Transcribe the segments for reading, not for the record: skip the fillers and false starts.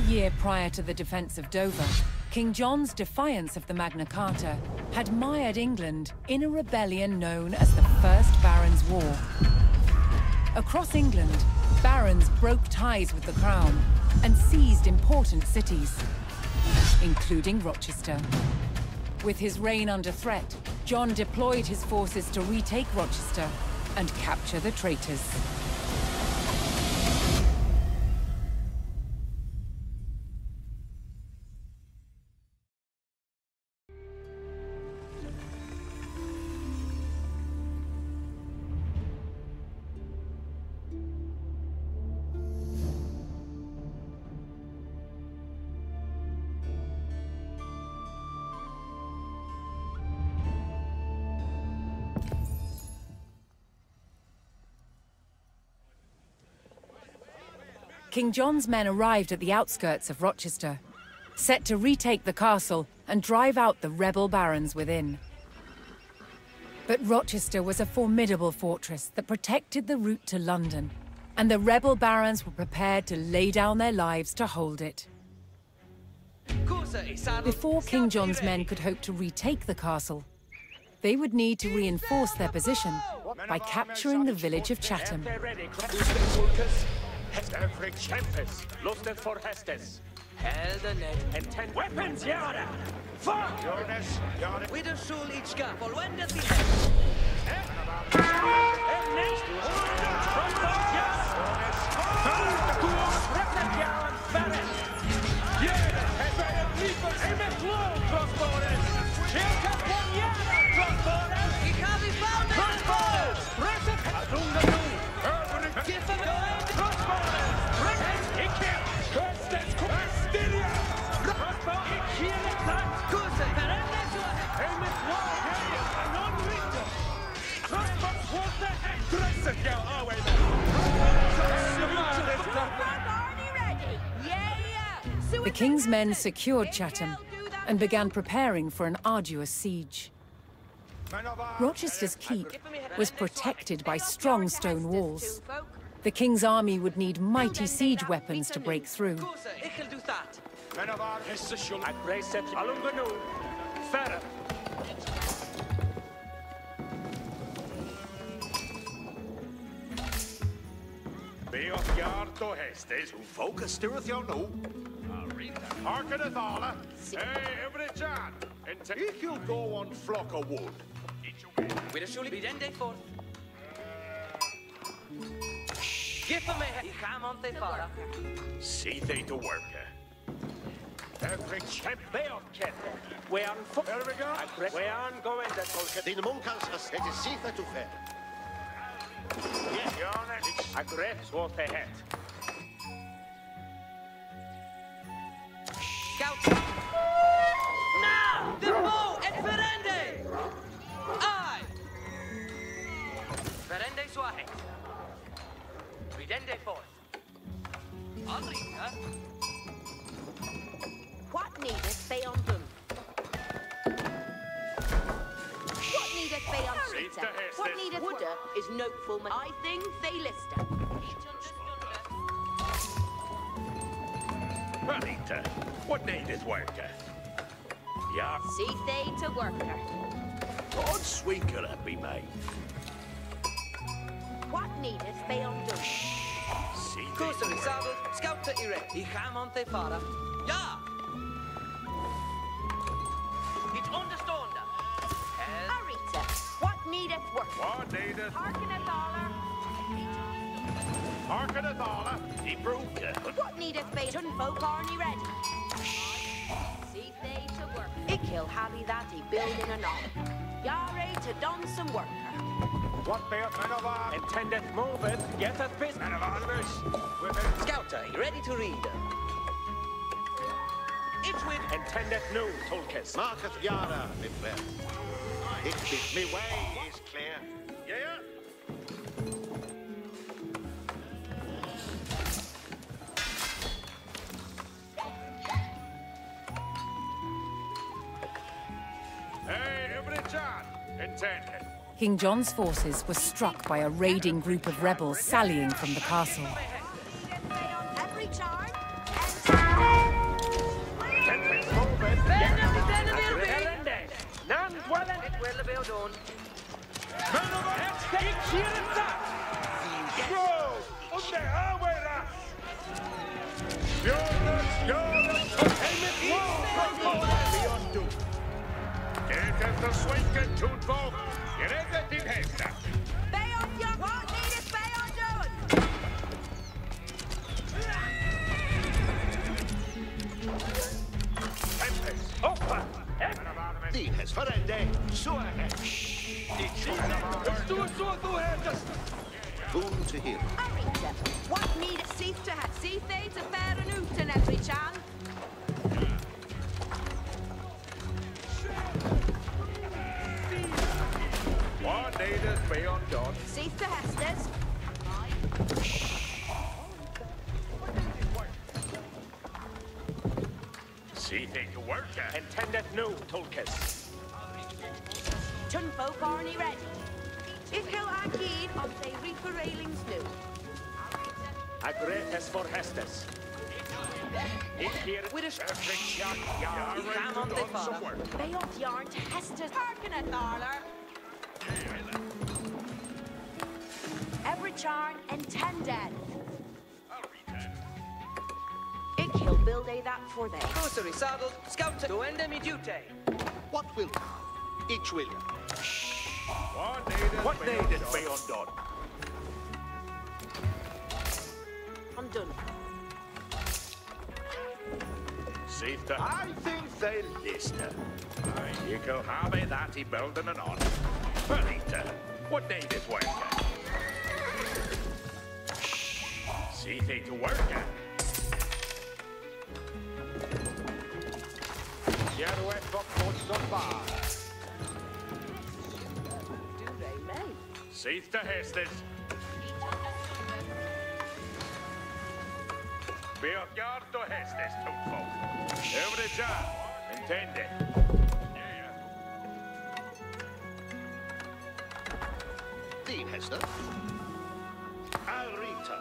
Year prior to the defense of Dover, King John's defiance of the Magna Carta had mired England in a rebellion known as the First Barons' War. Across England, barons broke ties with the crown and seized important cities, including Rochester. With his reign under threat, John deployed his forces to retake Rochester and capture the traitors. King John's men arrived at the outskirts of Rochester, set to retake the castle and drive out the rebel barons within. But Rochester was a formidable fortress that protected the route to London, and the rebel barons were prepared to lay down their lives to hold it. Before King John's men could hope to retake the castle, they would need to reinforce their position by capturing the village of Chatham. Weapons, Yara! Wieder schul each gap, volwendet die The king's men secured Chatham and began preparing for an arduous siege. Rochester's keep was protected by strong stone walls. The king's army would need mighty siege weapons to break through. Harken het alle. Hey, every John. And if you'll go on flock of wood. With a surely be then day for. Give me he come on the fara. See they to work. Every champ they on cat. We are on There we go. We are going that folket. Die Monkans has het is zeker te ver. I grabs what they had. Scout. Now! The bow and Ferende! Aye! Ferende Swahe. Ridende forth. Enrica. What needeth they on them? What needeth they on Rita? What needeth Woodder is noteful. I think they lister. Rita, what needeth worker? Yeah. See they to worker. God's sweet could that be made. What needeth they on them? See they Koester to is work. saddled, scout to Ire. He come on the fara. Ja! It's understood. Arita, what needeth worker? What needeth? Harken a dollar. Harken it all. He broke it. What needeth they? Folk arny ready. See they to work. Ikill Harry that he building a knoll. Yare to don some worker. What bear men of arms? Intended move it. Get that business. Men of arms. Women. Scouter, you ready to read? It's with intended new, Tolkes. Market Yara, me friend. It is me way is clear. Yeah. Hey, every John. Intended. King John's forces were struck by a raiding group of rebels sallying from the castle. Every charm. Intended. Move it. None dwelling. It will be done. Men of arms. Ik zie het daar. Bro, und der Arbeiter. Jonas. Hey, mit Wow. Beyond du. Geht es das Swinken tun, Bob? Gerettet den Hester. Bay on your what needeth bay on doing? Tempest. Opfer. Die has verrende. So ahead. Ik zie het. Doe het zo, doe het. Boon to him. Arita, what needeth seeth to have seeth they to bear an oot in every chan? What needeth be undone? Seeth to Hester's. See thing to work at. Intended new, Tolkes. Tunfolk arny ready. Ikill Ageen on they reaper railings new. Agretes for Hestes. Ik hier With a perfect shot. Ja, Ik ga hem aan de some vara. work. Bay off yarn to Hester's Harkin at Tharler. Every charn and 10 dead. Ik kill build a that for they. Grocery saddled. Scout to end mi duty. What will each will? What needed be undone? I'm done. See the I think they listen. You can have it that he building an on. Benita, what needed work? See they to work. Get away from so far. Do they, mate? See the Hestes. Björngardo Hestes, tokfolk. Över det job. Intended. Dean Hester. Alrita.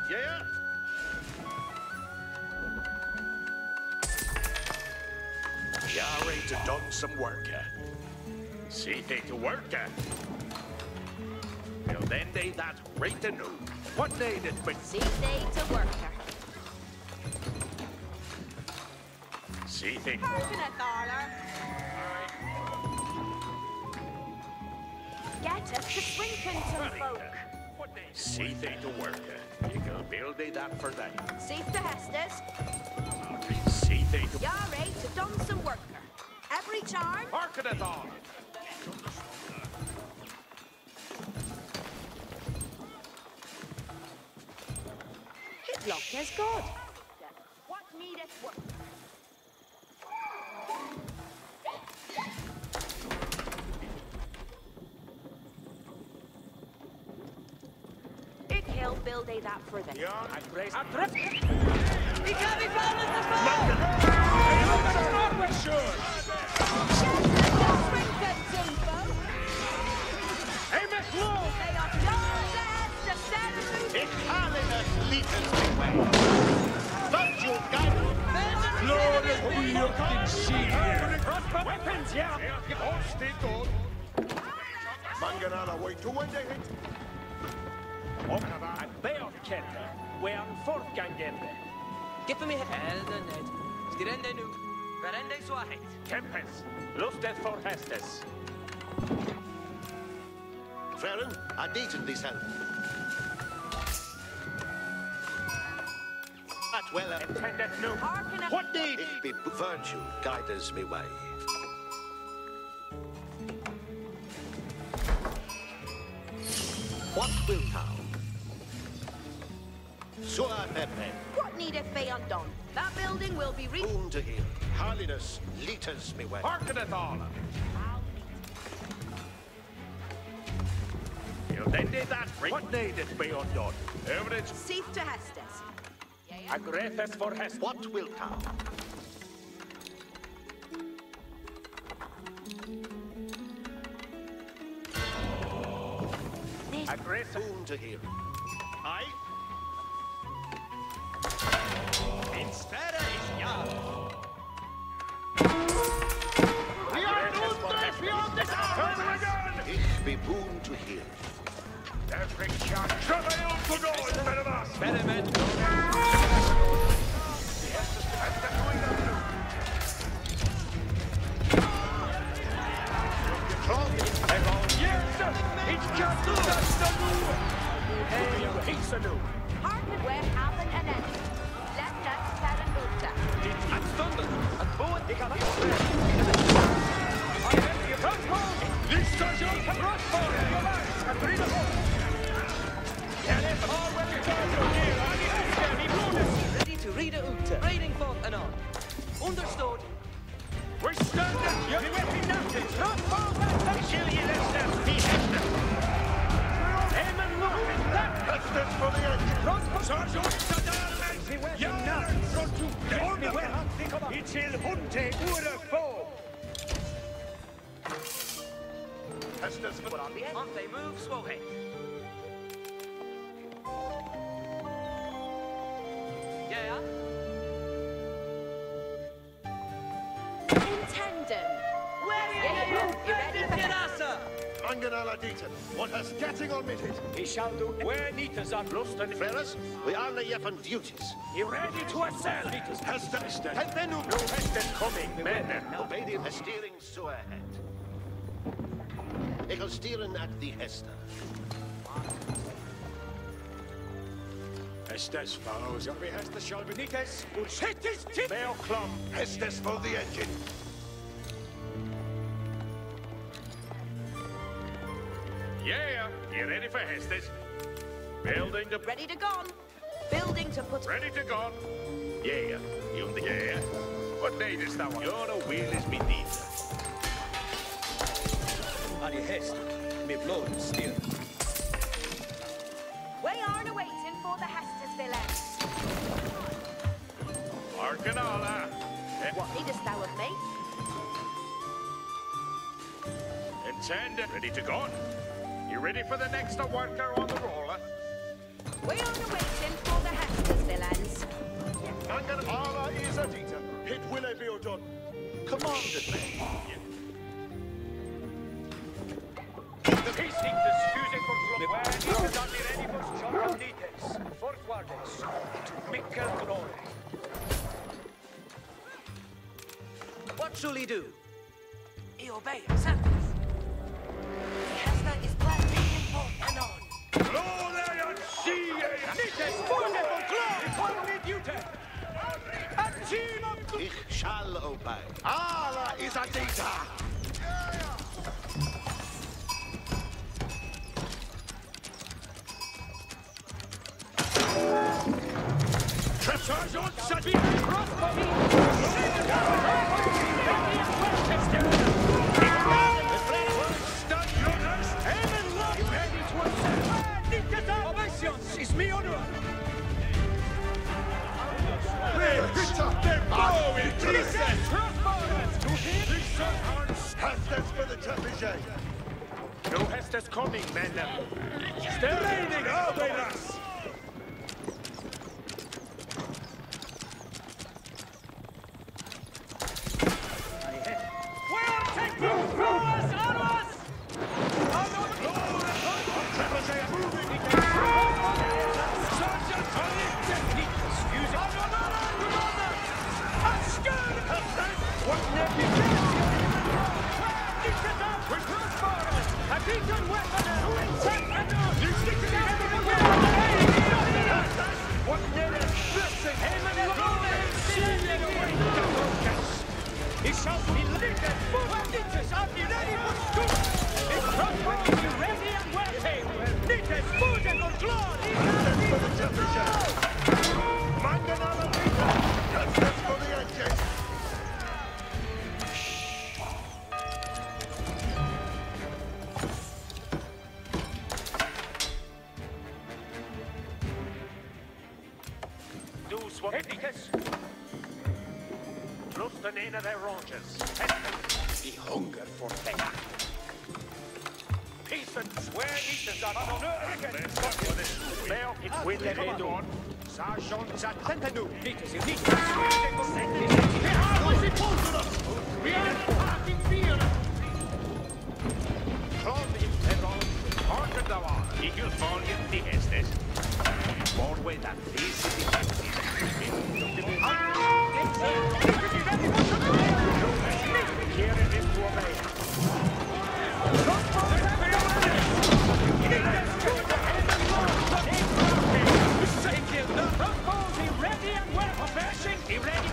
Yeah. You're ready to done some work. See they to work. Well, then they that right to know. What needed but See they to worker. see they. Harkin at Tharler. Get us to Swinkenton folk. See they to work. You can build they that for them. Safe to Hester's. See they to Yare to done some worker. Every charn. Harken it on. Hitlock is good. What needeth work? Ik hill build a that for them. He can't be found at the Hey, McLeod! They are yours as the seven. Ich habe das Liebes away. Don't you guide Weapons, yeah! Manganana way to when they hit. En beortkette, we aan fortgangende. Give me Helden Ned. Skirende nu. Verende Swahit. Tempest, lustet for Hestes. Farron, I dated this help. That well, Intended nu. Harkin at What need? it be virtue guides me way. What will thou? Sua Pepe, What needeth be undone? That building will be re- boon to heal. Holiness leaders me way. Harken it on. I'll You then did that right. What needed be undone? Evidence. Safe to Hestes. Agrethes for Hestes. What will thou? This Agrethes. Boon to heal. Aye. Inspera is ja. Ich be boon to heal. Every shot. Travail to go instead of us. Experiment. Harkin where happen and end. Let us Farron Gupta. At stunden. At boen. Ik ga ready to read a Ute. Raiding fought and on. Understood. We're standing. You're waiting nothing. Not far back. Kill you this step. Be Hester. Aim and look. That Hester's for the edge. Sergeant. Till hunte ure få. Hester's for On they move, Swohead. Manganala Deaton, what has getting omitted? He shall do where Nita's on Lust and Fellas, we are the Yefan duties. he ready to assail. Hester, Tenthenu, no Hester's coming, men. obey the steering sewer head. Ekel steering at the Hester. Hester's foes, your Hester shall be Nita's, who'll hit his teeth. Mail clump. Hester's for the engine. Yeah, you ready for Hestes? Building to... Ready to gone. Building to put... Ready to go. Yeah, you the yeah. What need is that one? You're a wheel is me need. Annie Hester, me blood steer. We aren't waiting for the Hester's villains. Arcanala. What needest thou of me? Intended. Ready to go. You ready for the next worker on the roller? We aren't waiting for the Hester's villains. Manganala is a Deaton. It will be done. Commanded me. The peace Nita's fusing for club. Where Nita's on the ready for John Nita's. Forthwardes, to Mikkel glory. What shall he do? He obeys. The Hester is planting for anon. Glory and see Nita's wonderful glory. Holy duty. A team of Ich shall obey. Allah is a Dita. Sergeant Sadi! Is me honor. Hester's for the Tapijay. No Hester's coming, men. They're raining over us. We are taking throwers on us! He shall be lifted for Nita's are be ready for school. His crossbow is ready and waiting. Nita's food and on glory. For the Tapijay. Manganala Deaton. Hester's for the engine. Do swap Nita's. Lust the name of their ranches. The hunger for fame. Peasants, where Nita's are on There it will let it on. Sergeant Zatentanu. Nita's in Nita's. We are attacking fear. Claude in Pedron. Harker the one. Eagle fall in the Hestes. More way that this is the Here it is to obey. Ready and well for bashing. He ready.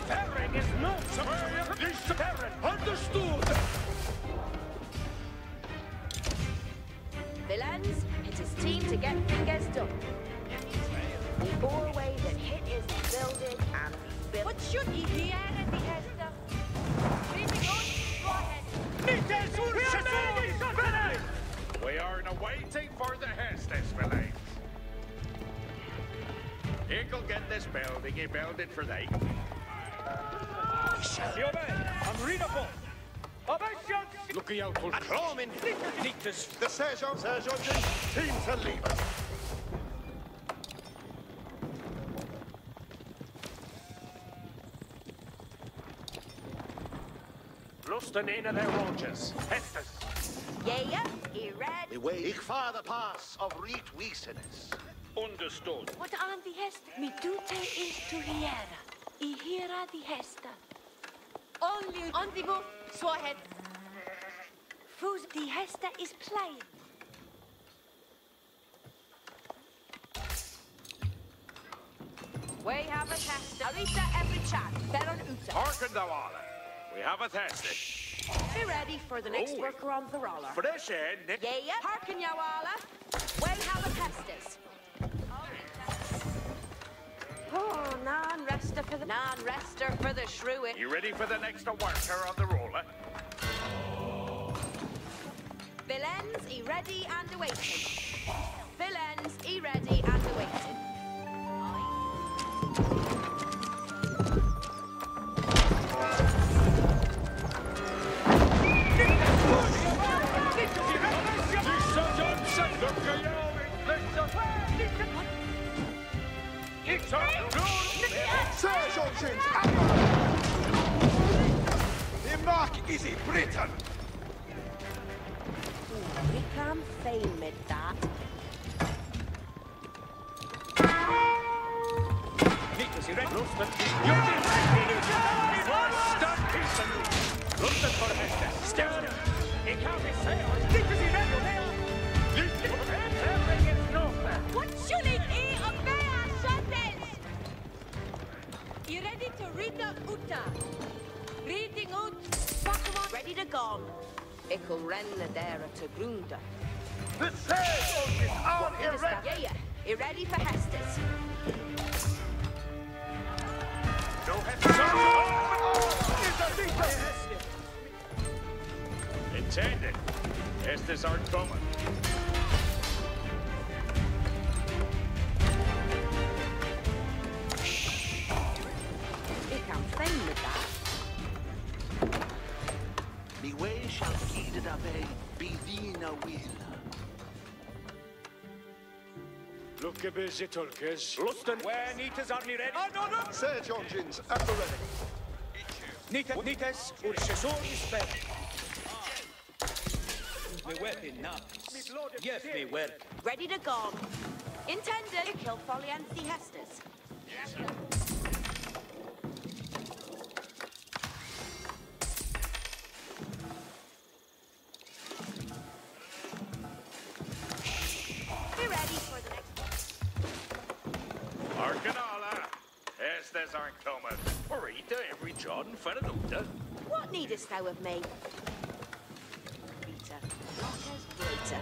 Ferring is no superior. This Ferring understood. Villains, it is team to get things done. We bore away that hit is builded and built. What should he be at the Hester? Leaving on, go ahead. We are now waiting for the Hestes village. He'll get this building, he built it for thee. You obey. Unreadable. Obedience. Looking out for Roman. Nita's. The Sergeant team to leave us. Lusten een of their roaches. Hestes. Yeah, he read. Ik vaar de pass of Reet Weasenes. Understood. What on the hesta? Mi dute is to hiera. I hiera the hesta. Only on the move, so ahead. Fus the hesta is playing. We have a test. Arita every chat. Beron Uta. Hearken thou all. We have a tested. Be ready for the next Oh, worker on the roller. Fresh air, Nick. Yeah, hearken Yawala. We have a testis. Oh, non-rester for the shrew it. You ready for the next worker on the roller? Villains, e ready and awaiting. Villains, e ready and awaiting. Sir Johnson's The mark is in Britain. We can fail with that. What should it be a bear sentence? You ready to read the Uta? Reading out. Pokemon ready to go. Ikkel renna there to Grunda. The Sir is on erect. Yeah. You ready for Hestes? No Intended. Estes aren't coming. Ik kan fijn met dat. Me way shall guide it away, be thee no will. Look at busy tulkes. Lusten. Where Nitas are me ready? Sir Johnson's at the ready. Nitas, ur sesor is sped. Me weapon now. Yes, me work. Ready to go. Intended. Kill Folianthi Hestes. Be ready for the next one. Arcanala. Estes aren't coming. Rita, every John, Fenanuta. What needest thou of me? Rita. Rockers Rita.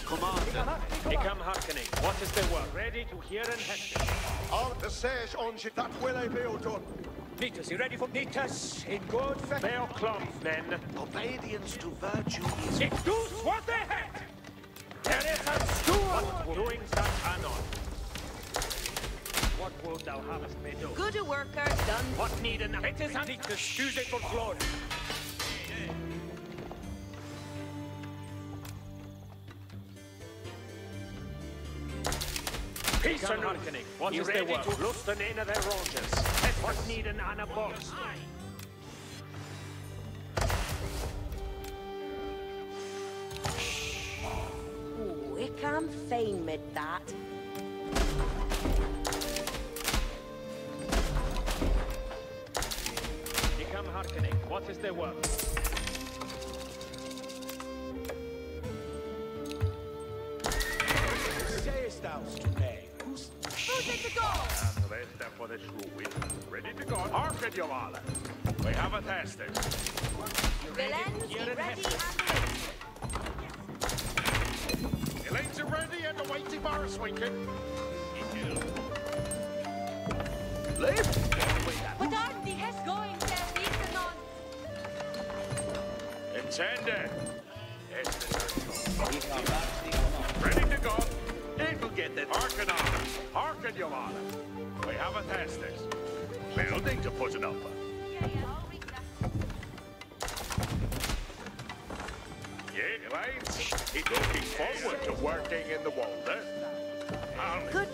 Commander, Become hearkening. What is the word? Ready to hear and hector. all the Sage on shit that will I be done. Nitas, you ready for Nitas? In good faith. Fair clump, then. Obedience to virtue is It does what they had. There is a steward doing that anon. What would thou havest me do? Good a worker done. What need an it is an Nitas, use it for glory. Peace Come and hearkening. What you is the ready word? to Lusten een of their roaches. What need an anabox? Ooh, ik kan fijn met dat. Become hearkening. What is the word? Sayest thou to me? Who's it to go? And the rest are for the shrew. Ready to go. Hearken, you all. We have a tested. Villains, be ready and waiting. Elaine's ready and the waiting bar is swinging. Live. What are the Hess going there, Ethan on? Intended. Ready to go. It'll get the hearken on. Hearken, you all. We have a tested. Building to put it up. Yeah, Elaine's. He's looking forward to working in the water. Good.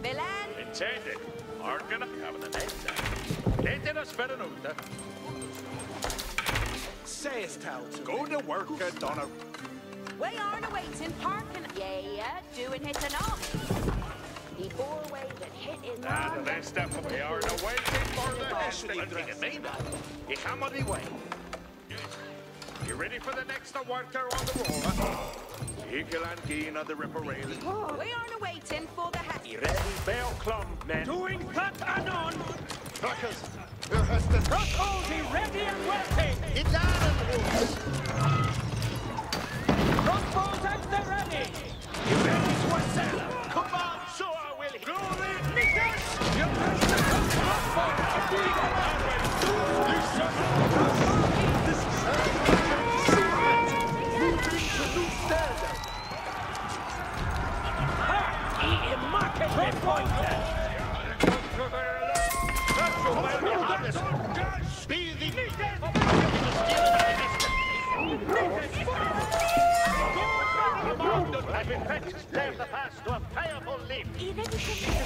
Villain, Intended. Aren't gonna have an end. Letterna speranute. Sayest out. Go to work, Donna. We aren't awaiting parking. Yeah, doing hit and off. He bore away that hit is Ah, the best step we are waiting for the hest. You come on the way. You ready for the next worker on the roller? Eagle and Geen on the ripper railing. We aren't awaiting for the hat. You ready? Bell clumb, men. Doing that anon. Crackers, your hestes. Crossbows ready and waiting. It's Aaron. Crossbows at the ready. You ready to assail? Come on, so I will. Glory, meters! You press the crossbow. Red pointer. Left the pass to a powerful leap. Is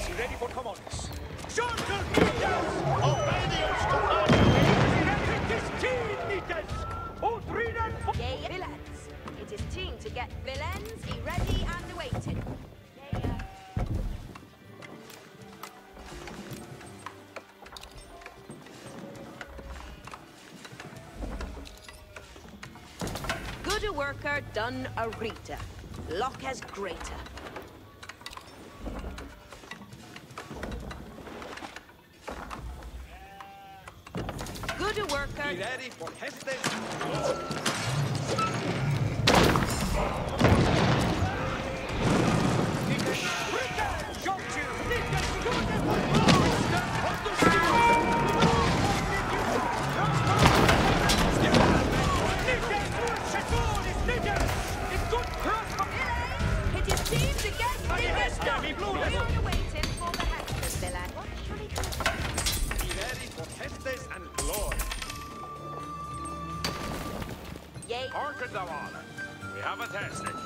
he ready for commands? Shorter meters! Obey the instruction. 16 meters! Oh, 3 and 4. Yeah, villains. It is team to get villains. Be ready and awaiting. Yeah. Good a worker, done a Rita. Lock as greater. Good a worker. Be ready for Hestes. It is team to get biggest done. We are waiting for the Hestes villain. What should we do? Be ready for Hestes and glory. Yay. Hearken thou on. We have a testing.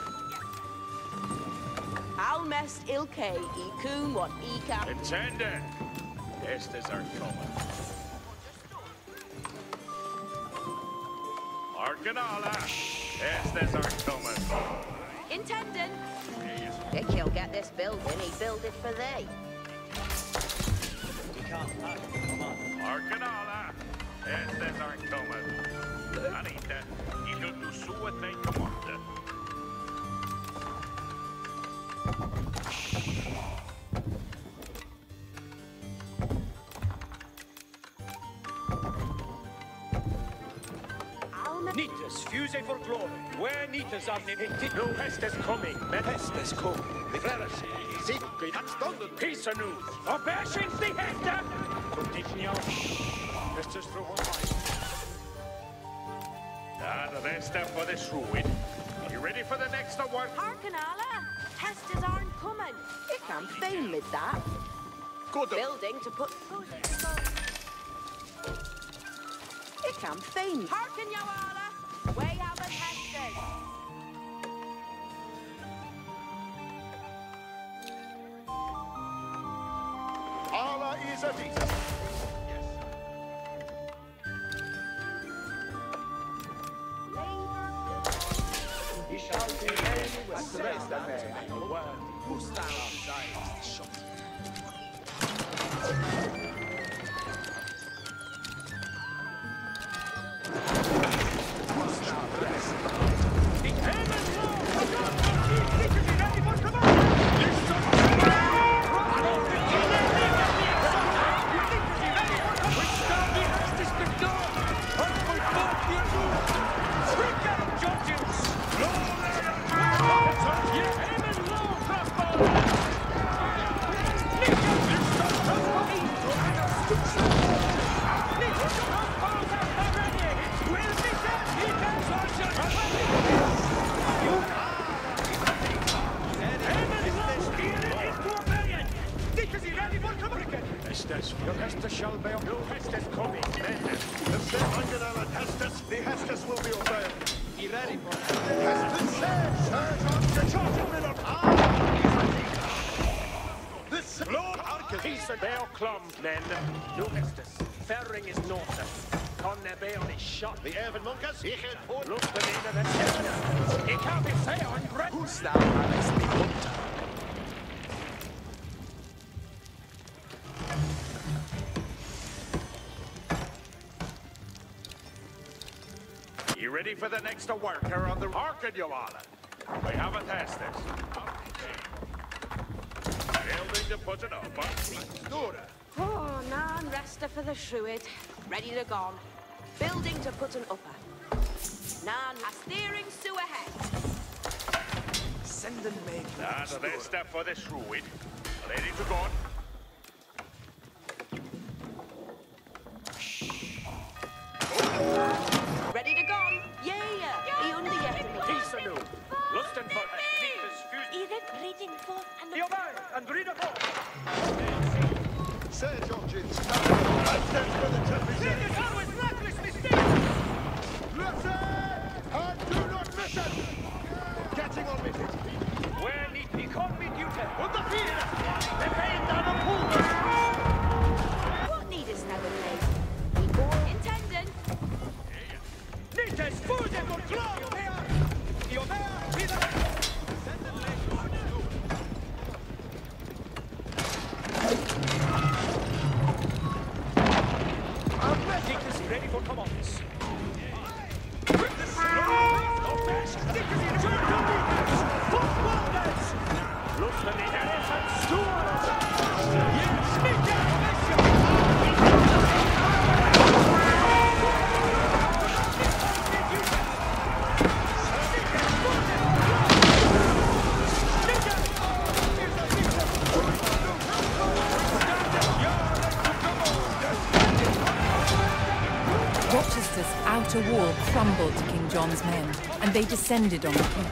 Almest ilke ikun what ika. Intended. Estes are coming. Hearken alla. Estes are coming. Intendant. If he'll get this building, he build it for thee. Hearken alla. Estes are coming. Anita, you shall do so what they command. Nitas, fuse for glory. Where Nitas are hitting? No Hestes coming. Hestes come. Declares. Seek great stunden. Peace and news. Abashing the Hester! Continue. Hestes through one line. Ah, the best step for this ruin. You ready for the next award? Hearken alla. Hestes aren't coming. It can fail with that. Good. Building to put. It can fail. Hearken Yawala. Way have a Hestes. Allah is a decent. Labor. He shall be ready with the rest of them. The word who stand outside the shop. Your Hestes shall be on. No Hestes coming. If they find our Hestes, the Hestes will be obeyed. Be ready for Hestes says, Sergeant, the charging men of this Lord Arcus. Peace and Bell Clum, men. No Hestes. Ferring is north. Con be on his shot. The Evan Munkers, ich en vor. Look the name of the Terror. He can't be fair on Brett. Who's thou, Alex the Hunter? You ready for the next worker on the Harkin, you all? I have a test this. Building to put it up. Stura. Oh, nan resta for the Shrewid. Ready to gone. Building to put an upper. Nan a steering Sue ahead. Send and make That's the step for the Shrewid. Ready to go. Ready to gone. Yeah. He under yet. Peace anew. Lusten for Either breeding forth and Your man, and breed a ball. Sir Georgians, I stand for the temperature. It is always reckless mistake. Listen! And do not miss it! Getting on with it. Where need be called me duty? Und the field! Defend our pool. what need is now in place? We go intended. Nites food and good claw. Your man, either. Dick is ready for commands. With the slow Dick is in turn to leaders. Full wonders. Look the leaders and stewards. Yes, Rochester's outer wall crumbled to King John's men, and they descended on the king.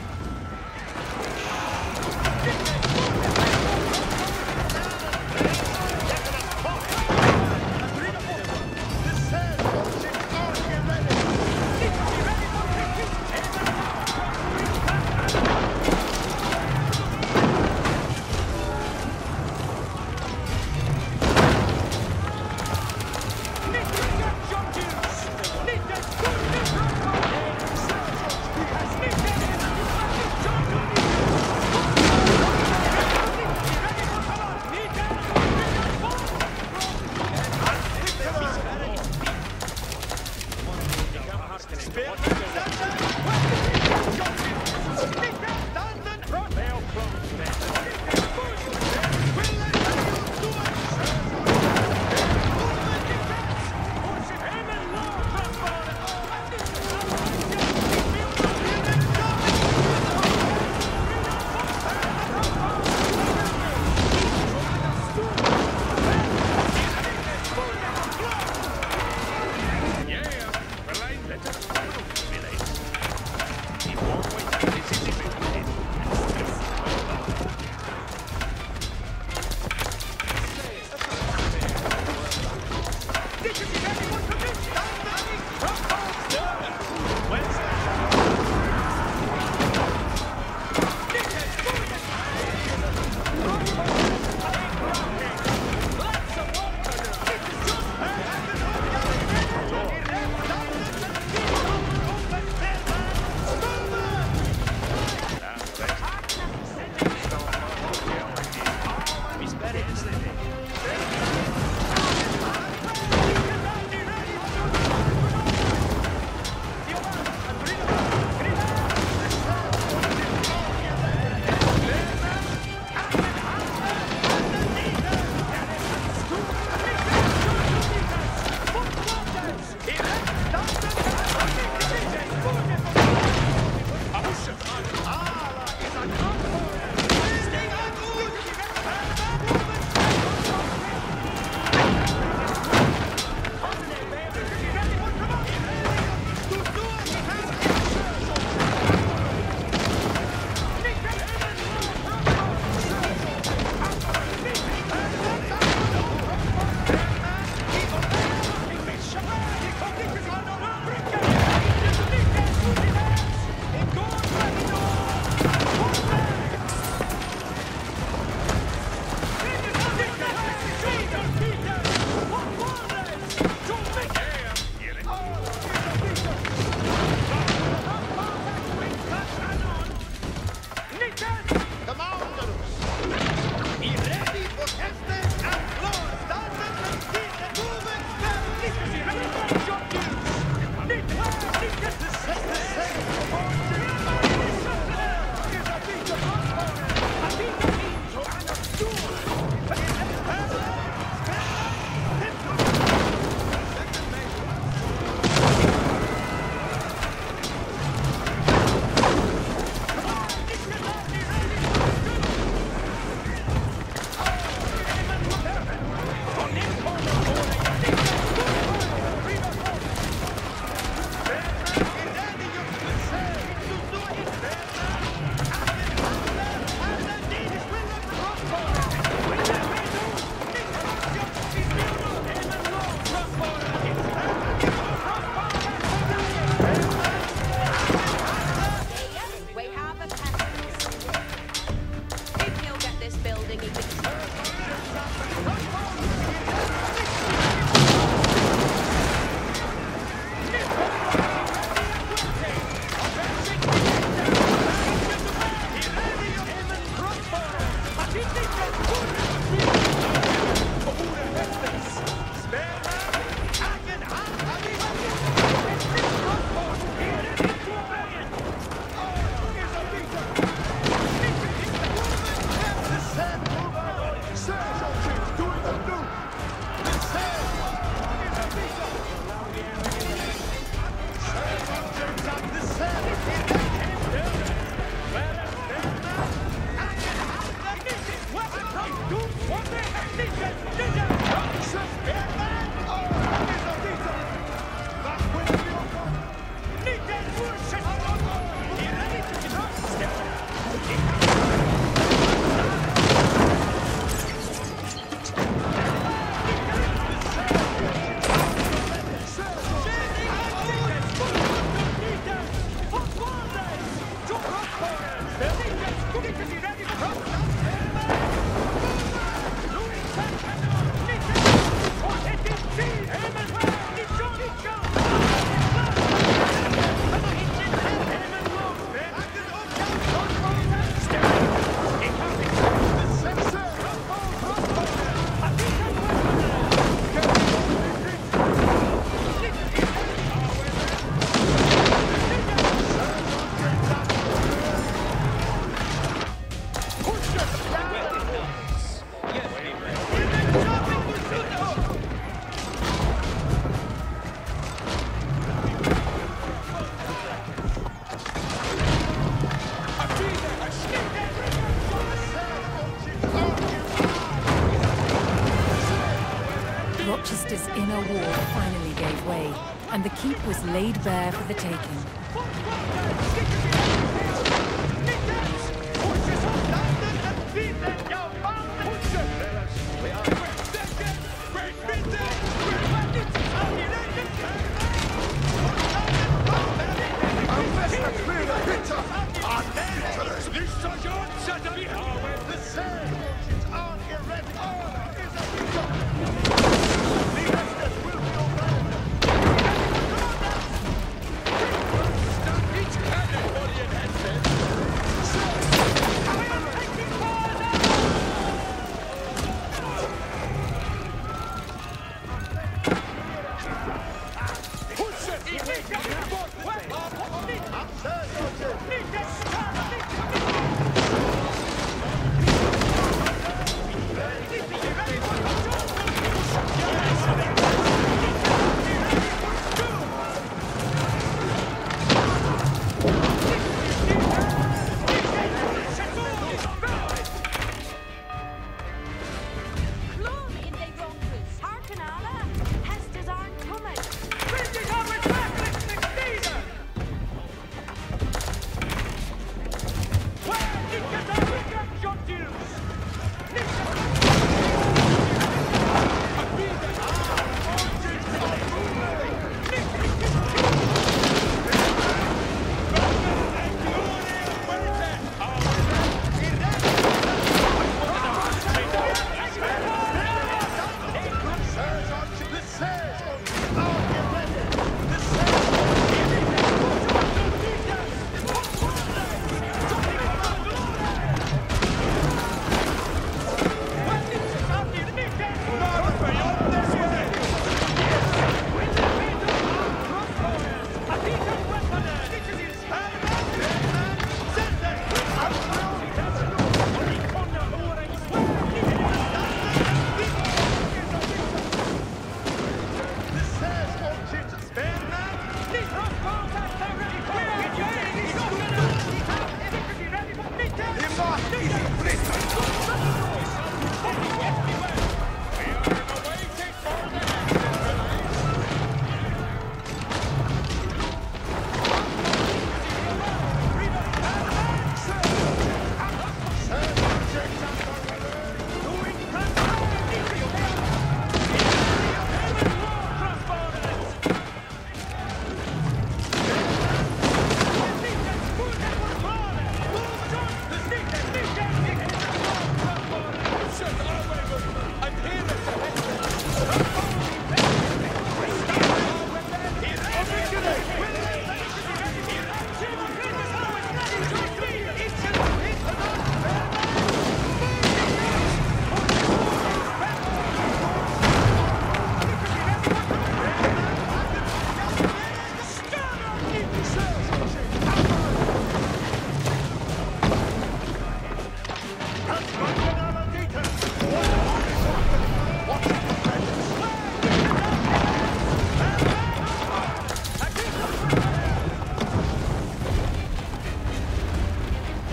and the keep was laid bare for the taking.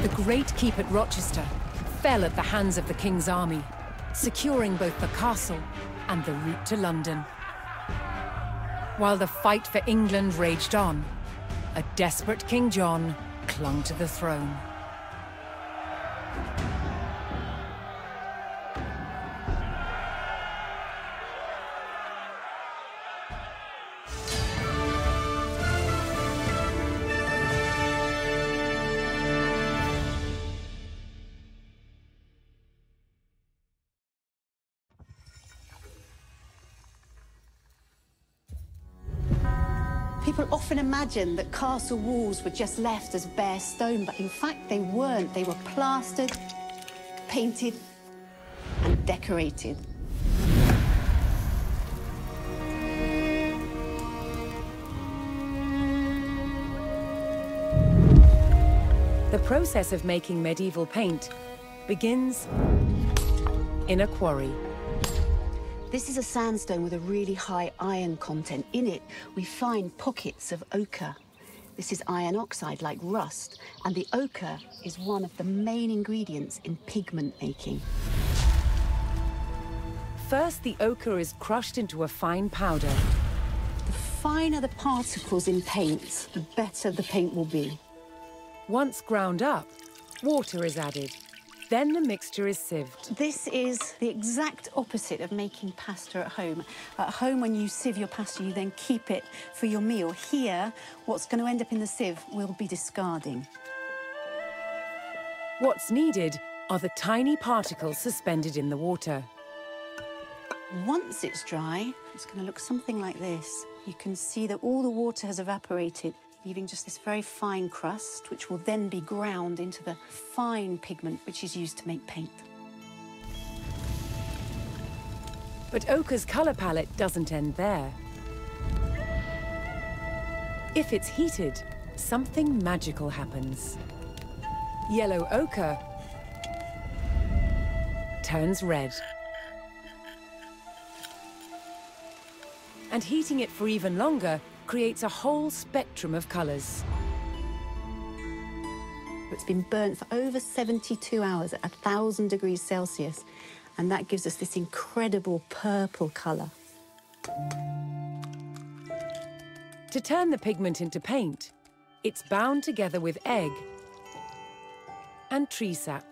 The great keep at Rochester fell at the hands of the King's army, securing both the castle and the route to London. While the fight for England raged on, a desperate King John clung to the throne. People often imagine that castle walls were just left as bare stone, but in fact they weren't. They were plastered, painted, and decorated. The process of making medieval paint begins in a quarry. This is a sandstone with a really high iron content. In it, we find pockets of ochre. This is iron oxide, like rust, and the ochre is one of the main ingredients in pigment making. First, the ochre is crushed into a fine powder. The finer the particles in paint, the better the paint will be. Once ground up, water is added. Then the mixture is sieved. This is the exact opposite of making pasta at home. At home, when you sieve your pasta, you then keep it for your meal. Here, what's going to end up in the sieve will be discarding. What's needed are the tiny particles suspended in the water. Once it's dry, it's going to look something like this. You can see that all the water has evaporated, leaving just this very fine crust, which will then be ground into the fine pigment which is used to make paint. But ochre's colour palette doesn't end there. If it's heated, something magical happens. Yellow ochre turns red. And heating it for even longer creates a whole spectrum of colours. It's been burnt for over 72 hours at 1,000 degrees Celsius, and that gives us this incredible purple colour. To turn the pigment into paint, it's bound together with egg and tree sap.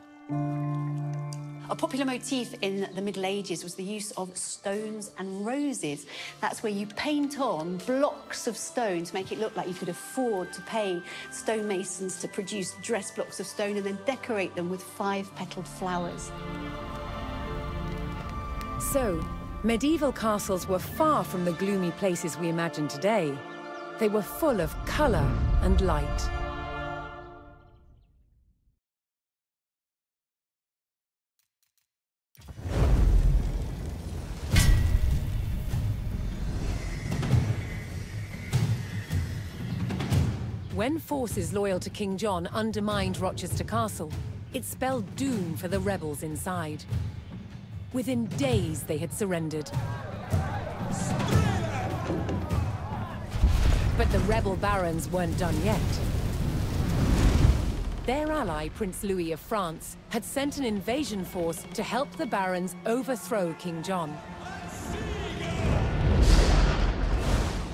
A popular motif in the Middle Ages was the use of stones and roses. That's where you paint on blocks of stone to make it look like you could afford to pay stonemasons to produce dress blocks of stone and then decorate them with 5-petaled flowers. So, medieval castles were far from the gloomy places we imagine today. They were full of colour and light. When forces loyal to King John undermined Rochester Castle, it spelled doom for the rebels inside. Within days, they had surrendered. But the rebel barons weren't done yet. Their ally, Prince Louis of France, had sent an invasion force to help the barons overthrow King John.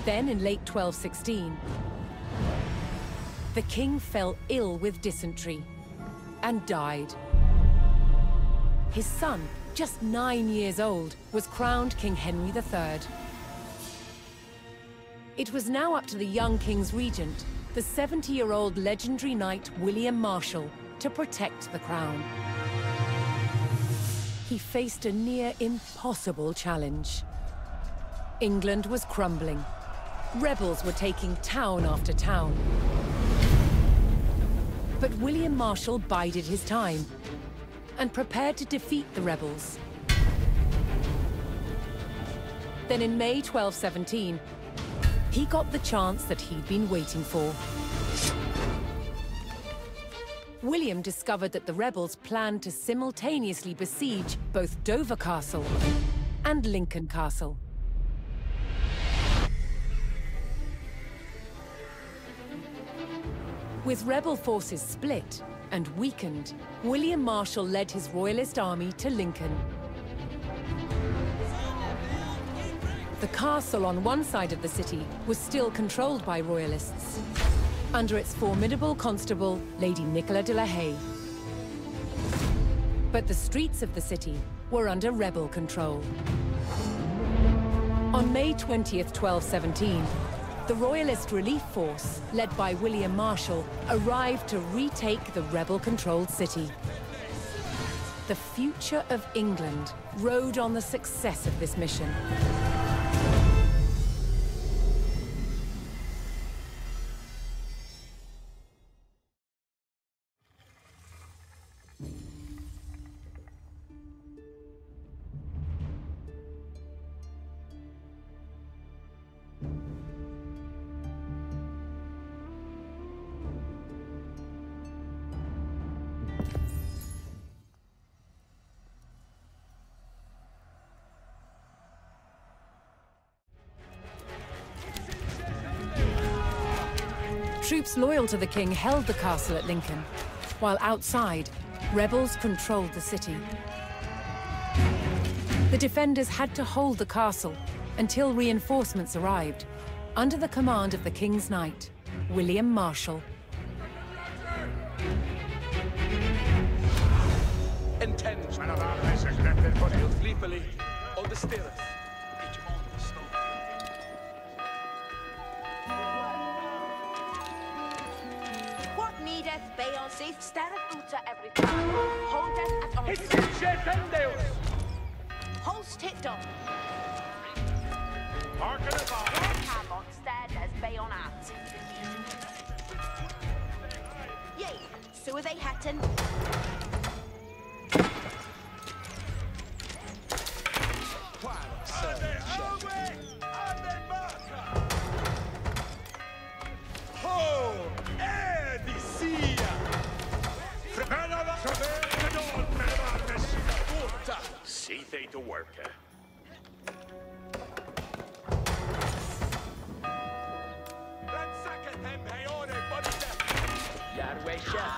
Then, in late 1216, the king fell ill with dysentery and died. His son, just 9 years old, was crowned King Henry III. It was now up to the young king's regent, the 70-year-old legendary knight William Marshal, to protect the crown. He faced a near impossible challenge. England was crumbling. Rebels were taking town after town. But William Marshal bided his time and prepared to defeat the rebels. Then in May 1217, he got the chance that he'd been waiting for. William discovered that the rebels planned to simultaneously besiege both Dover Castle and Lincoln Castle. With rebel forces split and weakened, William Marshal led his royalist army to Lincoln. The castle on one side of the city was still controlled by royalists, under its formidable constable, Lady Nicola de la Haye. But the streets of the city were under rebel control. On May 20th, 1217, the Royalist Relief Force, led by William Marshal, arrived to retake the rebel-controlled city. The future of England rode on the success of this mission. Troops loyal to the king held the castle at Lincoln, while outside, rebels controlled the city. The defenders had to hold the castle until reinforcements arrived, under the command of the King's Knight, William Marshall. Intend One of our vessels left in put Sail sleepily on the stirrup. What needeth Bayon safe stareth Uta every time. Holdeth at It's arms. in Shependeus! Host hit done. Harken about. Ham on stead as Bayon at. Yea, so are they hatton. See they to work, Yarway Chef.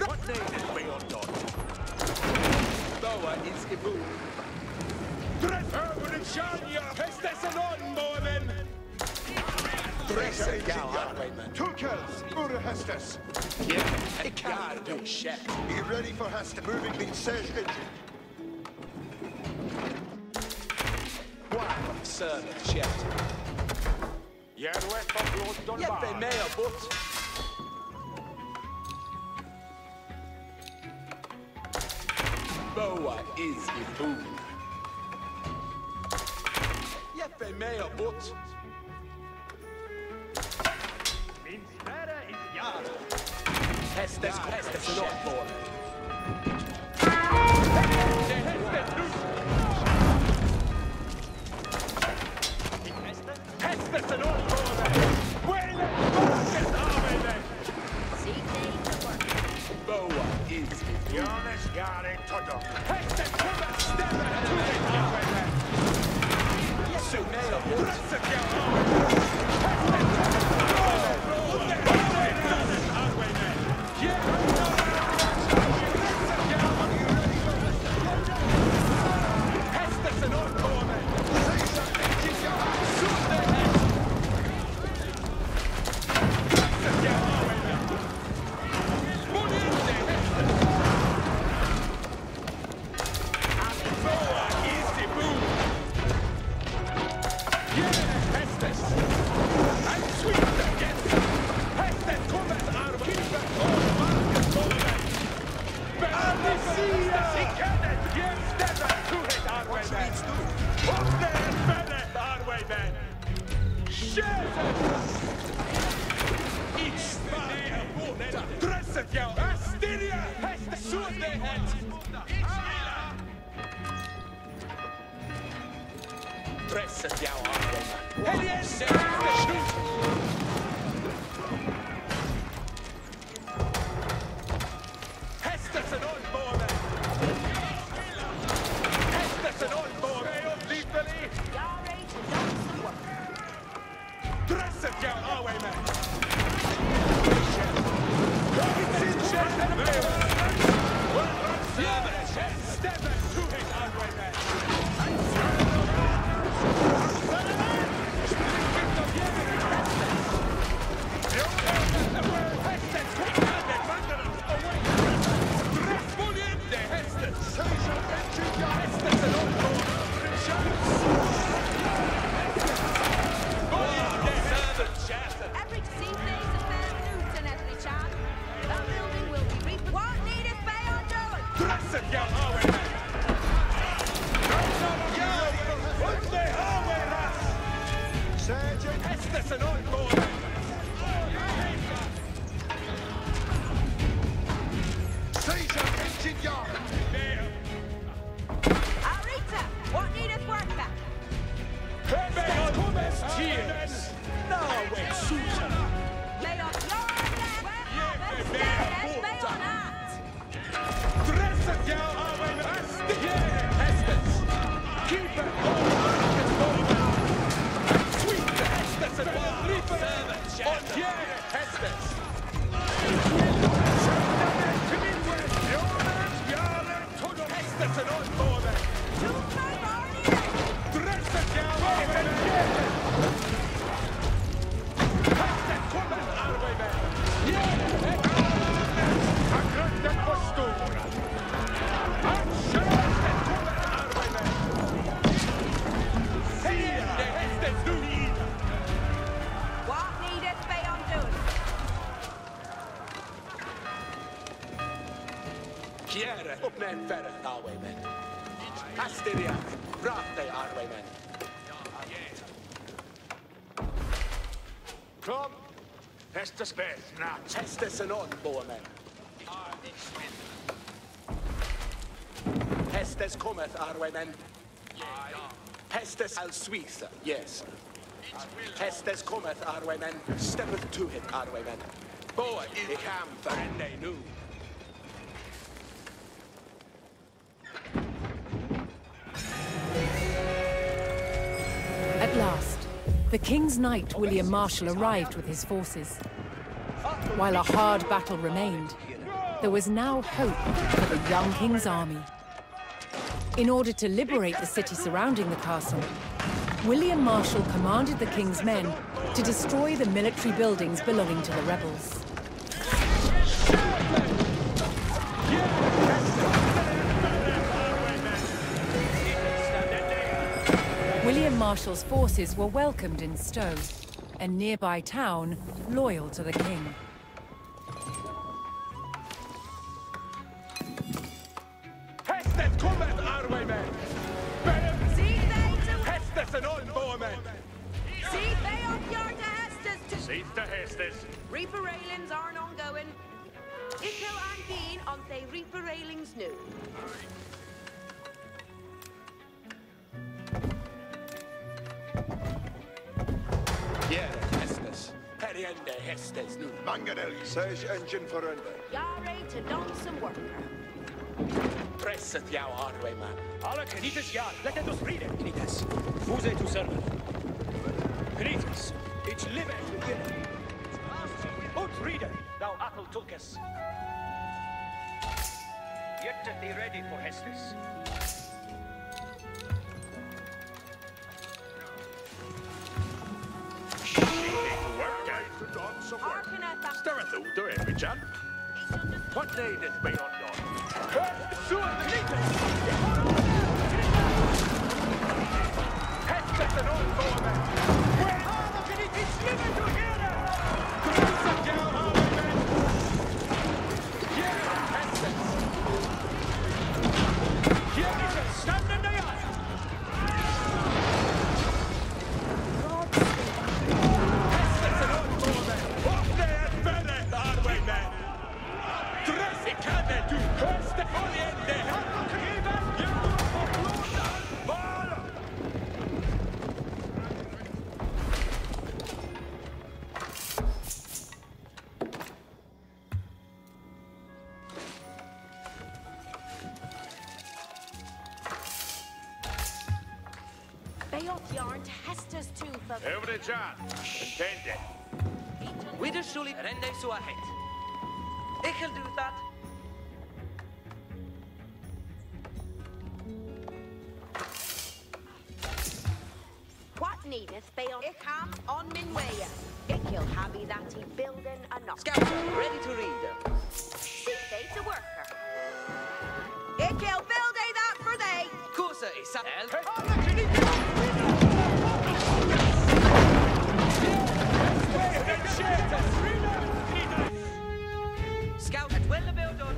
What name is beyond dot? Boa is Ibu. Two kills, Ura Hestus. Yeah, it can't do shit. Be ready for Hestus. Moving the Serge engine. Wow, servant shit. Järvet på blått Jeppe med och bort. Boa is Ibu. Jeppe med och bort. Min spärre is Jarl! Hästes nåtmål. Det är hästet nu! Hästes nåtmål! Wayne! Market arbetet! See they to work. Boa is Ibu. Jonas Jari Toto. Hästet kommer stämma till det arbetet! Jeppe med och bort. Hästet gör arbetet! Hästet Presset jag har. Helgen! Hästens enormbåge! Hästens enormbåge är upplyftelig! Yare to done some work. Dresset jag away med! Every sea phase of fair news and every child. The building will be reaped. What needeth Bayon doing? Dresset jag away med! Sergeant. Hästens enormbåge! Caesar engine yard. Arita, what needeth work back? Beyond Thomas Tears! Now we're shooter! Bayon yard left. Bayon at. Dresset jag away med! Hästens! Keep it! Und hier Hestes. Hestes en oldbormen. Dresset Hestes kommer arbeid. Han grønten på stora. Han kjøsten kommer arbeid. Sier det Hestes nu. What needeth be undone? Kjære, oppnevn færre arbeid. Hasteria, brak deg arbeid. Kom! Hestes väsna! Hestes en oldbormen. Hestes cometh, Arwaymen. Hestes al Suiza, yes. Hestes cometh, Arwaymen. Steppeth to him, Arwaymen. Boy, I come for ende nu. At last, the King's Knight William Marshal arrived with his forces. While a hard battle remained, there was now hope for the young King's army. In order to liberate the city surrounding the castle, William Marshal commanded the King's men to destroy the military buildings belonging to the rebels. William Marshal's forces were welcomed in Stowe, a nearby town loyal to the king. Hestes cometh, Arwaymen. See they to Hestes en oldbormen. see they up yard to Hestes to Seat the Hestes! Reaper railings aren't ongoing. Ikel and Keen on they Reaper railings new. Kjære Hestes. Her ende Hestes nu. Manganel, Sage engine for under. Yare to done some worker. Presset jou, Arwaymen. Alle Kenites ja, let us read it. Kenites, fuse to serve. Kenites, it's live to hear. Ut reader, thou apple tulkes. Yet to be ready for Hestes. Work out to done some work. Hearken at that. Stir it through to every chan. What needeth be undone? Hestes en oldbormen. Alle Kenites live to hear. Presset jou, Arwaymen. Kjære Hestes. Kenites, stand in the yard. Hestes en oldbormen. Åpne et færre, Arwaymen. Dress I kanne du høste for ende. They up yarn to Hestes too for Every chan. Intended. Widder Shuli rende so ahead. Ikel do that. what needeth be on Ikham on min way. Ikil habby that he building a knock. Scouts, ready to read. See they to worker. Ikil build a that for they. Cosa is El. Alle Kenites. Scout at well build done.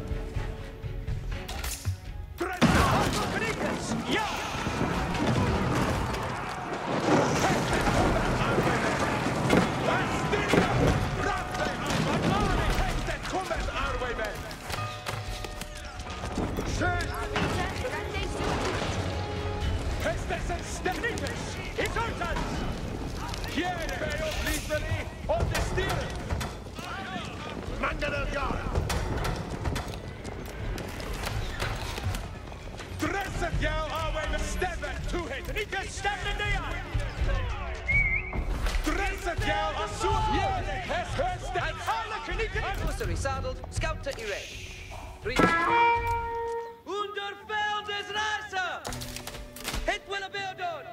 Dresset jou Arwaymen stemmen to hit. Niet de stemmen in de jaar. Dresset jou als zo'n Artillery saddled, scout to erect. Underfeld is Rasa! Hit will be done!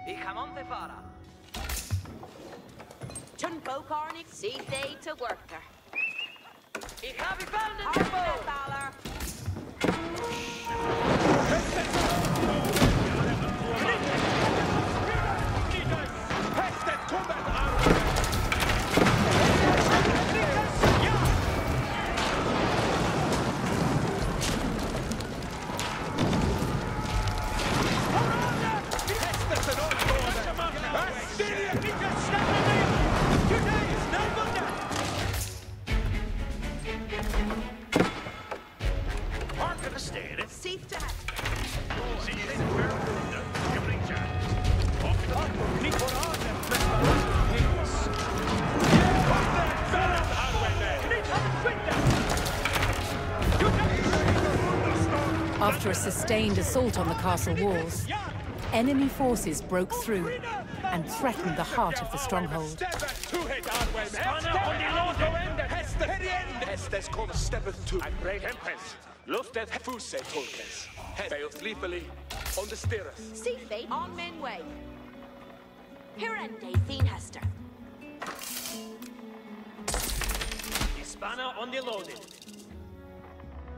Ich am on the fara. Chun Bokarnik, see they to worker. Ich habe found Our it, Valor. Hestes kommen, Arwen! After a sustained assault on the castle walls, enemy forces broke through and threatened the heart of the stronghold. Hestes kom steppeth to. I pray Hempes. Lustet Fuse Tolkes. Fails gleefully on the stirreth. See fate on men way. Hirende Thien Hester. Hispana on the loaded.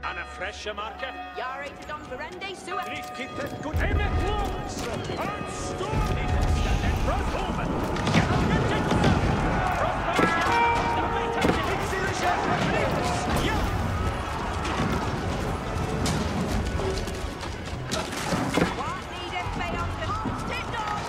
And a fresh marker. Yare to Don Hirende Sua. Please keep that good. Aim it close! And storm! Frosthoven! Get on your tickle! What needed beyond the hearts tipped on?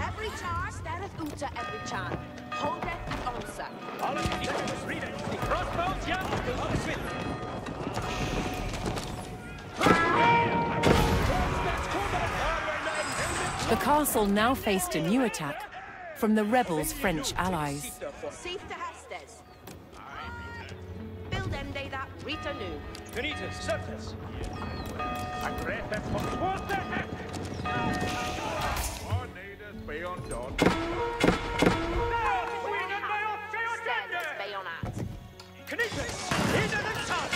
Every charge, stereth Uta every charm. Holdeth and answer. Alle Knickers, read it. The crossbows, ja, alles with. The castle now faced a new attack from the rebels' French allies. Seeth to Hestes. Build Ende that Rita knew. Benitez, Certes. I pray that for what the heck? Our natives be undone. Stereth Bayonat. Knickers, into the top.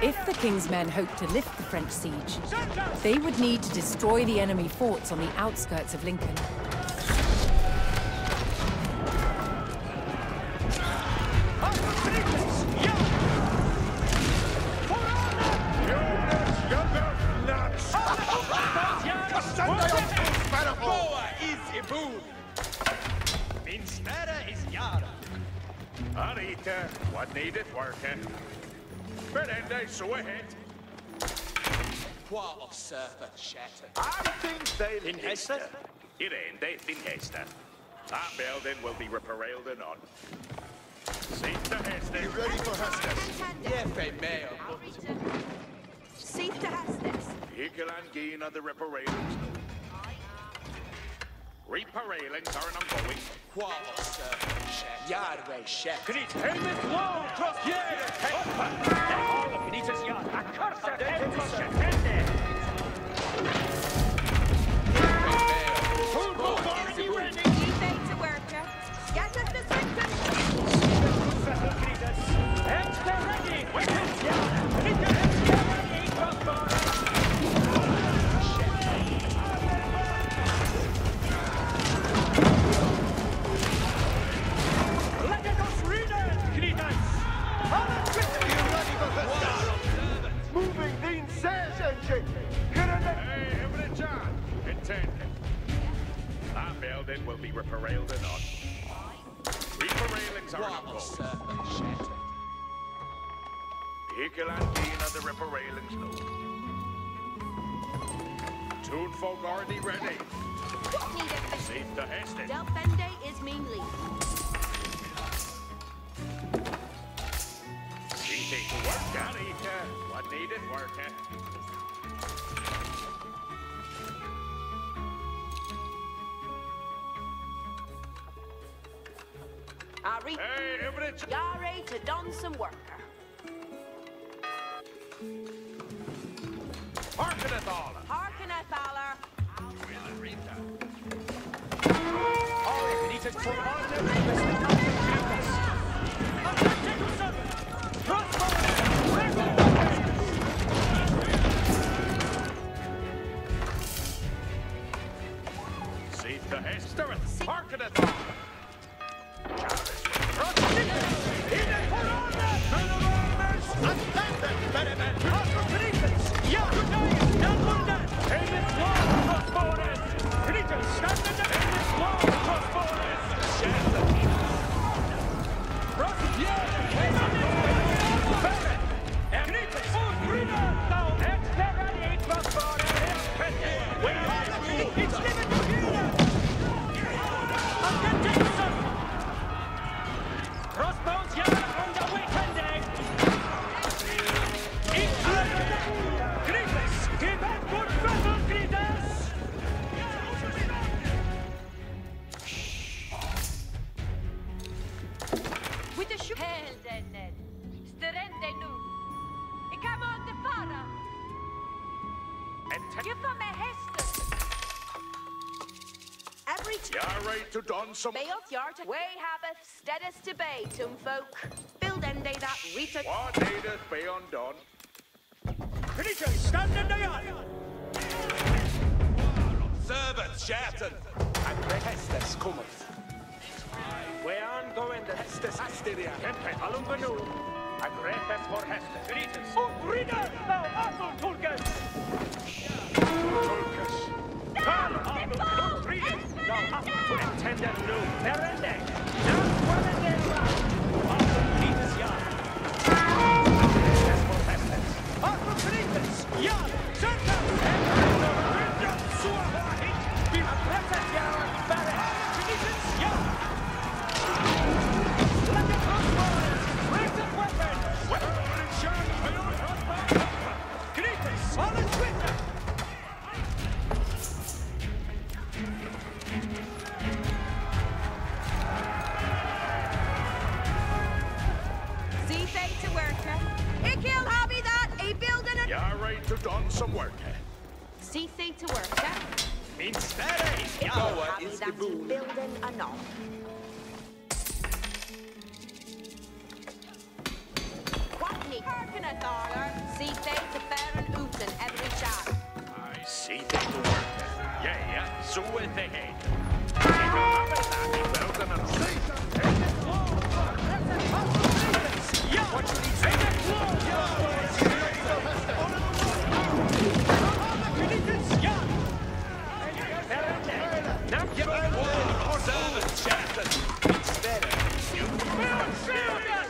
If the King's men hoped to lift the French siege, they would need to destroy the enemy forts on the outskirts of Lincoln. Arita, what needed working? Berende, so ahead. What of surfer shattered? I think they In Hester? Irende in Hester. That building will be reparalled anon. See to Hester. You ready for Hestes? Jefe meo. Seeth to Hestes. Ekelan gain of the reparations. Reparallings are an ongoing. What of surfer shattered? Yardway shattered. Knit, helmet low, cross. Yeah! All of Benitez yard. A curse at head to Shetende. Turbo Barney ready. Ye fate to worker. Scattered the victim. Extra ready. Weapons yard. Benitez extra ready. Crossbar. Moving the says engine. Get in Hey, every John. Intended. That building will be reparalled anon. Reaper railings are not gold. Shattered. Ekel and Keen of the Ripper railings no. Toon folk already ready. What need it? Safe to Heston. Delfende is meanly. Easy to work at, Eka. What needed work at? Hey, everybody! Yare to done some worker. Harkeneth all. Harkeneth Aller. Safe to Hester. Harkeneth all. With the shoe. Helden. Sterende nu. Ik heb on de fara. Give them a hester. Every You're right to done some. Beot yard. Way habeth steadis to bay, tum folk. Build ende that Rita. What needed be undone? Rita, stand in the yard. Servants, shattered. And the Hestes cometh. We're on going the Hestes Asteria. Tempe Alumbanu. And Refes for Hestes. Ritas. Oh, Rita! Thou awful Tulkas! Tulkas. Thou awful Tulkas! Thou awful intended new. Perende. Now, what a day round. Awful Ritas yard. Hestes for Hestes. Awful Ritas. Yard. Servants. Ritas. Suahit. Be a Refes yard. Barret. Ritas yard. Let the crossbows. Raise the weapons. Weapon and sharp. Grites. On the Twitter. See say to worker. Ikil hobby that a building a You're right to done some work. see say to worker. Instead, Goa Hobby is the that boon. building a knob. What need harken a dollar? See say to fair and Uten every shot. I see they to work. Yeah, so with the head. You have it, that he building an What should he say? Now give it Servants, shattered. Instead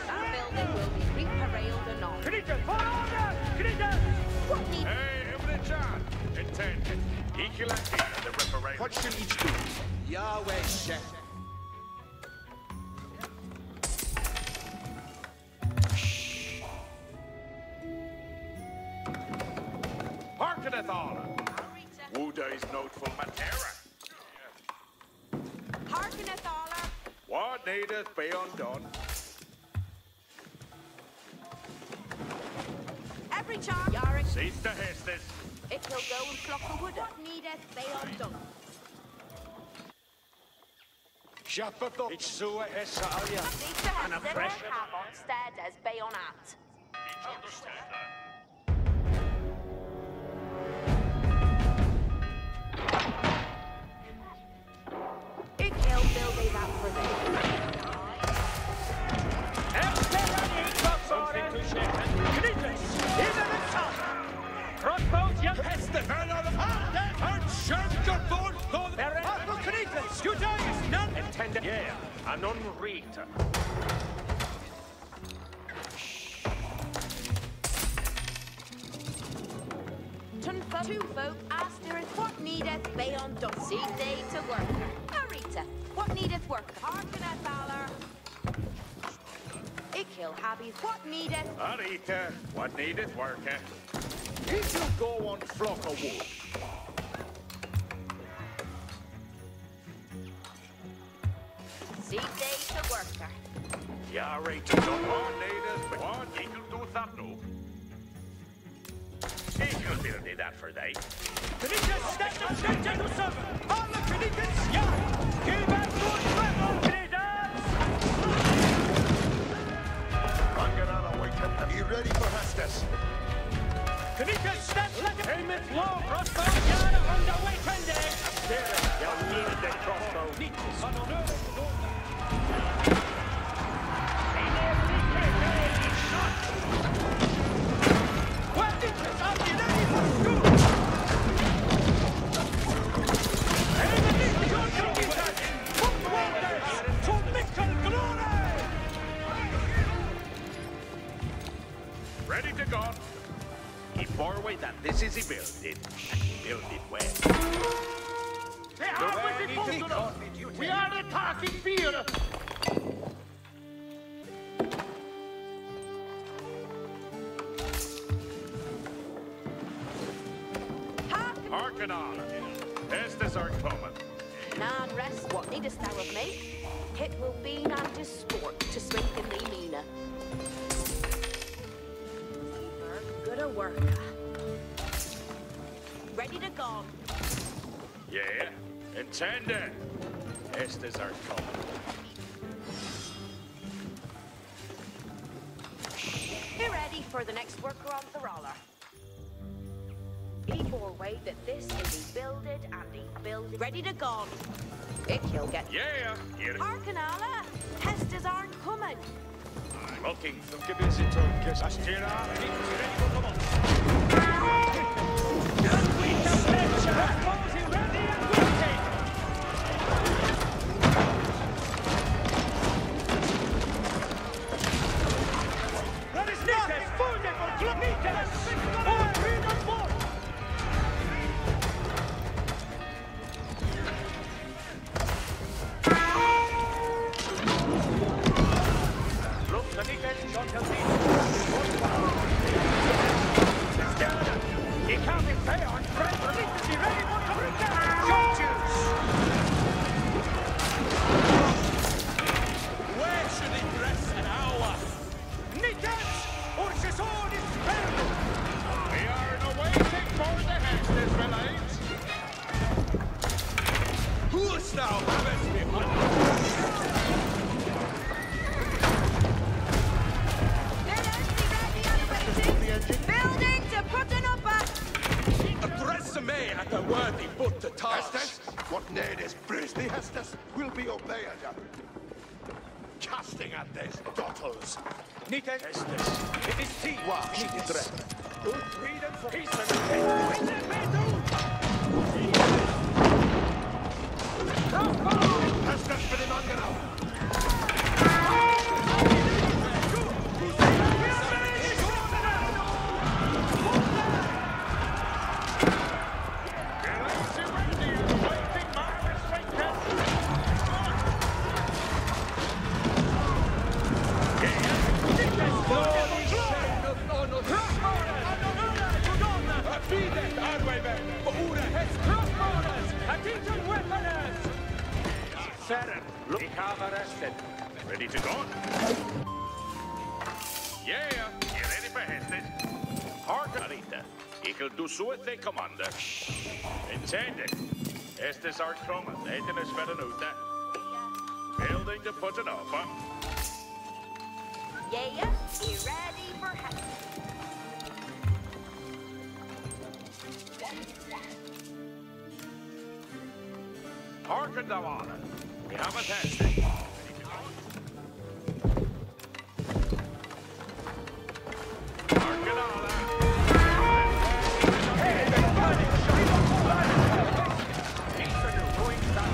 That building will be reparalled anon. What need Hey, everybody, John. Intended. Ekel and Keen of the Ripper railings. What should each do? Yahweh shattered. Harkeneth all. Wuda is noteful Matera. harkeneth dollar? What needeth be undone? Every charm. Yarick. Cease to Hestes. It will go and flock the wood. What needeth they undone? Shapatho. It's Sua Essa Alia. Need to have And a them fresh. have on stead as bayonet. Understand that. It will build a that for them. Something to shake and Grites. Even the top. Crossbows, young Hester. And on the and Shanker Thorn. Apple Grites. and yeah, and unreater. Tunfo, Tufo, Aster, what needeth beyond dust? See day to work. Arita, what needeth work? Hearken at valor. Ikil Habby, what needeth? Arita, what needeth worker? If you go on flock of wood. See day to worker. Yeah, Rita, don't want needeth, but what? He can do that no. He can do that for they. Knickers, stand up, stand gentle servant! All the Knickers, yeah! Give back good weapon, Knickers! Manganana, wake up. Are you ready for Hestus? Knickers, stand like a payment law, crossbow, yada, on the way, trendy! You need the crossbow. Knickers, on honor, well, Knickers, are you ready for school? Hey, the Knickers, you're coming back! Footballers, to Mickle glory! Ready to go. He bore away that this is he built it, and he built it well. We are attacking fear! Hearken on. Estes are coming. Nan rest, what needest thou of me? It will be nan to sport to strengthen thee, Mina. Good a worker. Ready to go. Yeah, intended. Estes are coming. Be ready for the next worker on the roller. He bore way that this is he builded and he builded. Ready to go. It he'll get. Yeah, here. Arkanala, Hestas aren't coming. I'm looking. Don't give us a tongue kiss. Astira, ready for come on. We can pledge our posing ready and waiting. That is Nickers, food for club Nickers. Oh, read on board. Look, the Nickers, John Kelly. He can't be fair on Fred. Nickers, he ready for the breakdown. John Juice. Where should he dress an hour? Nickers, or his own is terrible. We are in a waiting for the Hestes, relays. Who's thou havest me Building to put an upper. Address me at a worthy put to task. Hestus, what need is Brisby Hestus will be obeyed. Casting at this, dottles. Nickers, it is tea. Wash, Nickers. Good freedom for peace and Hestus for the Manganana. Look, we have arrested. Ready to go? Yeah, you ready for Hestes? Hearken, Arita. Ikkel do so at they commander. Intended. Estes are coming. Eten is venuta. Building to put it up, huh? Yeah, be ready for heaven. Hearken, thou honor. We have a testing. Hearken, honor. These are the ruins that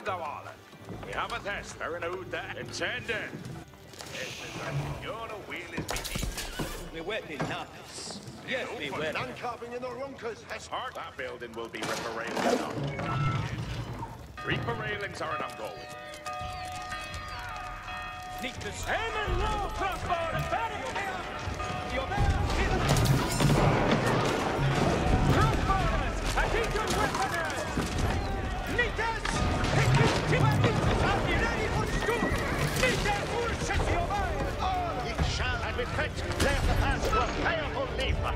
Gawala. We have a test for an Uta intended. Your wheel is beneath. Me weapon nice. Yes, me weapon. Land carving in the runkers has Heart, that building will be Reaper railings enough. Reaper railings are an ongoing. Need to Hammond low crossbar and battle your man. Crossbars! I think you're weaponers! Nitas! Are you ready for school? Nitas, shut your mind! it shall have effect. Let the past to a powerful leaper.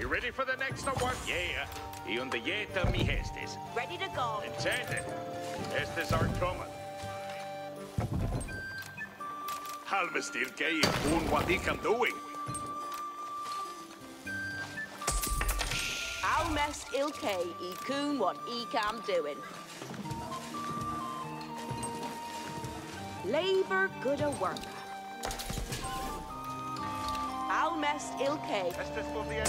You ready for the next award? Yeah. Y on the yeta mi hestes. Ready to go. Intended. Hestes are coming. Halmestir gay on what he can doing. I'll mess ilke e coon what e can doing. Labor good a work. I'll mess ilke. Estes will be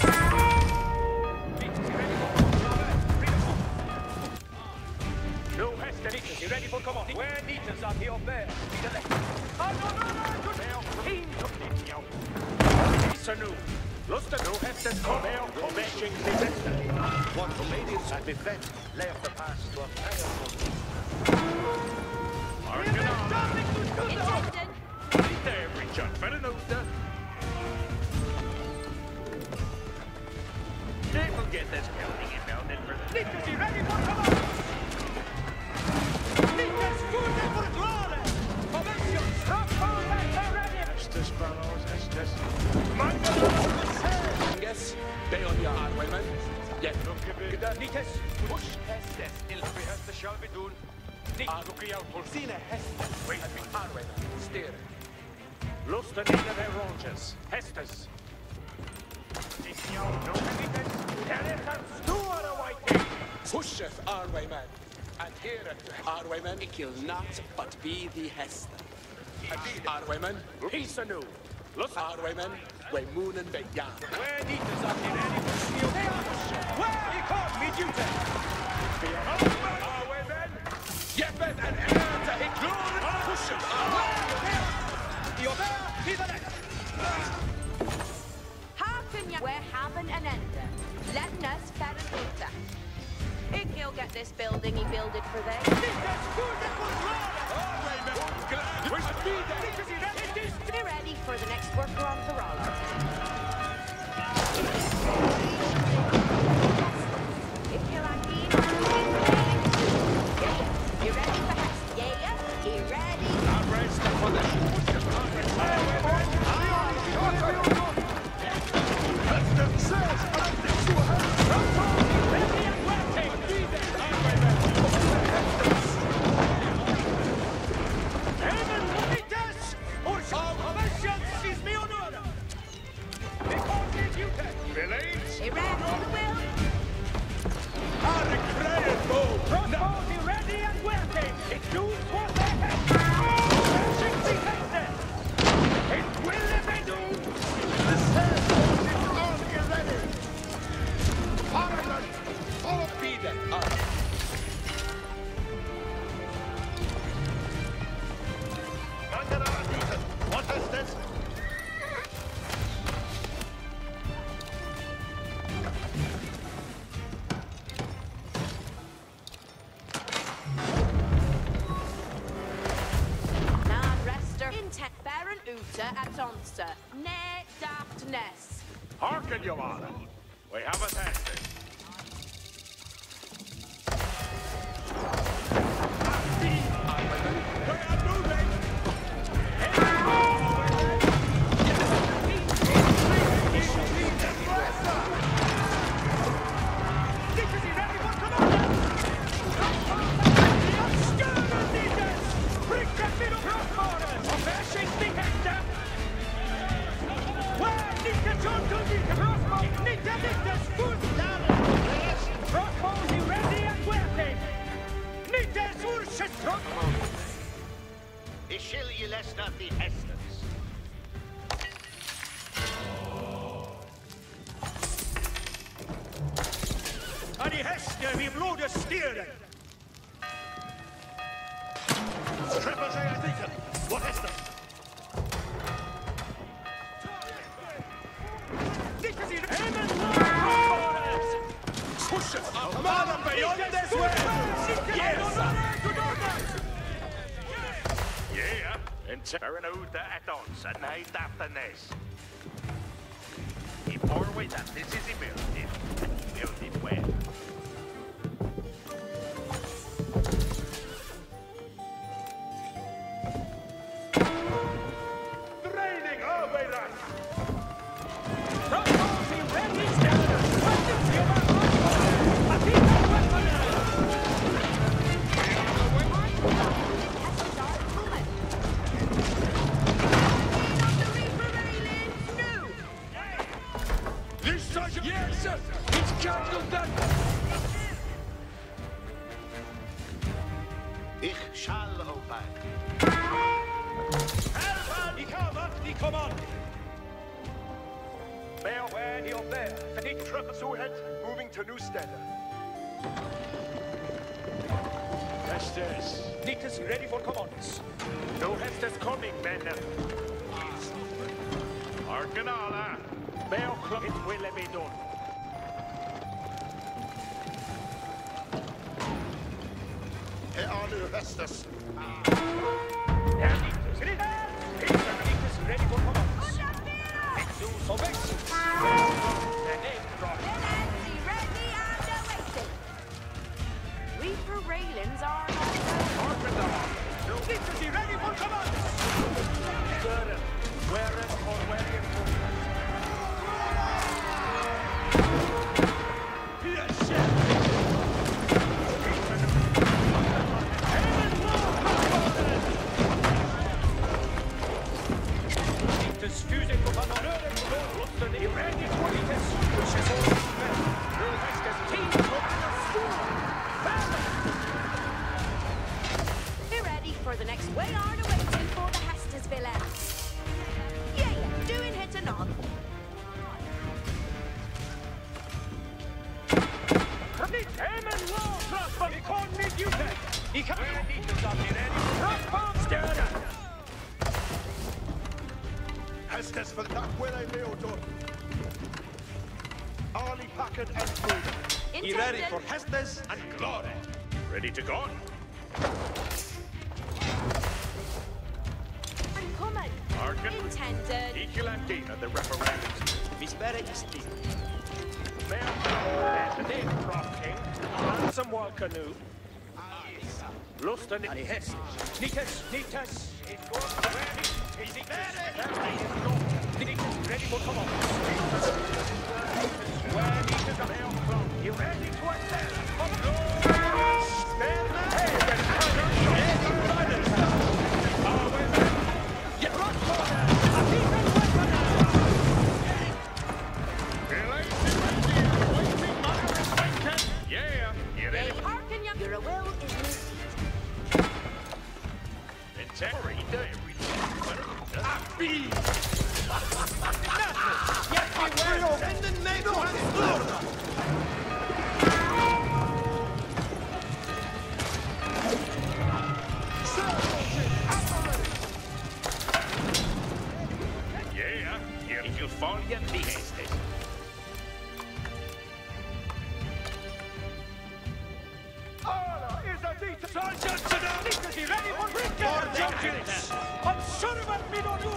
No, Hester, Nitas, you ready for come on? Where Nitas are here there? To the left. Oh, no, good now. Team to Nitio. Sanu. Lusta no Hester's Cornell, Commission Disaster. one Romanians at event. Left the pass to a powerful. Intended. Right there, Richard. Better note that. They will get this building and building for the... Nitas, you ready for come on? Nitas, good for glory. Commission, rock on that ready. Estes Barrows, Estes. Yes, be on your highwayman. Yeah, Nitas, push Hestes. Ilfri Hestes shall be done. Aruki out for Sina Hestes. Wait, highwayman. Steer. Lusta Nina de Ronges. Hestes. Nitio, no Nitas. Teletans, two on a white king. Pusheth highwayman. And here at highwayman, it will not but be the Hestes. Highwayman, Peace anew. Lusta highwayman, way moon and big yam. Where Nitas are you ready for steel? Where he caught me duty? Highwaymen. Yepet and air to hit glory. Pusheth You're there, he's the next. We're having an ender. Letting us better do that. If he'll get this building, he build it for they. Be ready for the next worker on the roller. If you're like you ready for this? Yeah, you ready? I'm ready for the... Hearken, Your Honor. We have a tactic. die Heste wie bloede stieren. Trevor say I think. What is that? Dikke sie Hemmen Lords! Push it! Man up beyond this way! Yes! Yeah, en tearing out the add-ons and night after this. He forward that this is a building. Build it well. Draining our way run. This sergeant! Yes, sir! It's Captain Dunn! Ich shall obey. Help! Ich habe die Kommande! Bear where he'll bear. Verdict Trevor Suhead moving to Newstead. Hestes. Nitus ready for commands. No Hestes coming, men. Arcanala. Bear club it will be done. Here are new Hestus. Nitus ready for commands. Exus obeys. The name drop. Ready and awaiting. Reaper railings are Nitus ready for commands. Sir, where is or where is fusing på kanonören på låten i ready for Nitus. Which is all men. No Hestes team for Anna Storm. Be ready for the next way on awaiting for the Hestes Villa. Yeah, doing hit and on. Nicht Hemmen Law, Trappa, vi kan med ljudet. I kan Nitus att ni ready. Trappa, stöda. Hestus for that will I be to Arlie Packard and Food. Be ready for Hestes and glory. Ready to go? I'm coming. Arcan. Intended. Equilantina, the referendum. Vi spärrar i stil. The name drop king. Ransom wall canoe. Lusten in Hestes. Nitus. It's going to ready. Is it Nitus ready for commands. Where Nitus are held from. You ready to attack? Stand Yeah, you ready? Hearken, your will is moved. And Terry, everything. Yeah, if you fall, you be hasted. Sergeant to the Nitus, you ready for Sergeants! I'm sure about me don't do it!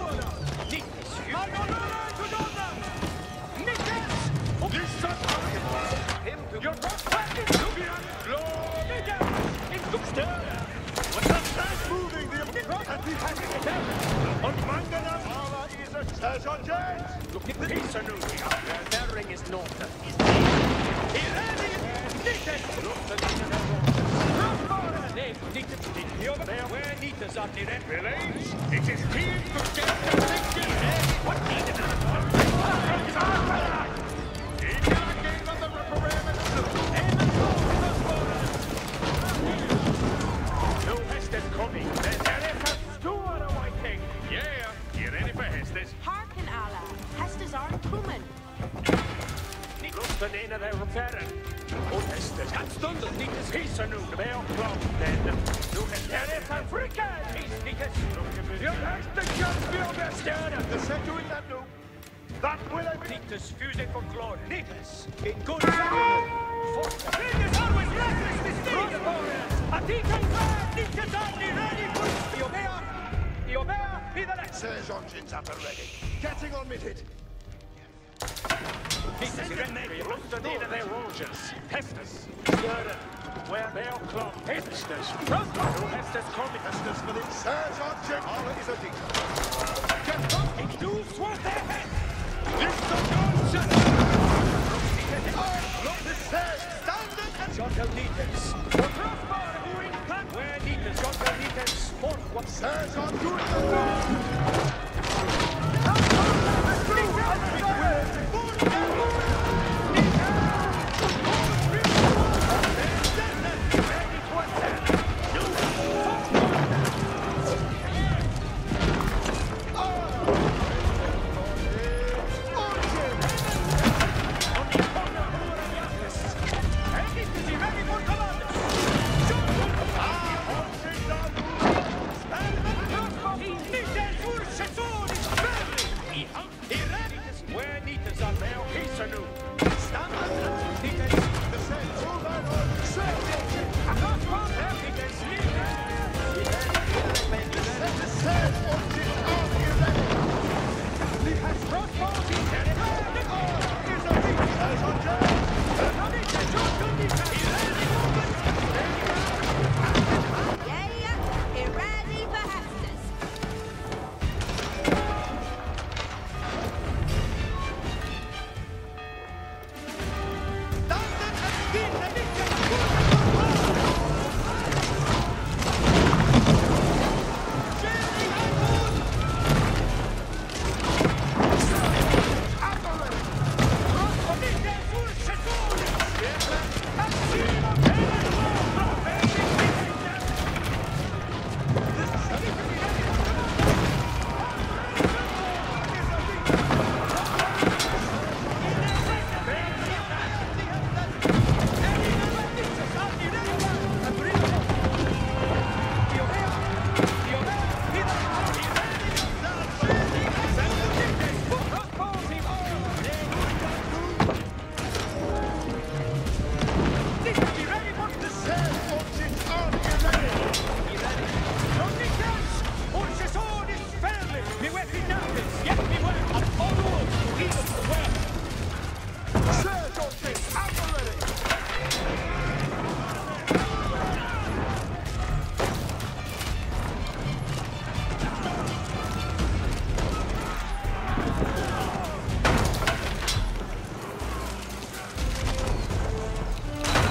Nitus, Manolora to Donna! Nitus! This is him to your rock packet! Nitus! In Duxter! What's up, sir? Moving the and the packet. On Manganam! Allah is a Sergeant. Look at the piece of news. Their ring is north. He ready! Nitus! Look to the where Nitus are direct. Village, it is time to get the victim. What needed No Hestes coming. There is a storm awaiting. Yeah, you ready for Hestes? Hearken, Allah. Hestes aren't coming. Lusten in their repairing. Oh, Hestes. Hissa nu, väl klart den. Du kan därefter fricka, Tisnikas. Jag häste köpsbjörn stjärnan. The set doing that now. That will I be. Nitus, fusing for Claude. Nitus, in good time. Nitus always reckless mistake. A deacon guard, Nitus only ready for Iobea, be the next. Serge engines up and ready. Getting on with it. Nitus, ready. Rusted in their roges. Hestus, stjärnan. Where they are club. Hestus, front. Hestus coming. Hestus for the Serge engine. All is a deep. Get up. It moves towards their head. Mr. Johnson! Look, the Serge standing and Shottel Nitus. Crossbar, who in can. Where Nitus, Shottel Nitus. Sport, what? Serge on doing the job!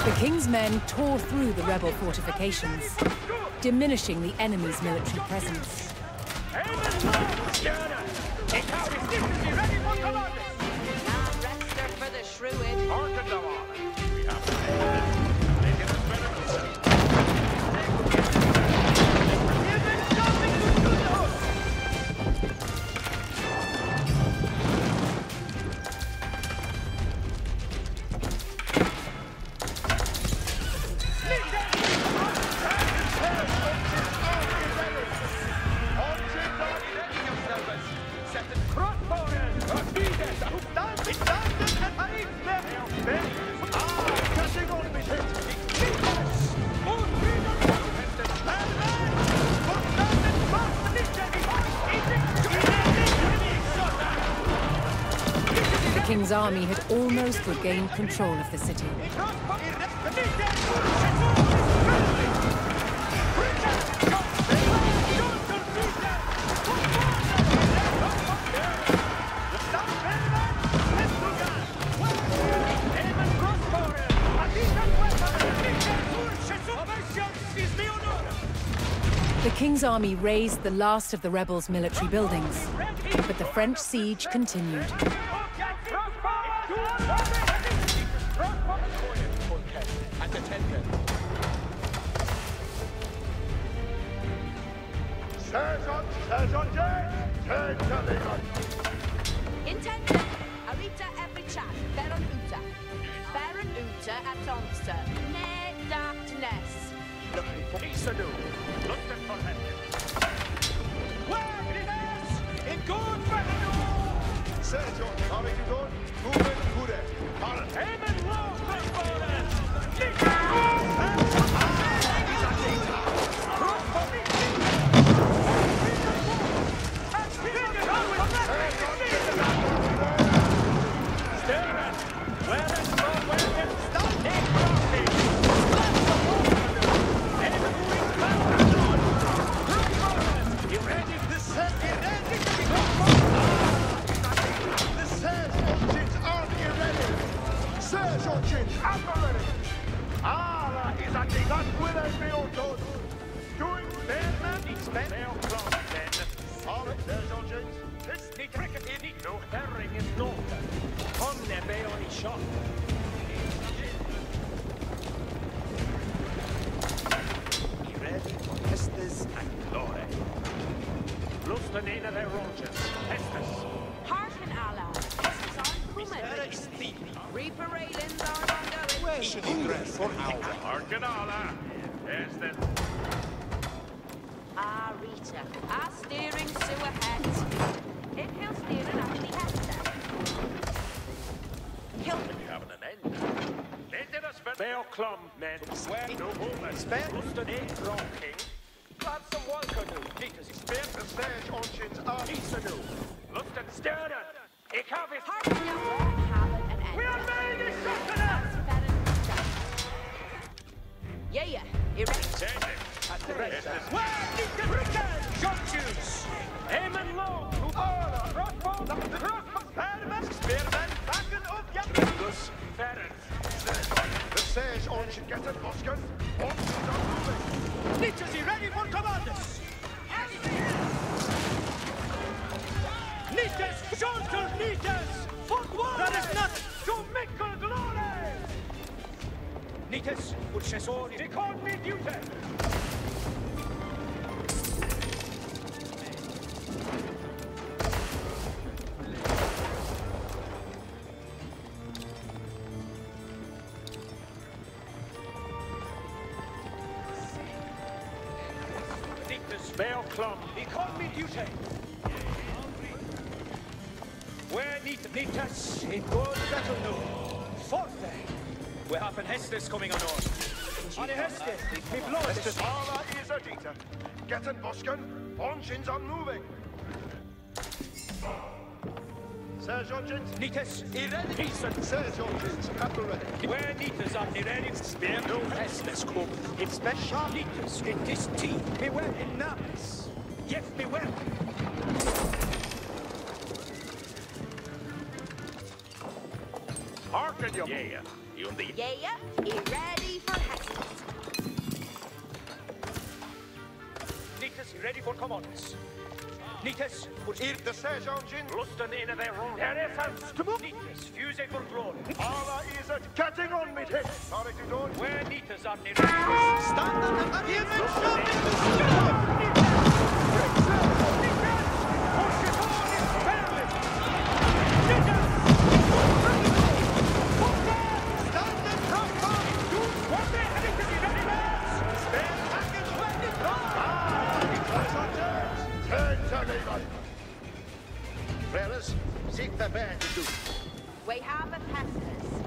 The King's men tore through the rebel fortifications, diminishing the enemy's military presence. For the Shrewid. The King's army had almost regained control of the city. The King's army razed the last of the rebels' military buildings, but the French siege continued. Sergeant James, turn to the gun. Intended, Arita Everichat, Baron Uta. Baron Uta at Onster. Ne darkness. Looking for Isanu. Looking for him. Where it is! In good for Sergio, how are you doing? Moving, good at. Aim and roll, Crossbowmen! Hearken, Allah. Estes on Kumen. Reaper railings are ongoing. Where should he dress for our? Arcanala. Yes, then. Ah, Rita. Ah, steering Sue ahead. If he'll steer it out, he has to. He'll Having an end. Let us spend. Bale Clum, men. Swear no movement. Spare Luston in, wrong king. Grab some Walker nu. Ditas, spare The stage orchids are Isanu. Luston Sternen. Ik have his heart. Hearken, Allah. Have it and end. We are made in Sutton! That's better than that. Yeah, erect. Send it. At the rest. Where is the Britain? Junctions. Aim and low. Crossbow. Spearman. Spearman. Backen of Yakus. Ferret. the sage orchid get it, Boscan. Orchids are moving. Nitas, he ready for commanders? Nitas, Johnson, Nitas! Football! That is not to Mickle glory! Nitas, Uccessori, record me duty! Nitas, Bale Clum, record me duty! Where Nitas in good battle no. Forte! We have an Hestes coming on board. On the Hestes, we blow it. Estes Ala is a dita. Get it, Boscan. Orchids are moving. Sage orchids. Nitas, Irene, Sage orchids at the ready. where Nitas are Irene, spare no Hestes come. It's special Nitas in this team. Beware in Namis. Yes, beware. Hearken, you. Yeah. You indeed. Yeah, he ready for Hestus. Nitas, ready for commands. Nitas, put in The sage orchids. Luston in their own. There is a Nitas, fuse for glory. Ala is it getting on with it. How are you doing? Where Nitas are Irene. Stand up and Fellas, seek the bear to do. We have a Hestus.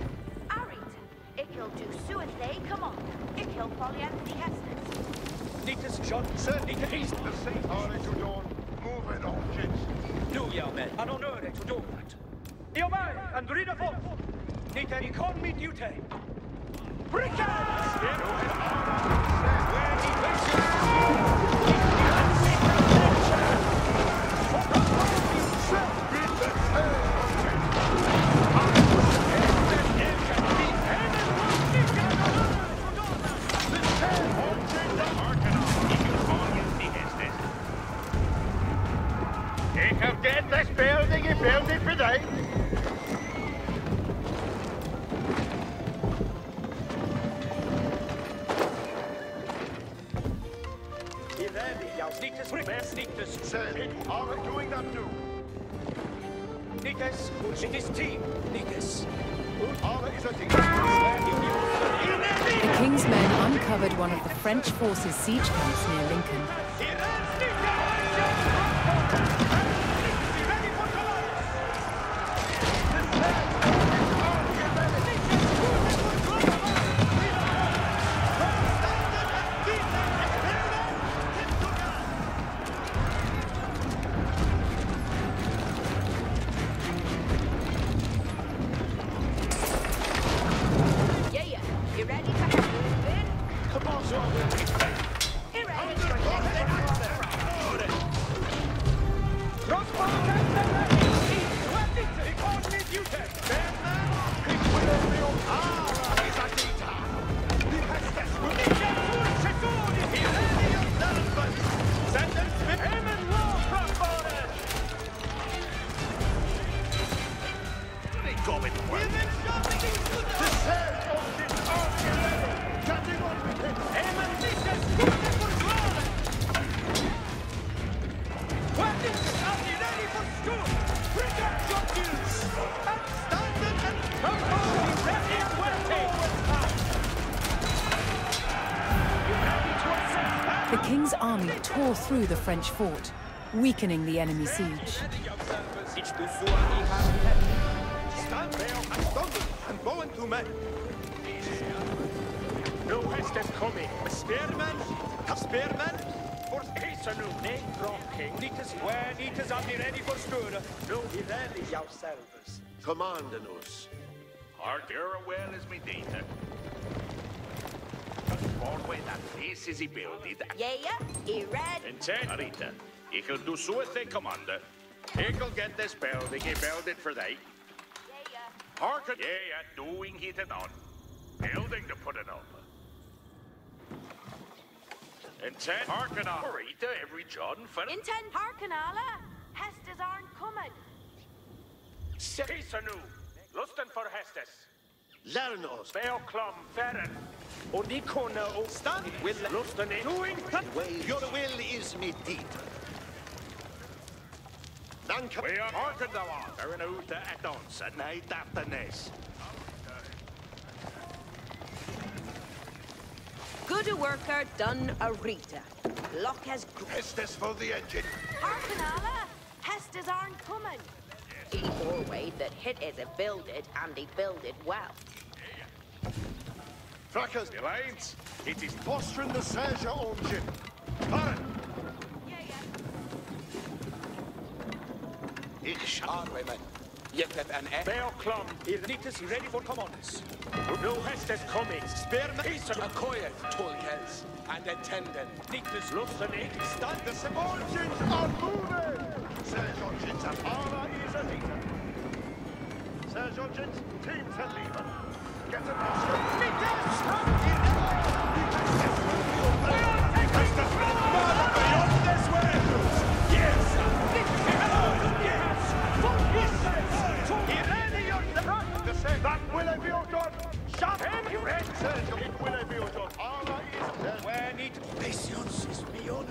Arita, Ichil do suicide, come on. Ichil Polyanthony Hestus. Nitas, John, Sir Nitas. The sage. How are you doing? Moving orchids. Nu, ja, men. An onore to do that. Io mai, and rida for. Nita, economy duty. Brickets! Where he wishes. Ik heb dit speelding in beeld voor mij. Nitas, Sage, are we doing that too? Nitas, it is team. Nitas. Ala is a dita. The King's men uncovered one of the French forces' siege camps near Lincoln. The King's army tore through the French fort, weakening the enemy siege. Stand there and thunder and go into men. No West is coming. Spearmen? Spearmen? For Isanu, ne King. Nitas where Nitas are ready for Stura. No, be ready yourselves. Commanding us. Arthur well as me data. Forway that this is he builded. Yeah, he read. Intent, Arita. He'll do so as they commander. He'll get this building, he build it for they. Yeah. Harken, doing it and on. Building to put it up. Intent, harken on. Arita, every John for Intent Harkanala. Hestes aren't coming. Isanu, Lustan for Hestes. Learn us. Beoclum, Ferren. Onikona, O stand will Lustan doing that way. Your will is me deed. We are harken the one. They're in Uta at once, at night after this. Good worker done a Rita. Lock has Hestes for the engine. Harkanala. Hestes aren't coming. He forway that hit is a builded and he builded well. Frackers. The lines, it is Fostering the Serge engine. Baron. Ich Arwemen. Yet an Beoclum, Nitas ready for commands. No Hestes coming. Spearmen, Isanu. Akoyet, Tolkels, and attendant. Nitas Lustan, stand the Engines are moving. Serge engines are Ara is a leader. Serge engines, team to leader. Get a that will I be done. Shut him, you red. It will I be done. Ara is dead. Where need patience is beyond.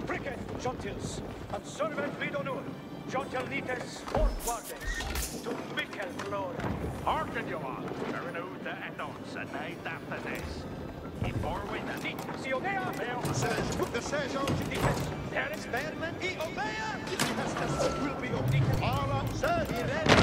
Bricket, Jontils, and servant Vidonur. Jontil Nites, Fortwardes, to Mikkel Flora. Harken you all. They're in Uta at once, at night after this. He forward the seat. See Obea, The Serge engine. there is Bearman, he Obea. Hestes will be up. Ara, Serge. He ready.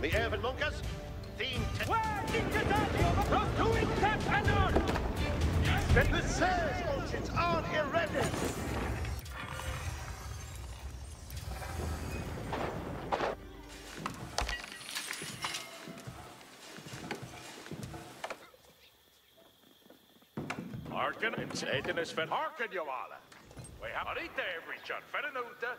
The Ervin Monkas, team. Where did you Harken, eten is van Harken, you alle. We have niet de every shot, verder noten.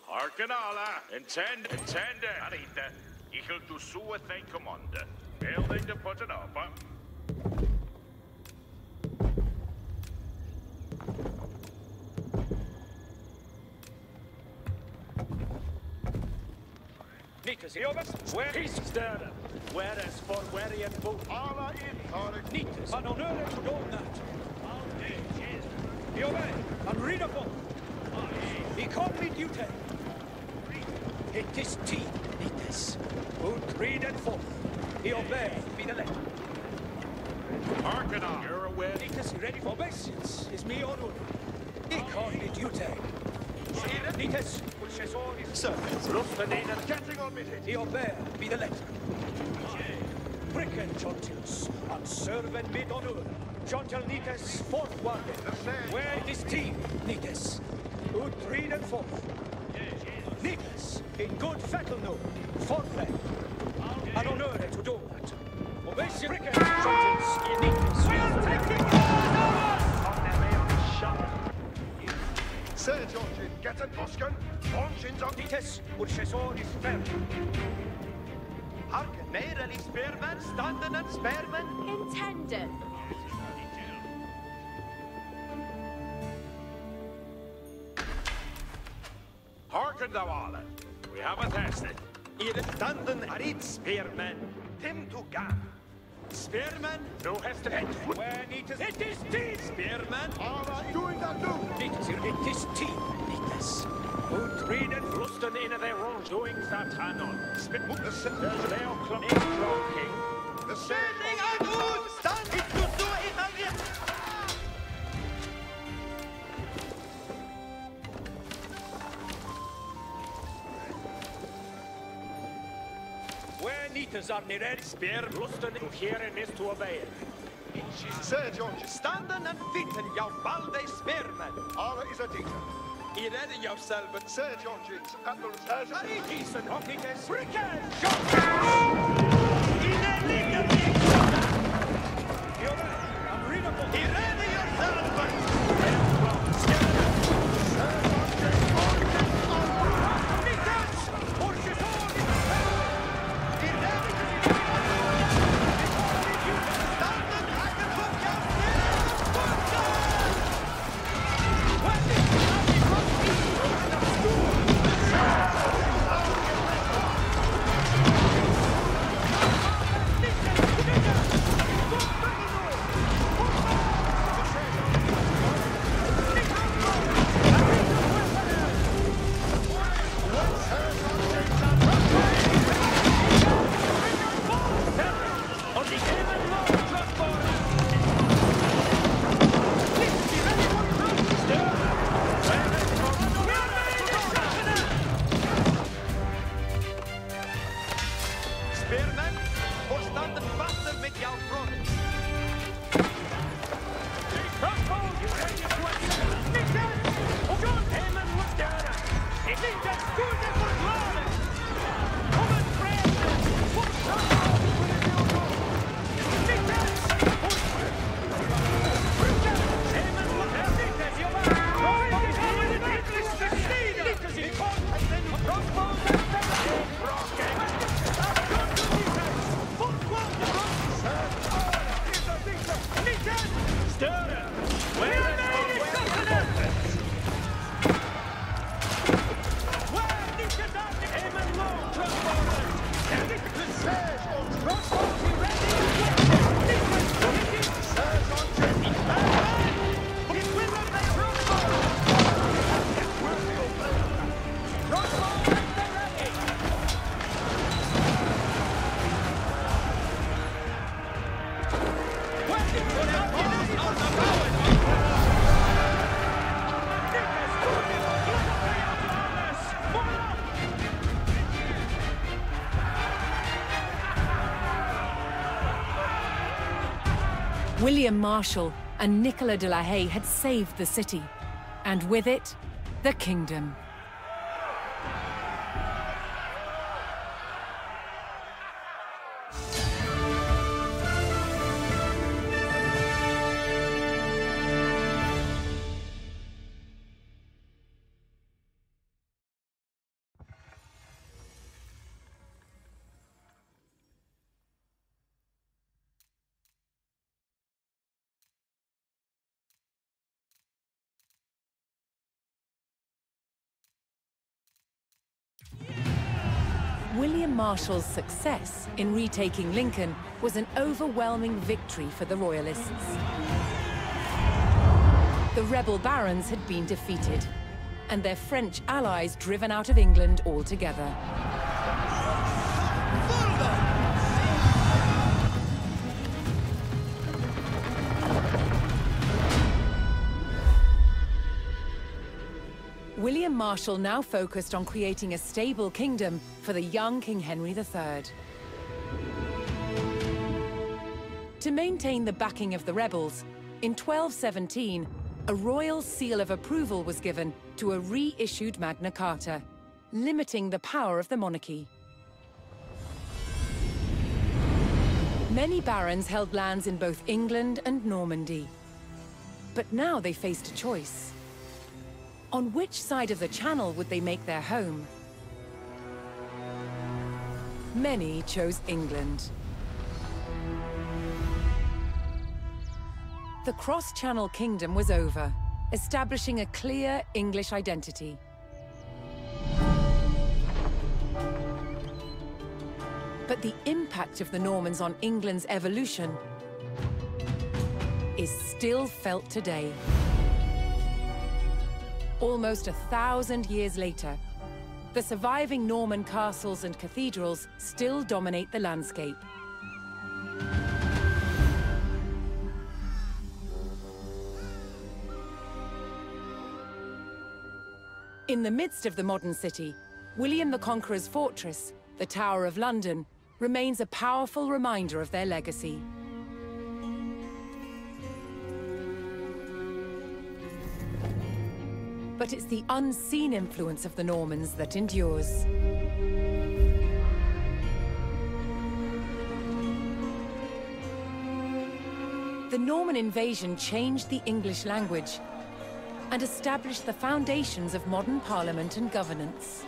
Harken alle, intende, Arita. Ik wil do so a thing commande. Building to put it up, huh? Nitas, where is there? Whereas for weary and boat. Alla in, Tarek. Nitas, an honor to do that. Jove, and read upon. He called me duty. It is tea, Nitas. Both read and forth. He obey, be the letter. Harken on, you're aware. Nitas, ready for obeisance. Is me on order. He called me duty. Nitas, sir, Getting on with it. he obey, be the letter. Bricken Jontius, and servant mid honor. Jontil Nitas, fourth one. Where it is team, Nitas. Good read and forth. Nitas, in good fettle no, fourth leg. An honor to do that. Obeisance, Bricken Jontius, Nitas. We'll take it! Sir Georgian, get a Boscan. Onshins on. Nitas, Urshesor is fair. Harken, neerali spearman, standen en spearman. Intended. Harken thou alle. We have a tested. Hier standen arit spearman. Tim to gam. Spearman, No hesitate. Where Nitas, it is tea! spearman. Alla doing that do. Nitas, it is tea, Nitas. Good read and Lusten in their wrongdoings that Hanon. Spit The Sir. Leo Club King. The Sir. Stand it to do it again. Where Nitas are near Spear Lusten here is to obey. Sir Georgian. Standen en vitten jouw balde spearman. Alla is a dita. Hier redden jouzelf. Sir Georgians, Admiral Sergeant. Aris and Nitas. Bricken! Unreadable. Hier redden jouzelf. Spearman, voor standen vaster met jouw bronnen. William Marshal and Nicola de la Haye had saved the city, and with it, the kingdom. William Marshall's success in retaking Lincoln was an overwhelming victory for the Royalists. The rebel barons had been defeated, and their French allies driven out of England altogether. William Marshall now focused on creating a stable kingdom for the young King Henry III. To maintain the backing of the rebels, in 1217, a royal seal of approval was given to a reissued Magna Carta, limiting the power of the monarchy. Many barons held lands in both England and Normandy. But now they faced a choice. On which side of the Channel would they make their home? Many chose England. The cross-Channel kingdom was over, establishing a clear English identity. But the impact of the Normans on England's evolution is still felt today. Almost 1,000 years later, the surviving Norman castles and cathedrals still dominate the landscape. In the midst of the modern city, William the Conqueror's fortress, the Tower of London, remains a powerful reminder of their legacy. But it's the unseen influence of the Normans that endures. The Norman invasion changed the English language and established the foundations of modern parliament and governance.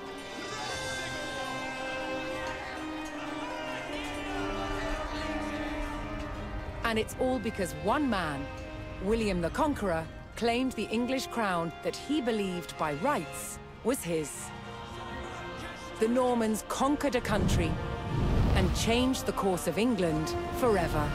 And it's all because one man, William the Conqueror, claimed the English crown that he believed by rights was his. The Normans conquered a country and changed the course of England forever.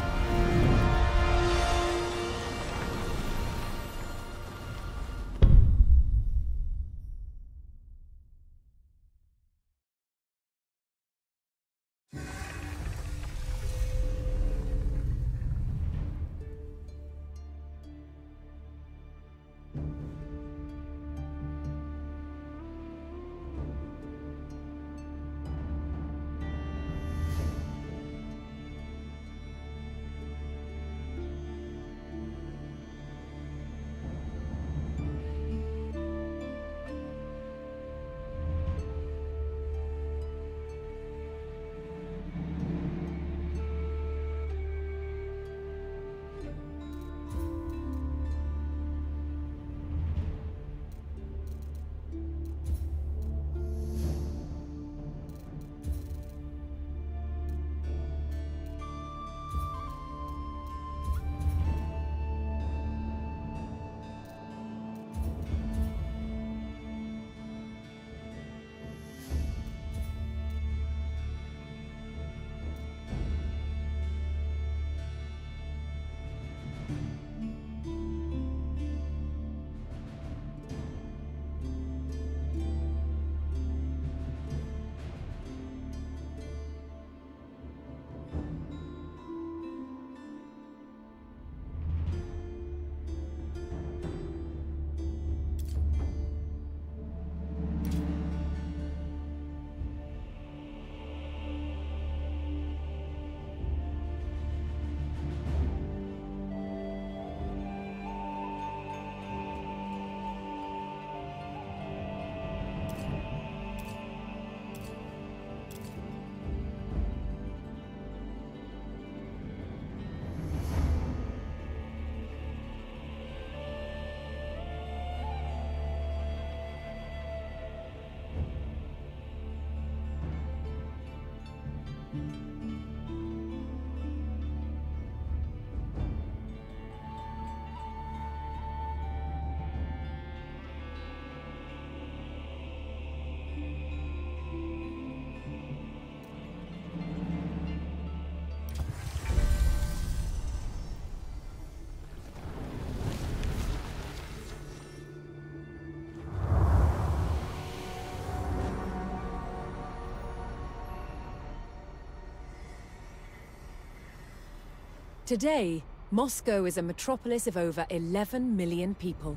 Today, Moscow is a metropolis of over 11 million people.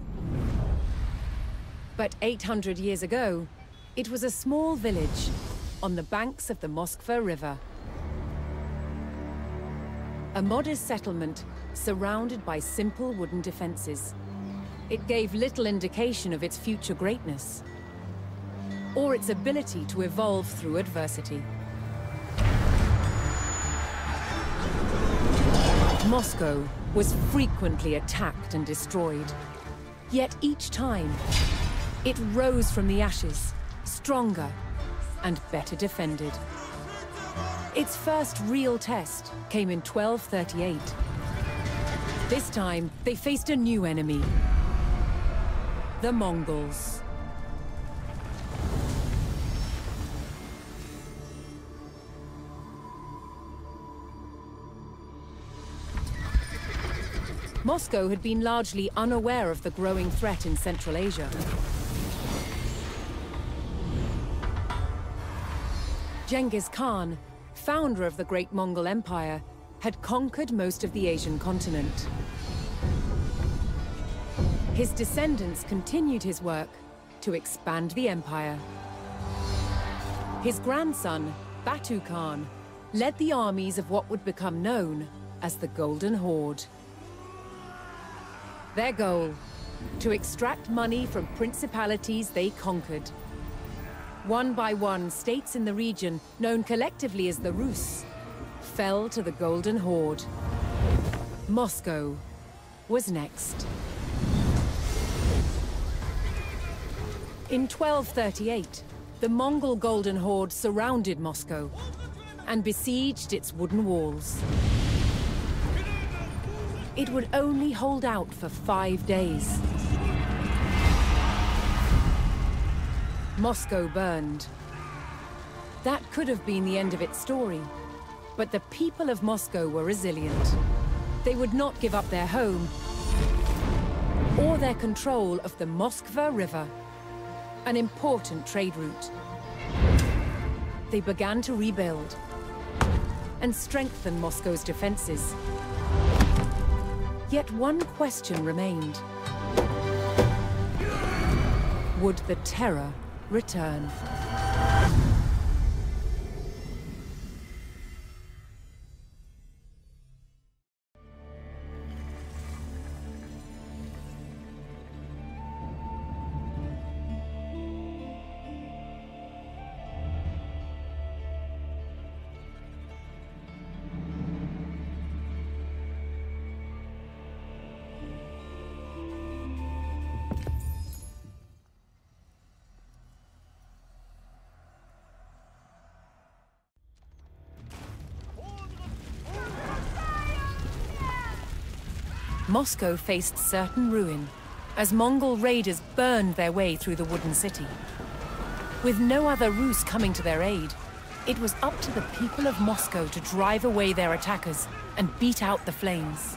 But 800 years ago, it was a small village on the banks of the Moskva River. A modest settlement surrounded by simple wooden defenses. It gave little indication of its future greatness, or its ability to evolve through adversity. Moscow was frequently attacked and destroyed. Yet each time, it rose from the ashes, stronger and better defended. Its first real test came in 1238. This time, they faced a new enemy: the Mongols. Moscow had been largely unaware of the growing threat in Central Asia. Genghis Khan, founder of the Great Mongol Empire, had conquered most of the Asian continent. His descendants continued his work to expand the empire. His grandson, Batu Khan, led the armies of what would become known as the Golden Horde. Their goal: to extract money from principalities they conquered. One by one, states in the region, known collectively as the Rus, fell to the Golden Horde. Moscow was next. In 1238, the Mongol Golden Horde surrounded Moscow and besieged its wooden walls. It would only hold out for 5 days. Moscow burned. That could have been the end of its story, but the people of Moscow were resilient. They would not give up their home or their control of the Moskva River, an important trade route. They began to rebuild and strengthen Moscow's defenses. Yet one question remained: would the terror return? Moscow faced certain ruin as Mongol raiders burned their way through the wooden city. With no other Rus coming to their aid, it was up to the people of Moscow to drive away their attackers and beat out the flames.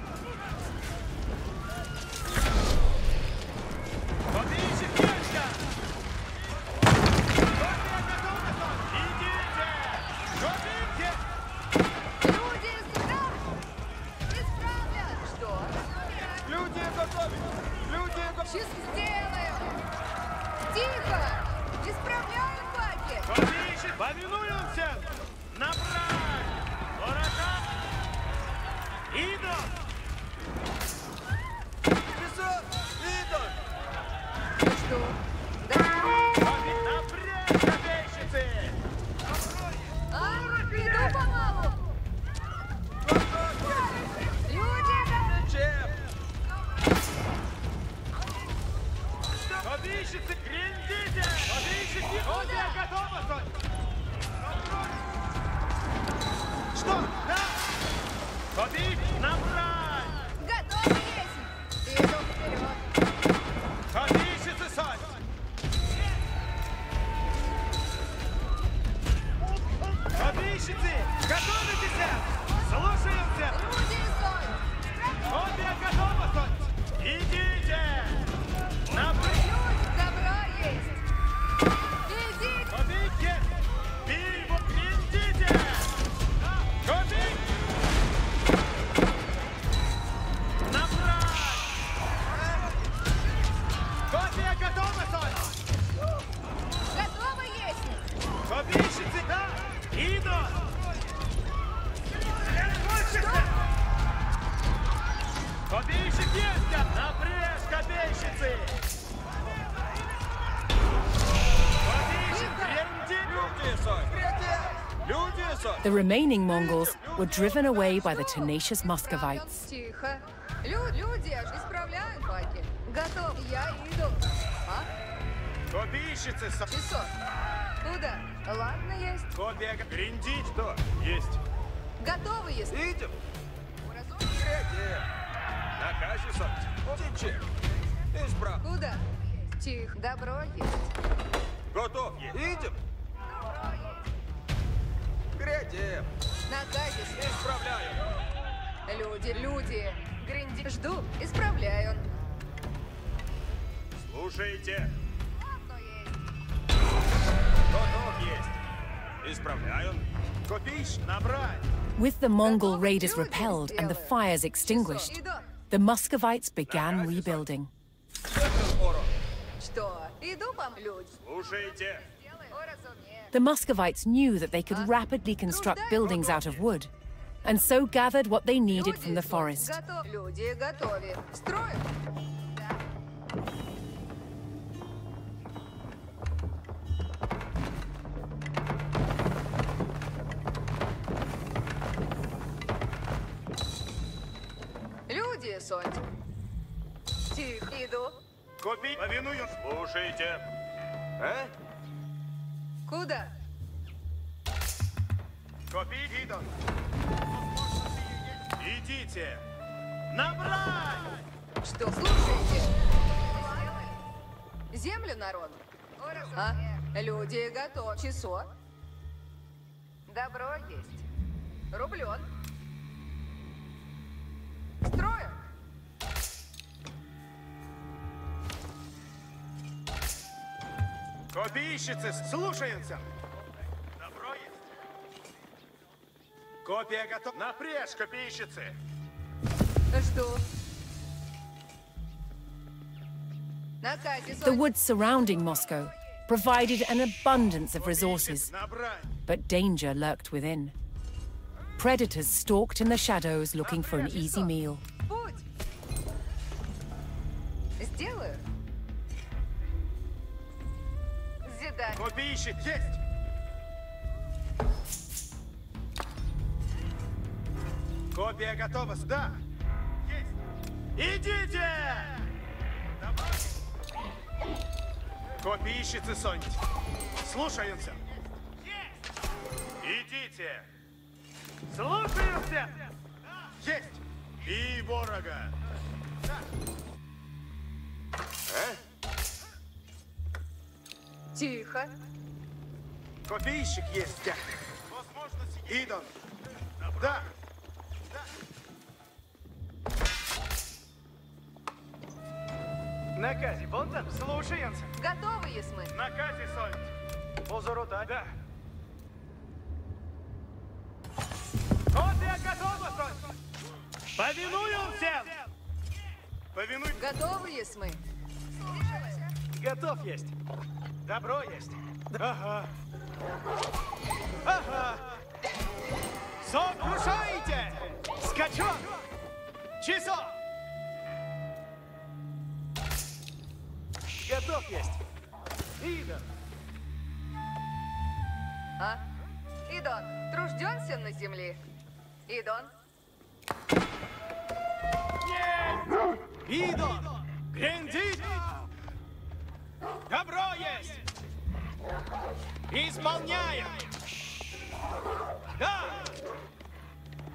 Копейщик есть! Напрячь, копейщицы! The remaining Mongols were driven away by the tenacious Muscovites. Тихо. Люди исправляют баки. Готов. Я иду. А? Копейщицы! Часов. Куда? Ладно, есть. Копия... Гриндить что? Есть. Готовы, если... Идем. Накажи, солнце. Тичи. Исправ. Куда? Тихо. Добро есть. Готов. Идем. Грядем. Наказис. Исправляю. Люди. Гринди. Жду. Исправляю. Слушайте. Готов есть. Исправляю. Копейщ набрать. With the Mongol raiders repelled and the fires extinguished, the Muscovites began rebuilding. Что? Иду вам, люди. Слушайте. The Muscovites knew that they could rapidly construct buildings out of wood, and so gathered what they needed from the forest. Люди готовы. Строим. Люди, Сонь. Тихо. Иду. Копи. Повинуюсь. Слушайте. А? Куда? Копи. Иду. Идите. Набрать! Что? Слушайте. Землю народу. А? Люди готовы. Часо. Добро есть. Рублен. Строю. Копейщицы, слушаемся. Добро есть. Копия готова. Напрячь, копейщицы. Жду. Наказе, The Сонь. woods surrounding Moscow provided an abundance of resources, Набрать. but danger lurked within. Predators stalked in the shadows looking for an easy meal. Путь. Сделаю. Зидань. Копейщик есть. Копия готова. Да. Есть. Идите! Копейщицы, Сонь. Слушаемся. Идите. Слушаемся. Есть. И ворога. Тихо. Копейщик есть. Идон. Да. Накази, вон там, слушаемся. Готовы, если мы. Накази, Сонь. Позору да? Да. Копия готова, Сонь. Повинуем всем. Повинуй. Готовы, если мы. Готов есть. Добро есть. Ага. Ага. Сокрушайте! Скачок! Часов! Готов есть. Идон. А? Идон, тружденся на земле. Идон. Идон. Грендит. Добро есть. Исполняем. Да.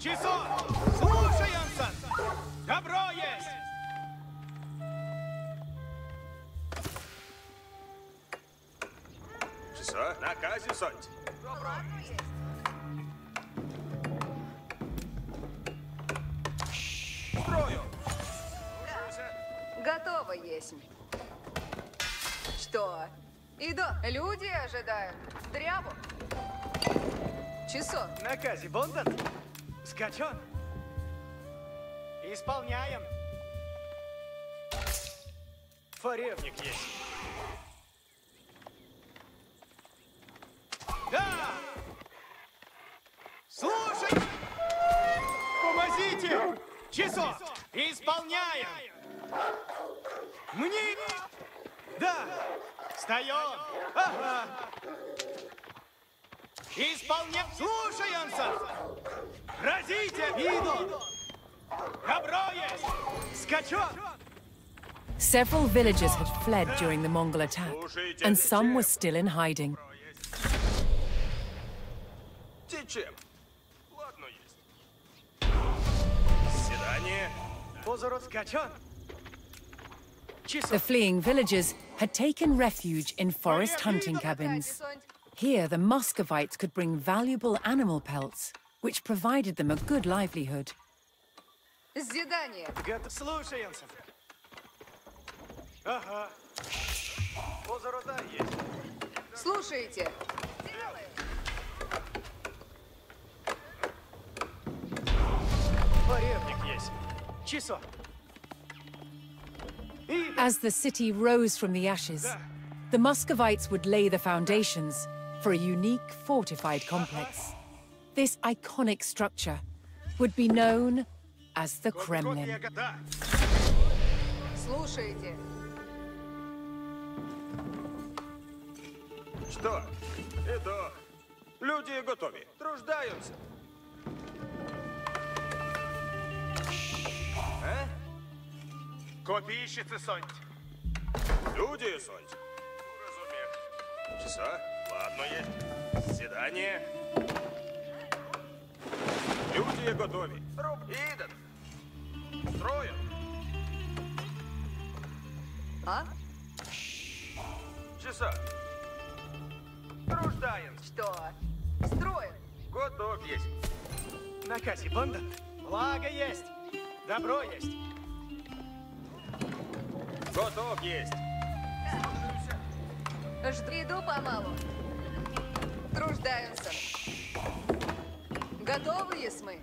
Часов. Слушаемся. Добро есть. Часа? Накази, Сонь. Строю. Готово есть. Что? Иду. Люди ожидают. Дрябу. Часов. Накази Бондон. Скачон. Исполняем. Форевник есть. Да! Слушай! Помогите! Часов! Исполняем! Мне... Да! Встаем! Ага! Исполняем! Слушаемся! Разите виду! Добро есть! Скачок! Several villagers had fled during the Mongol attack, and some were still in hiding. Течем. Ладно есть. Свидание. Позорот скачок! The fleeing villagers had taken refuge in forest hunting cabins. Here, the Muscovites could bring valuable animal pelts, which provided them a good livelihood. Задание. Слушаемся. Ага. Позорота есть. Слушайте. Поребник есть. Часо. As the city rose from the ashes, the Muscovites would lay the foundations for a unique fortified complex. This iconic structure would be known as the Kremlin. Слушайте. Что? Иду. Люди готовы. Труждаются. А? Копійщиці сонь. Люди сонь. Разумех. Часа? Ладно есть. Свидание. Люди готовы. Идут. Строят. А? Часа. Труждаем. Что? Строим. Готов есть. На кассе банда. Благо есть. Добро есть. Готов есть. Жди, иду помалу. Труждаемся. Готовы есть мы?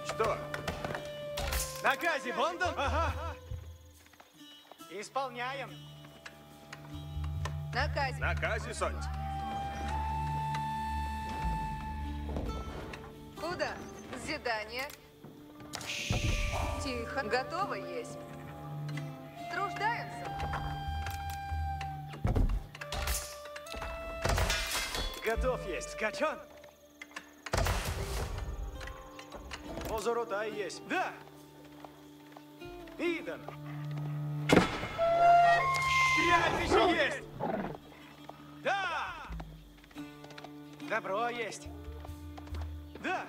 Что? На казе банда. Ага. Исполняем. Наказе. Наказе сонь. Куда? Задание. Тихо. Готово есть. Труждаемся. Готов есть. Скачон. Позорота есть. Да. Идан. Стрелять еще есть. Да. Добро есть. Да.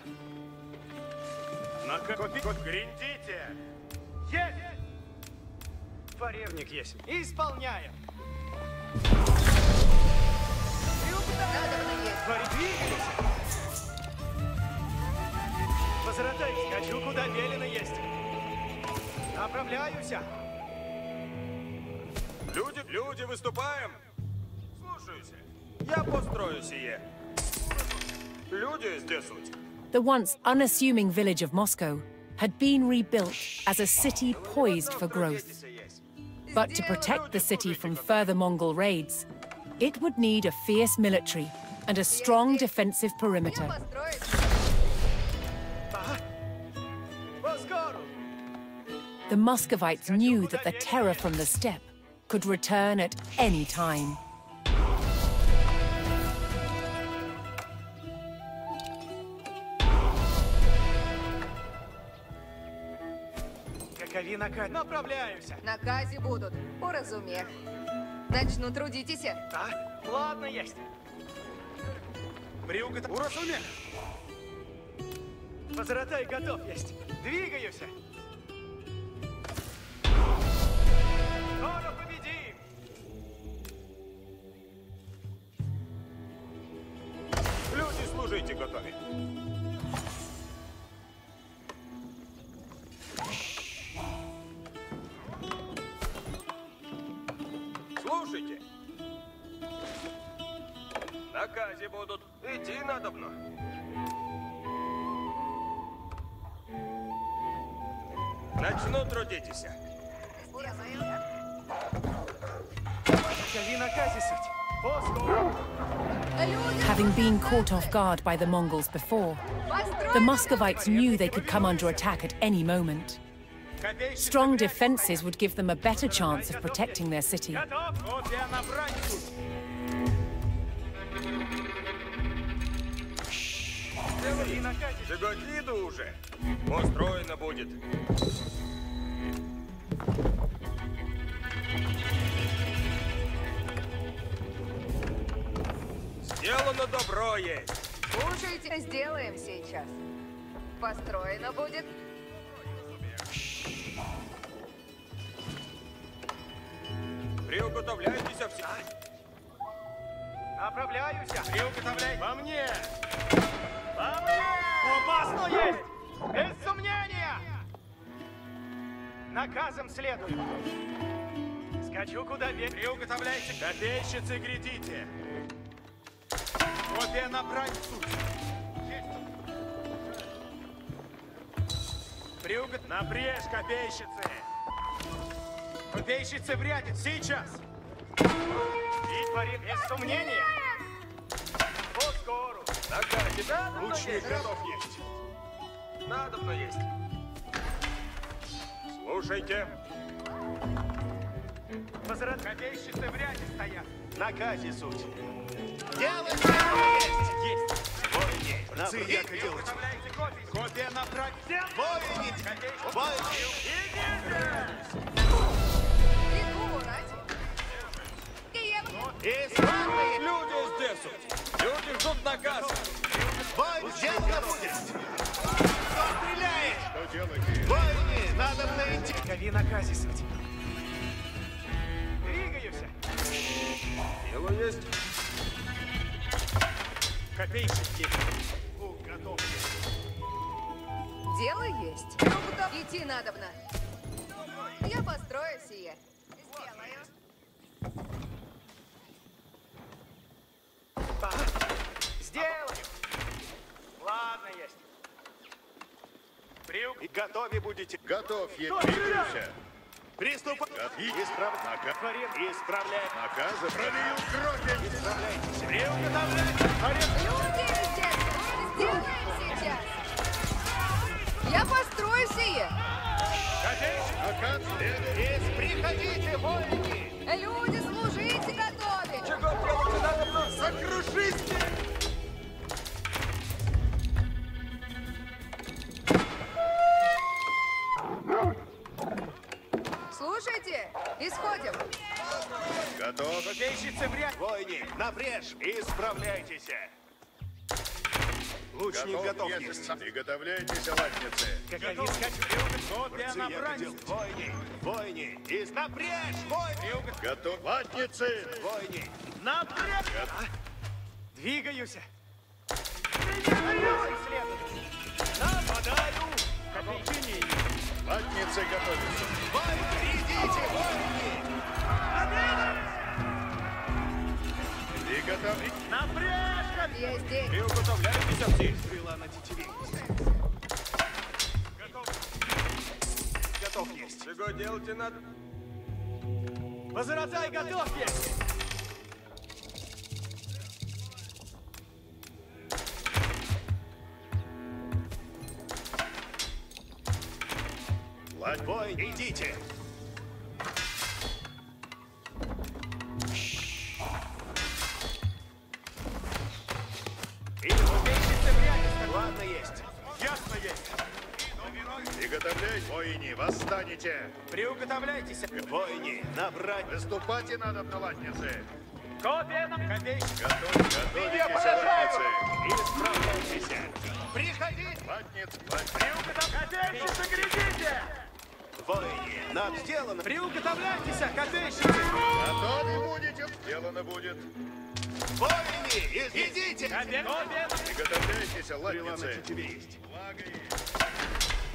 На копи... Гриндите. Есть. Поревник есть. Исполняем. Надо есть. Твари двигались. Позоротай, скачу, куда велено есть. Направляюсь. Люди, выступаем. Слушаюсь. Я построю сие. Люди здесь суть. The once unassuming village of Moscow had been rebuilt as a city poised for growth. But to protect the city from further Mongol raids, it would need a fierce military and a strong defensive perimeter. The Muscovites knew that the terror from the steppe could return at any time. Направляюсь. Накази будут. Уразумех. Начну трудитесь. А? Ладно, есть. Брюгот. Уразумех. Позоротай, готов есть. Двигаюсь. Скоро победим. Люди, служите готовы. Слушайте. Накази будут. Идти надобно. Начну трудитесь. Having been caught off guard by the Mongols before, the Muscovites knew they could come under attack at any moment. Strong defenses would give them a better chance of protecting their city. Готов? Копия набрать суть. Загоди уже. Построено будет. Сделано добро есть. Слушайте, сделаем сейчас. Построено будет. Приуготовляйтесь все. Направляюсь. Приуготовляй. По мне. По мне. Опасно есть. Без сомнения. Наказом следует. Скачу куда век. Приуготовляйте. Копейщицы, грядите. Копия набрать суть. Приугот... Напрежь, копейщицы. Копейщицы врядят. Сейчас. И творим без сомнения. Вот скоро. Лучник готов есть. Надобно есть. Слушайте. Возврат. Копейщицы в ряде стоят. Наказе суть. Делай есть. Войне. Нацияка делать. Копия набрать. Войне. Войне. Бегу, ради. Исправные. Люди здесь. Люди ждут наказа. Войне. Дело будет. Кто стреляет? Что делаете? Войне. Надо найти. Кови наказе суть. Двигаюсь. Дело есть. Копейщики. Готов. Дело есть. Идти надобно. Я построю сие. Сделаю. Ладно, есть. И готовы будете. Готов, двигайся. Приступай. Исправляй. Исправляй. Наказа пролил кровь. Исправляйтесь. Приуготовляйте. Люди здесь. Сделаем сейчас. Я построю сие. Наказ следует. Приходите, войны. Люди, служите, готовы. Чего делать надо? Сокрушись! Слушайте, исходим. Готов. Копейщицы в ряд. Войны. Напрежь. Исправляйтесь. Лучник готов есть. Приготовляйтесь, латницы. Какови скачу. Копия набрать. Войны. Войны. Напрежь. Войны. Готов. Латницы. Войны. Напрямую! Двигаюсь! Нападаю! Копейчини! Латницы готовятся. Войны. Идите, войны. Приготовить. Напряжка! Я здесь. Приуготовляйтесь все. Стрела на тетиве. Готов есть. Чего делать надо? Возрождай, готов есть! Войны. Идите. Ладно есть. Ясно есть! Приготовляйтесь, воины, восстанете. Приуготовляйтесь! Войны. Набрать. Выступайте надо на латницы. Копия на копейщик! Готовитесь, латницы. Исправляйтесь. Приходите. Латниц. Копейщицы, глядите! Войны. Нам сделано. Приуготовляйтесь, копейщицы! Готовы будете. Сделано будет. Войны. Идите. Копия! Приготовляйтесь, Стрела на латницы. тетиве есть. Благо есть.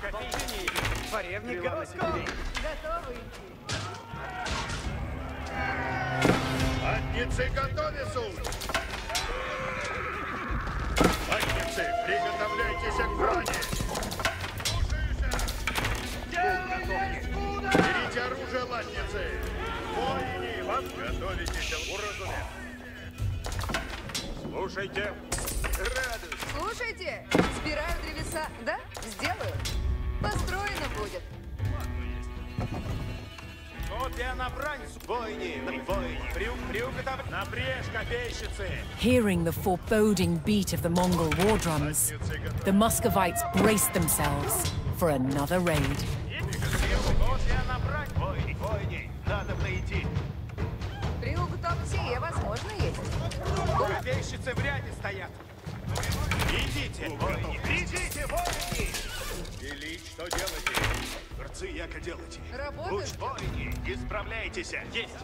Копейчини! Форевник Гаскон! Готовы идти. Латницы готовятся. Латницы, приготовляйтесь к брани. Берите оружие, латницы. Воины, вам готовитесь. Уразуметь. Слушайте. Радуюсь. Слушайте, собираю древеса. Да? Сделаю. Построено будет. Hearing the foreboding beat of the Mongol war drums, the Muscovites braced themselves for another raid. Возможно, есть. Вещицы в ряде стоят. Идите, идите, воины! Величь, что делаете? Горцы, яко делайте. Работают. Воины, исправляйтесь. Есть.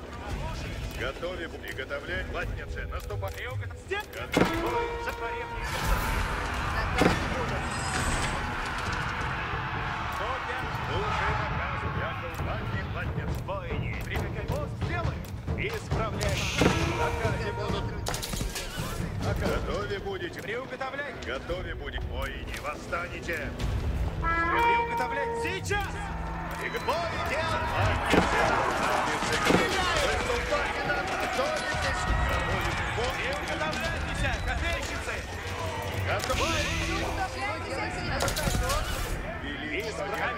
Готовим, приготовлять платницы. Наступай. Готовим. Затворим. Слушай наказ, яко платни, платниц. Воины, приготовим. Сделаем. Исправляй. Наказе будут. Готове будете. Приуготовляйте. Готове будете. Воины, восстанете. Приуготовляйте. Сейчас! Приготовите. Выступайте нам. Готовитесь. Приуготовляйтесь, копейщицы.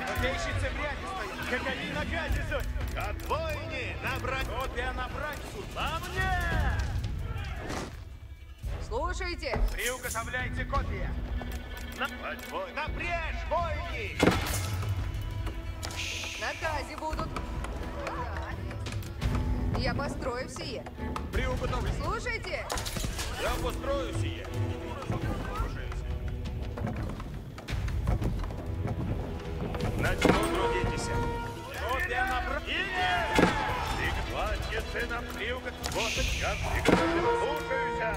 Копейщицы в ряде стоят. Как они на газе суть. Воины, набрать. Вот я набрать суд. По мне! Слушайте. Приуготовляйте копья. Напрячь, воины! На казе будут. Я построю сие. Приуготовлю. Слушайте. Я построю сие. Начну трудитесь. Вот я набрал. Платьицы на приугот. Вот я приготовлю. Слушаюся.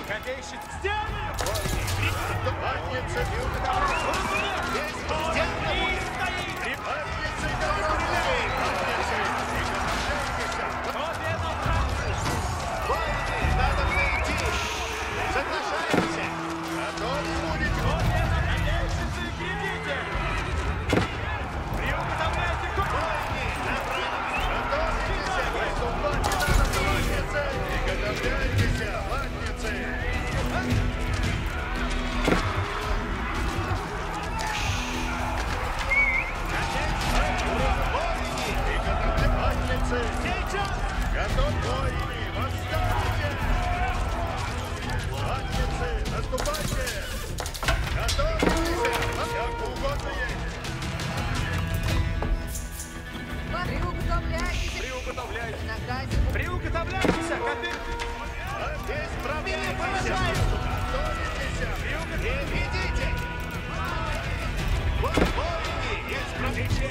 Копейщик, сделаю! Платьицы приуготовлю. Здесь сделано. Платьицы готовы. Вот я набрал. Воины, надо найти. Соглашаемся. Готовы будете. Вот я набрал. Копейщицы, глядите. Приуготовляйте. Воины, набрал. Готовьтесь. Выступайте надо платьицы. Приготовляйтесь, платьицы. Сейчас! Готов, воины! Восстаньте! Платницы, наступайте! Готовьтесь! Как угодно есть! Приуготовляйтесь. Приуготовляйтесь! На казе. Приуготовляйтесь! Исправляйтесь! Готовитесь! Не ведите! Воины! Исправляйте!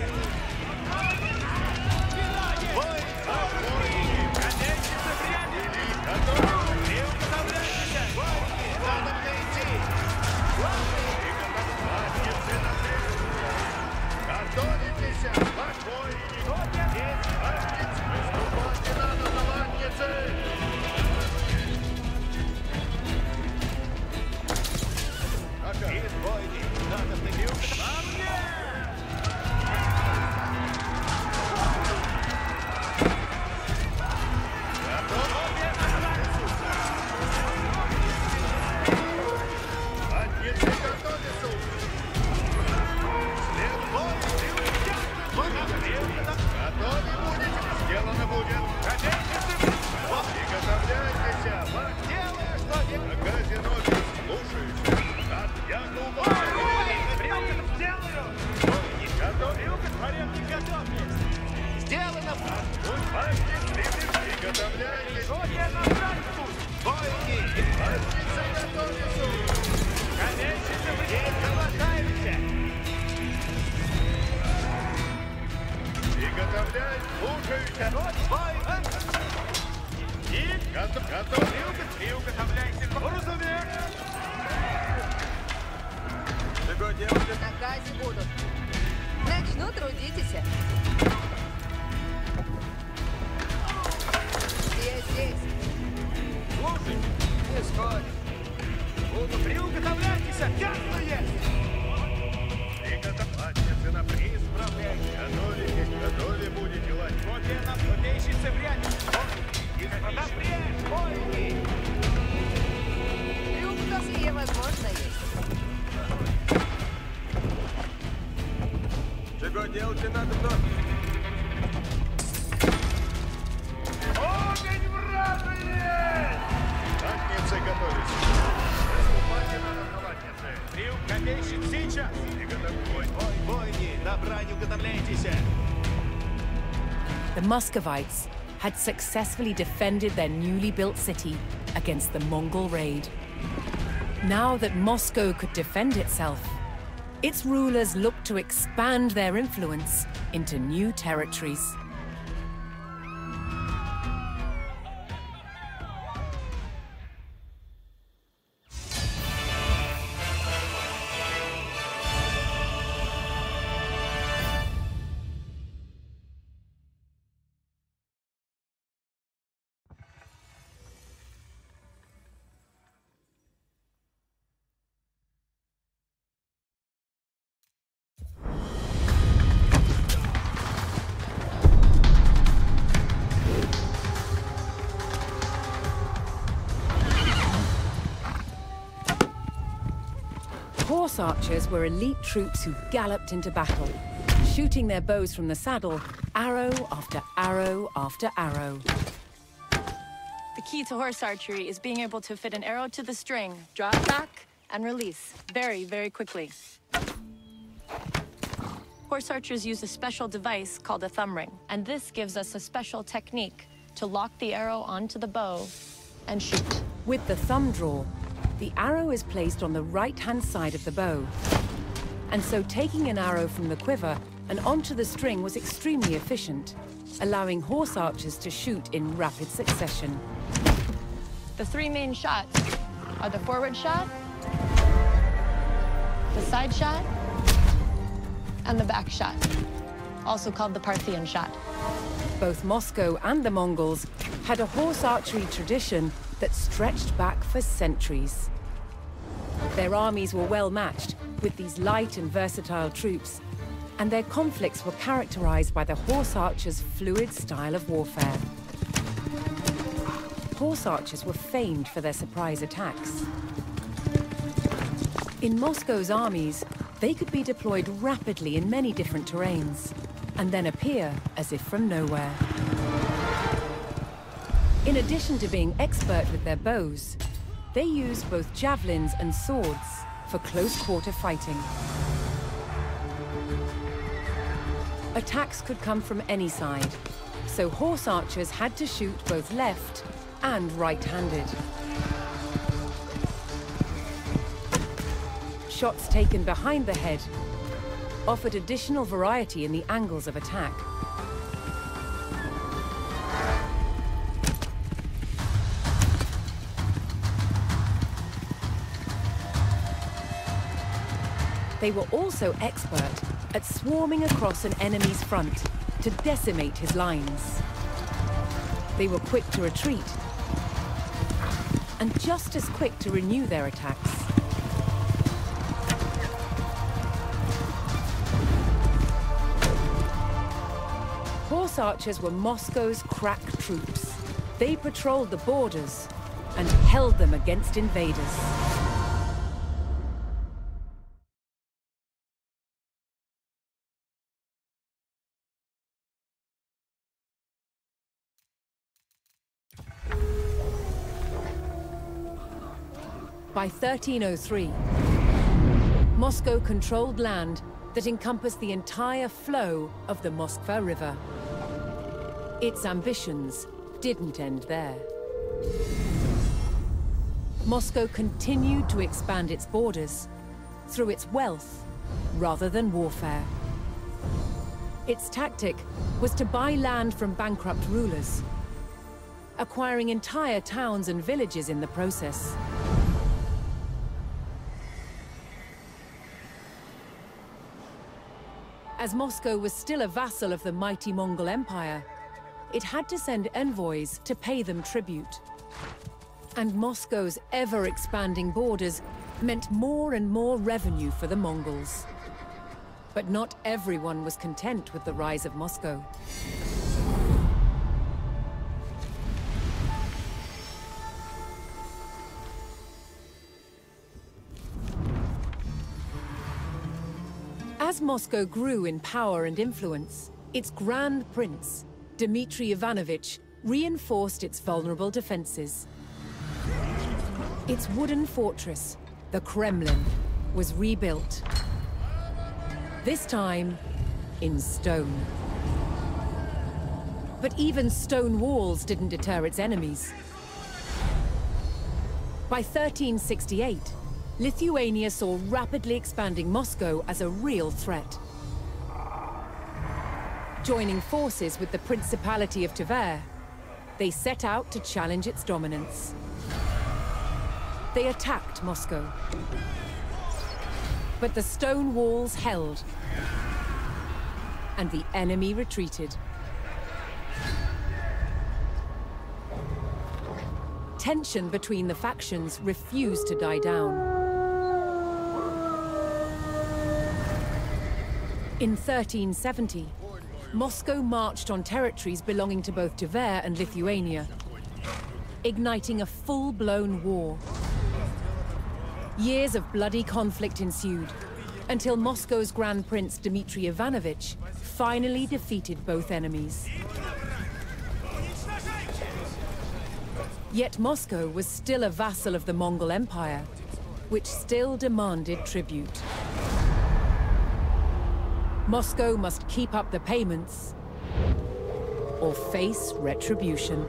На казе будут. Начну трудитесь. Здесь. Слушай, не сходи. Буду приуготовляйтесь, ясно есть. Приготовьтесь на приисправляйте. Готовы будете лать. Вот я на плотейщице в ряде. Напрячь, воины. Приуготовление возможно есть. делать не надо много. Огонь вражий! Конница готовится. Выступайте на колоннице. Триумф копейщик сейчас! Бой, бойни, на брань уготовляйтесь. The Muscovites had successfully defended their newly built city against the Mongol raid. Now that Moscow could defend itself, its rulers looked to expand their influence into new territories. Horse archers were elite troops who galloped into battle, shooting their bows from the saddle, arrow after arrow after arrow. The key to horse archery is being able to fit an arrow to the string, draw it back, and release very, very quickly. Horse archers use a special device called a thumb ring, and this gives us a special technique to lock the arrow onto the bow and shoot. With the thumb draw, the arrow is placed on the right-hand side of the bow. And so taking an arrow from the quiver and onto the string was extremely efficient, allowing horse archers to shoot in rapid succession. The three main shots are the forward shot, the side shot, and the back shot, also called the Parthian shot. Both Moscow and the Mongols had a horse archery tradition that stretched back for centuries. Their armies were well matched with these light and versatile troops, and their conflicts were characterized by the horse archers' fluid style of warfare. Horse archers were famed for their surprise attacks. In Moscow's armies, they could be deployed rapidly in many different terrains, and then appear as if from nowhere. In addition to being expert with their bows, they used both javelins and swords for close-quarter fighting. Attacks could come from any side, so horse archers had to shoot both left and right-handed. Shots taken behind the head offered additional variety in the angles of attack. They were also expert at swarming across an enemy's front to decimate his lines. They were quick to retreat, and just as quick to renew their attacks. Horse archers were Moscow's crack troops. They patrolled the borders and held them against invaders. By 1303, Moscow controlled land that encompassed the entire flow of the Moskva River. Its ambitions didn't end there. Moscow continued to expand its borders through its wealth rather than warfare. Its tactic was to buy land from bankrupt rulers, acquiring entire towns and villages in the process. As Moscow was still a vassal of the mighty Mongol Empire, it had to send envoys to pay them tribute. And Moscow's ever-expanding borders meant more and more revenue for the Mongols. But not everyone was content with the rise of Moscow. As Moscow grew in power and influence, its Grand Prince, Dmitry Ivanovich, reinforced its vulnerable defenses. Its wooden fortress, the Kremlin, was rebuilt. This time, in stone. But even stone walls didn't deter its enemies. By 1368, Lithuania saw rapidly expanding Moscow as a real threat. Joining forces with the Principality of Tver, they set out to challenge its dominance. They attacked Moscow. But the stone walls held, and the enemy retreated. Tension between the factions refused to die down. In 1370, Moscow marched on territories belonging to both Tver and Lithuania, igniting a full-blown war. Years of bloody conflict ensued, until Moscow's Grand Prince Dmitry Ivanovich finally defeated both enemies. Yet Moscow was still a vassal of the Mongol Empire, which still demanded tribute. Moscow must keep up the payments or face retribution.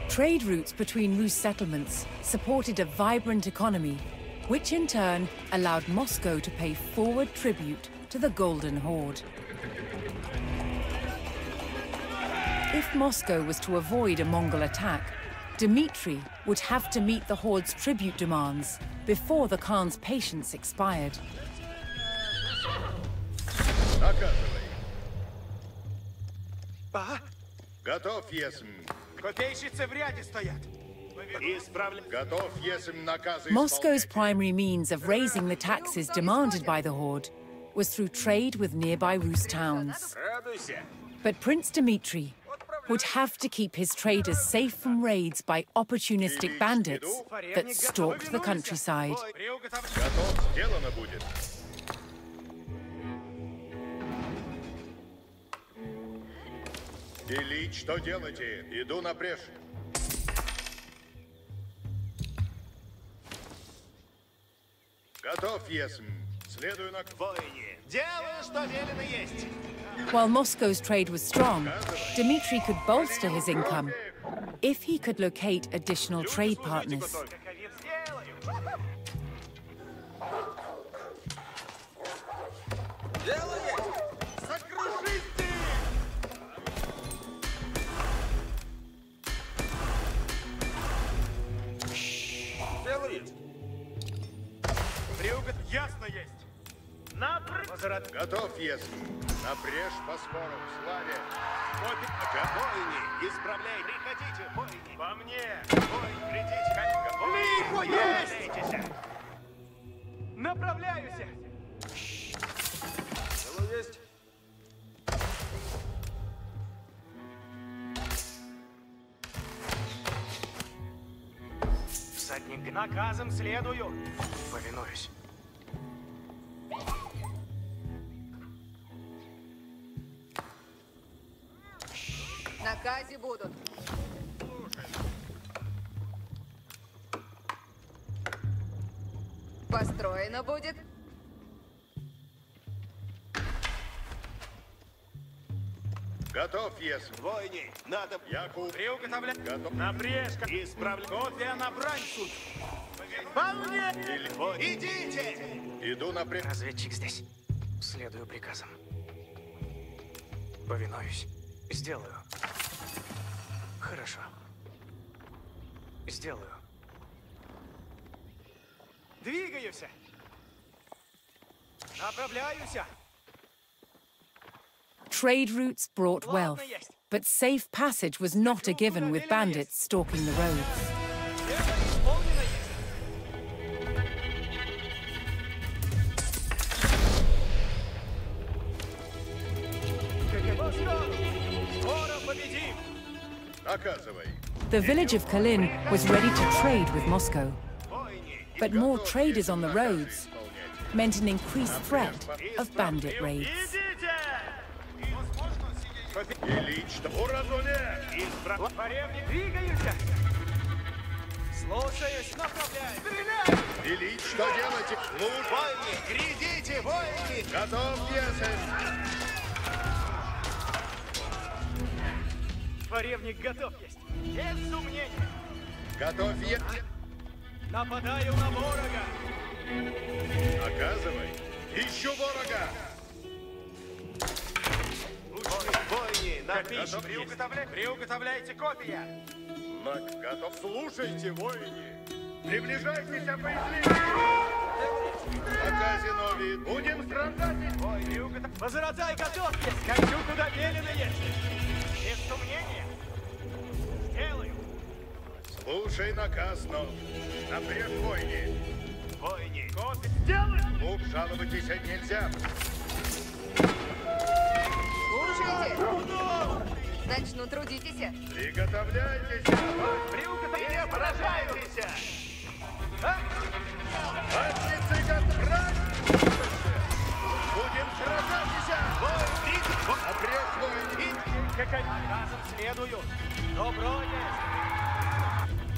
Trade routes between Rus settlements supported a vibrant economy, which in turn allowed Moscow to pay forward tribute to the Golden Horde. If Moscow was to avoid a Mongol attack, Dmitry would have to meet the Horde's tribute demands before the Khan's patience expired. Готов, есмь. Копейщицы в ряде стоят. Готов, есмь, наказы. Moscow's primary means of raising the taxes demanded by the Horde was through trade with nearby Rus towns. But Prince Dmitry would have to keep his traders safe from raids by opportunistic bandits that stalked the countryside. Готов, сделано будет. Делить, что делаете? Иду на брешь. Готов, есмь. Следую на войне. Делаю, что велено есть. While Moscow's trade was strong, Dmitry could bolster his income if he could locate additional trade partners. Ясно есть. Готов, есмь. На брешь по скору, славе. Бойни, исправляй. Приходите, бойни. По мне. Бой, глядите, как лихо есть! Направляюсь. Дело есть. Всадник, наказом следую. Повинуюсь. Наказе будут. Построено будет. Готов, есмь. Войни, надо... Якуб. Приуготовлять. Готов. На брешь. Исправлять. Копия на брань суд. По мне! Идите! Иду на брешь. Разведчик здесь. Следую приказам. Повинуюсь. Сделаю. Хорошо. Сделаю. Двигаюсь. Направляюсь. Trade routes brought wealth, but safe passage was not a given with bandits stalking the roads. The village of Kalin was ready to trade with Moscow. But more traders on the roads meant an increased threat of bandit raids. Слушаюсь, направляюсь. Стреляй! Величь, что делаете? Воины, грядите, воины! Готов, Есен! Дворевник готов есть. Без сомнения. Готов, Есен! Нападаю на ворога. Оказывай. Ищу ворога. Воины, Приуготовляйте копия. Готов. Слушайте, воины. Приближайтесь, поясните. Аказинови, будем страдать. Возротай, готовьтесь. Хочу, куда велено есть. Без сомнения. Сделаю. Слушай наказ, но напрежь войне. Войне. Копия. Сделаю. Лук жаловайтесь нельзя. Слушайте. Значит, ну трудитесь. Приготовляйтесь. Не поражайтесь. Матрицы готовы. Будем сражаться. Напрежь войне. Как разом следую. Добро есть.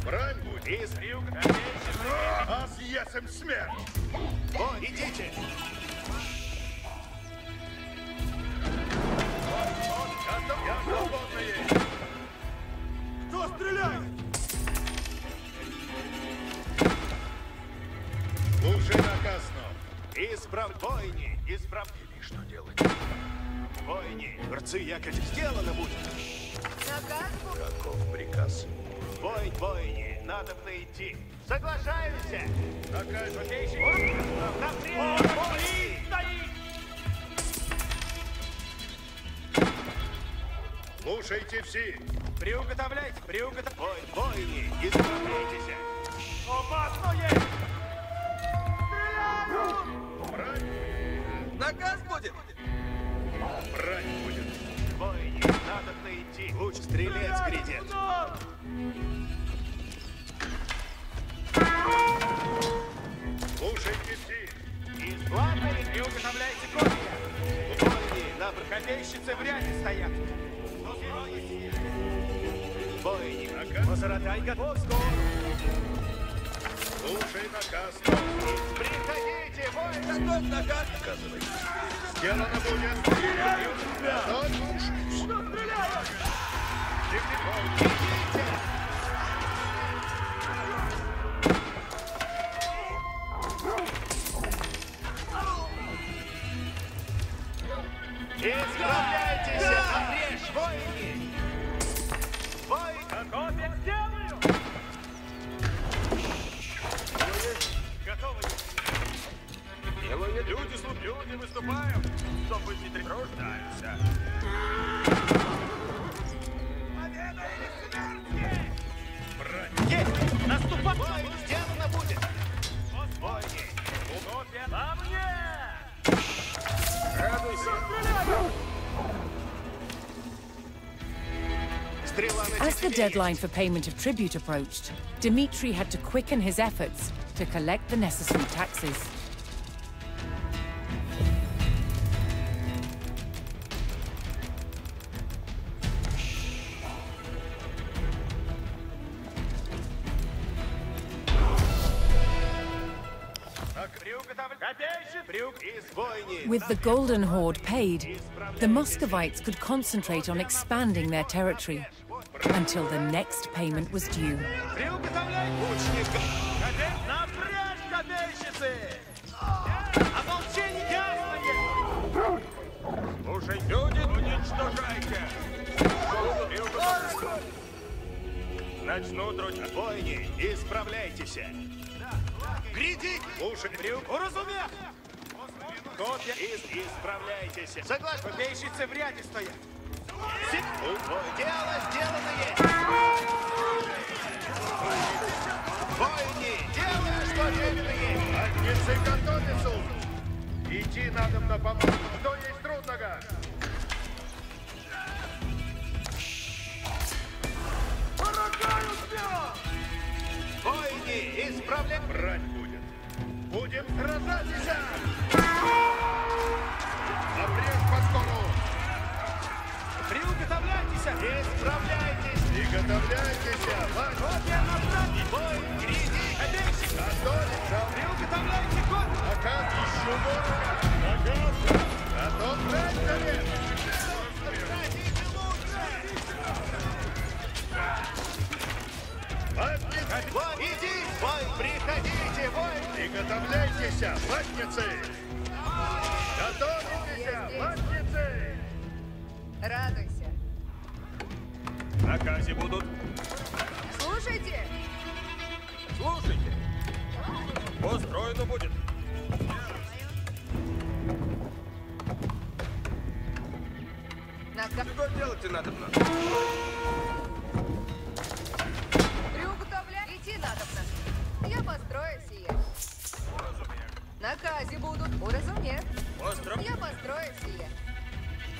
Брань будет. Из приуга. А съесем смерть. Идите. Я свободный. Кто стреляет? Слушай наказ, но. Исправ войне. Или что делать? Войне. Рцы якорь. Сделано будет. Наказ будет. Каков приказ? Войне. Надо идти. Соглашаемся. Наказ. Слушайте все. Приуготовляйте. Войне. Исправляйтесь. Опасно есть. Стреляю! Брань. Наказ будет. Брань будет. Войне. Надо идти. Лучше стрелец грядет. Слушайте все. Из платной приуготовляйте копия. Войне. На копейщице в ряде стоят. Войне. Возротай готов. Слушай наказ. Приходите, воин. Готов наказ. Оказывай. Сделано будет. Стреляю тебя. Слушаюсь. Что стреляют? Исправляйтесь! Обрежь, воины! Воин! Копия сделаю! Готовы! Люди выступают, чтобы не тревождаются. Победа или смерть! Брань. Есть! Наступать! Воин, сделано будет! Воины! Копия! По мне! Радуйся! As the deadline for payment of tribute approached, Dmitri had to quicken his efforts to collect the necessary taxes. With the Golden Horde paid, the Muscovites could concentrate on expanding their territory until the next payment was due. Начну дрочить. Воины, исправляйтесь. Гряди! Слушай, брюк. Уразумех! Копья. Исправляйтесь. Согласен. Копейщицы в ряде стоят. Дело сделано есть. Воины, дело, что временно есть. Отницы готовятся. Идти надо на помощь. Кто есть трудного? Воины, исправляй. Брать будет. Будем сражаться. Обрежь поскору. Приготовляйтесь. Исправляйтесь. Приготовляйтесь. Копья направить. Бой, гряди. Копейщик. Готовится. Приготовляйте копья. А как еще дорого? Готов брать совет. Иди, бой, приходите, бой. Приготовляйтесь, ватницы. Готовьтесь, ватницы. Радуйся. Накази будут. Слушайте. Слушайте. Построено будет. Что делать надо? Приуготовляйте надобно. Я построю сие. Накази будут. Уразумех. Я построю сие.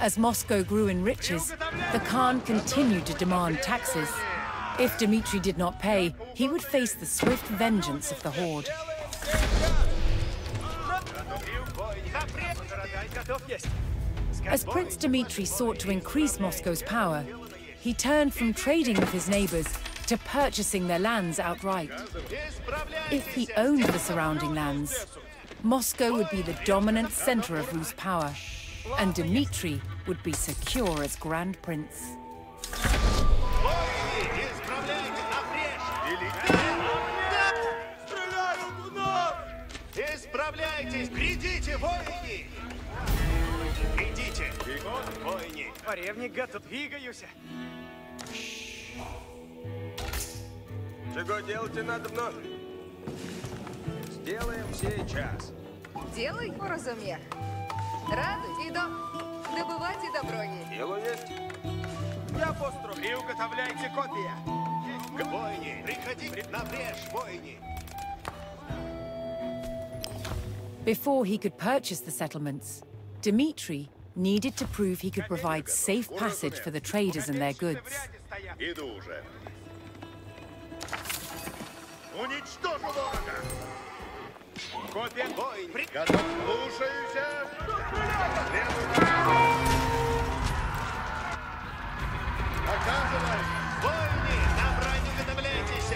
As Moscow grew in riches, the Khan continued to demand taxes. If Dmitry did not pay, he would face the swift vengeance of the horde. As Prince Dmitry sought to increase Moscow's power, he turned from trading with his neighbors to purchasing their lands outright. If he owned the surrounding lands, Moscow would be the dominant center of Rus' power, and Dmitry would be secure as Grand Prince. Исправляйтесь! Грядите, воины! Идите! Воины! Поревник готов. Двигаюсь. Чего делать надо мной? Сделаем сейчас. Делай, уразумех. Радуйся и добывайте добро есть. Дело есть. Я построю. Приуготовляйте копья. Воины, приходите на брешь, воины! Before he could purchase the settlements, Dmitry needed to prove he could provide safe passage for the traders and their goods. Иду уже. Уничтожу ворога. Копья. Воины! Готов, слушаюсь. Оказывай. Воины, на брань уготовляйтесь!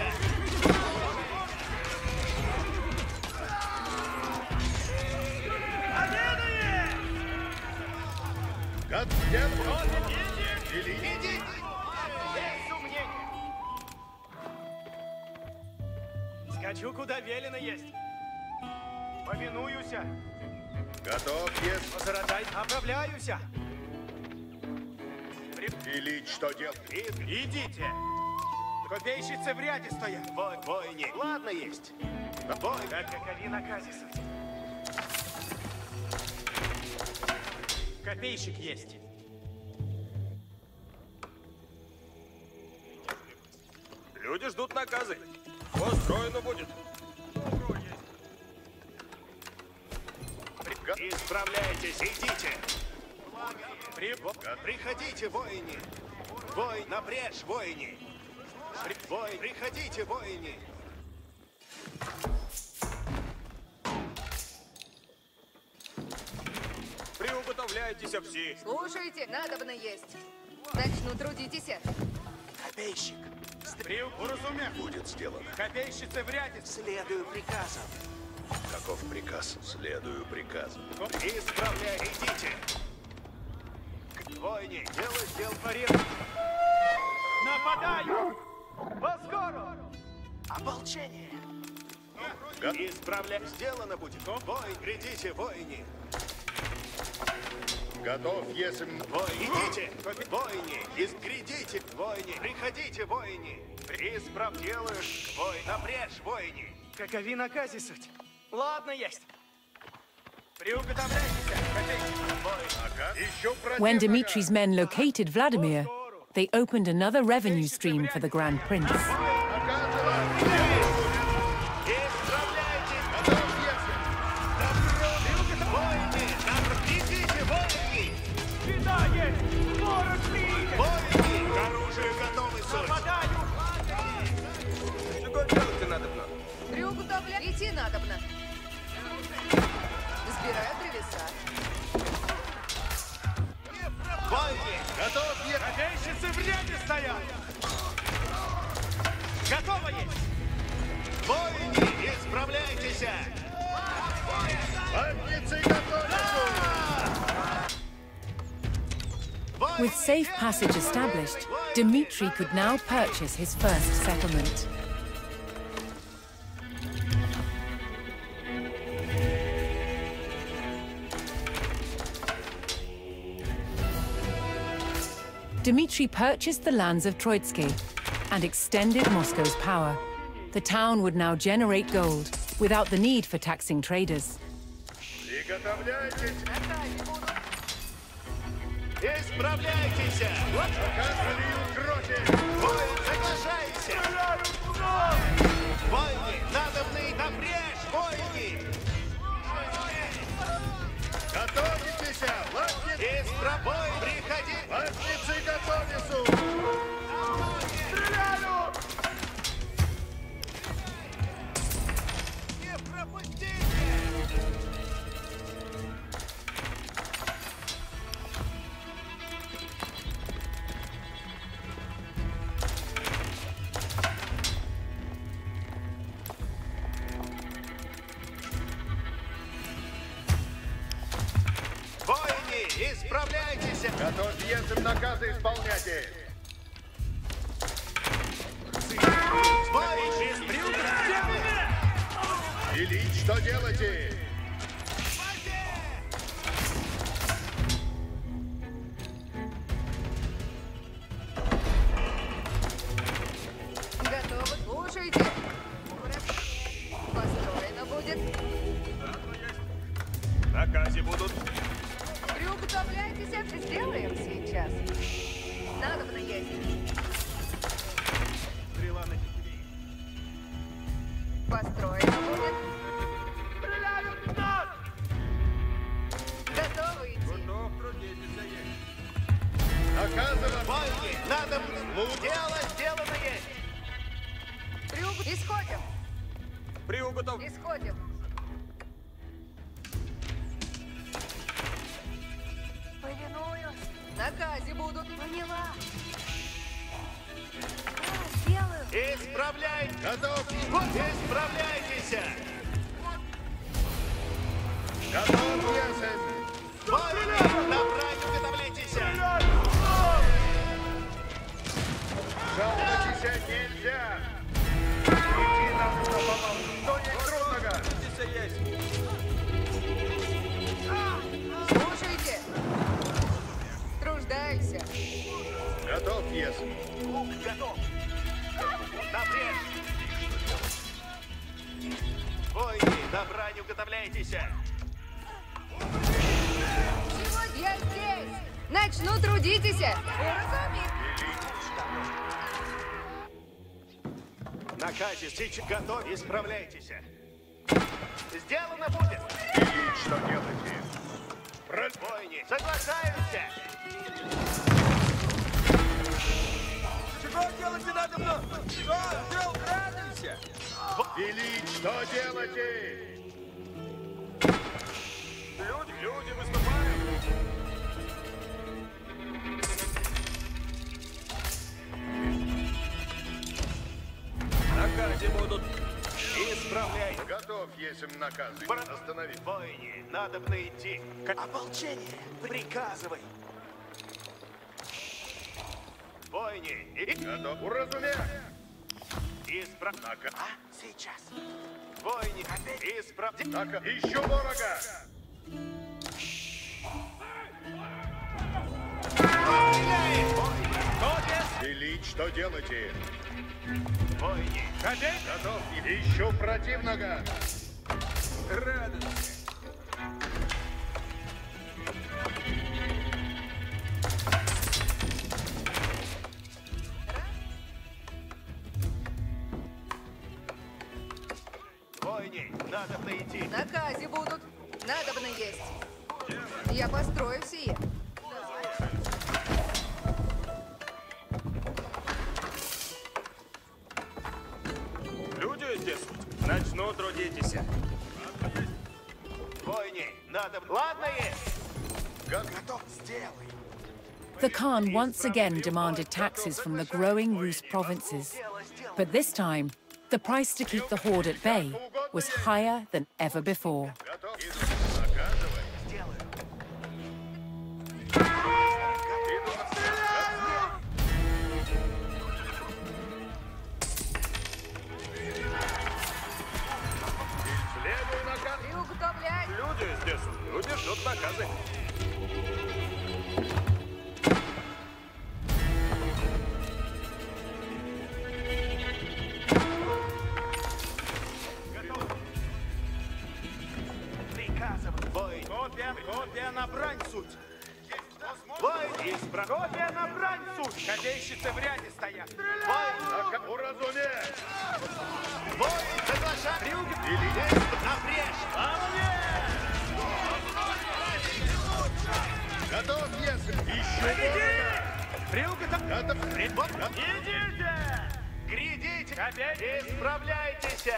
Иди! Без сомнений. Скачу, куда велено есть. Повинуюсь. Готов, есть. Позарадай. Оправляюсь. Ильич, что делать? Идите. Копейщицы в ряде стоят. Воины! Ладно есть. Воины! Какови наказисов. Копейщик есть. Люди ждут наказы. Построено будет. Исправляйтесь, идите. Приходите, воины. Вой, на брешь, воины. Приходите, воины. Приуготовляйтесь все. Слушайте, надобно есть. Начну трудитесь. Копейщик. Уразумех. Будет сделано. Копейщицы в ряде. Следую приказам. Каков приказ? Следую приказу. Исправляй, идите. Воины, дело сделал порез. Нападаю! Поскору! Ополчение. Исправляй, сделано будет. Вой, грядите, воины. Готов, если... Вой, идите. Воины, грядите, воины. Приходите, воины. Исправ делаешь, бой, напрячь, воини. Какови накази суть. Ладно, есть. Приуготовляйтесь, When Dimitri's men located Vladimir, they opened another revenue stream for the Grand Prince. Идти надобно. Сбираю древеса. Готов ехать! Копейщицы в ряде стоят! Готово есть! Воини, исправляйтесь! Латницы готовятся! With safe passage established, Dimitri could now purchase his first settlement. Dimitri purchased the lands of Troitsky and extended Moscow's power. The town would now generate gold without the need for taxing traders. Исправляйтесь! Соглашайся! Воины, надобный напрячь, воини! Готовитесь! Исправой, приходи! Латницы готовятся! Стреляю! Не пропустите! Исправляйтесь! Готов въездом наказы исполняйте! Ильич, что делаете? Готово, слушайте. Построено будет. Наказы будут. Приуготовляйтесь, это сделаем сейчас. Надобно есть. Стрела на тепле. Построено будет. Стреляют в нас! Готовы идти. Готов, трудитесь, есть. Наказано, воины! Надо дело сделано есть! Исходим. Приуготов. Исходим. Повинуюсь. Наказы будут. Поняла. Сделаю. Исправляй! Готов! Исправляйтесь! Готов, Ясен! Воины, набрать, уготовляйтесь! Жалуйтесь нельзя! Идти нам нужно помогу! Что есть трудного? Есть! Слушайте. Труждайся. Готов, Ясен! Лук готов! Напрячь! Воины, на брань уготовляйтесь! Сегодня я здесь. Начну трудитесь. Уразуми. Наказе, сейчас готов, исправляйтесь. Сделано будет. Ильич, что делаете? Воины, соглашаются. Чего делать надо мной? Что? Дел, радуйся! Ильич, что делаете? Люди выступают. Наказы будут. Исправляй. Готов, если наказы. Останови. Воины, надо идти. Ополчение, приказывай. Воины, Готов. Уразумею. Исправляй. А? Сейчас. Воины, исправляй. Так, ищу ворога. Ильич, что делаете? Войни. Готов. Ищу противника. Радуйся. Войни. Надо найти. На казе будут. Надобно есть. Я построю сие. Люди здесь. Начну трудитесь. Войни. Надо... Ладно есть. Готов. Сделай. The Khan once again demanded taxes from the growing Rus provinces. But this time, the price to keep the horde at bay was higher than ever before. Приуготовлять. Люди здесь. Люди ждут наказы. Копия на брань суть. Копия на брань суть. Копейщицы в ряде стоят. Уразуметь. Бой, соглашай. Или есть напрячь. Готов, если. Идите! Грядите! Исправляйтесь!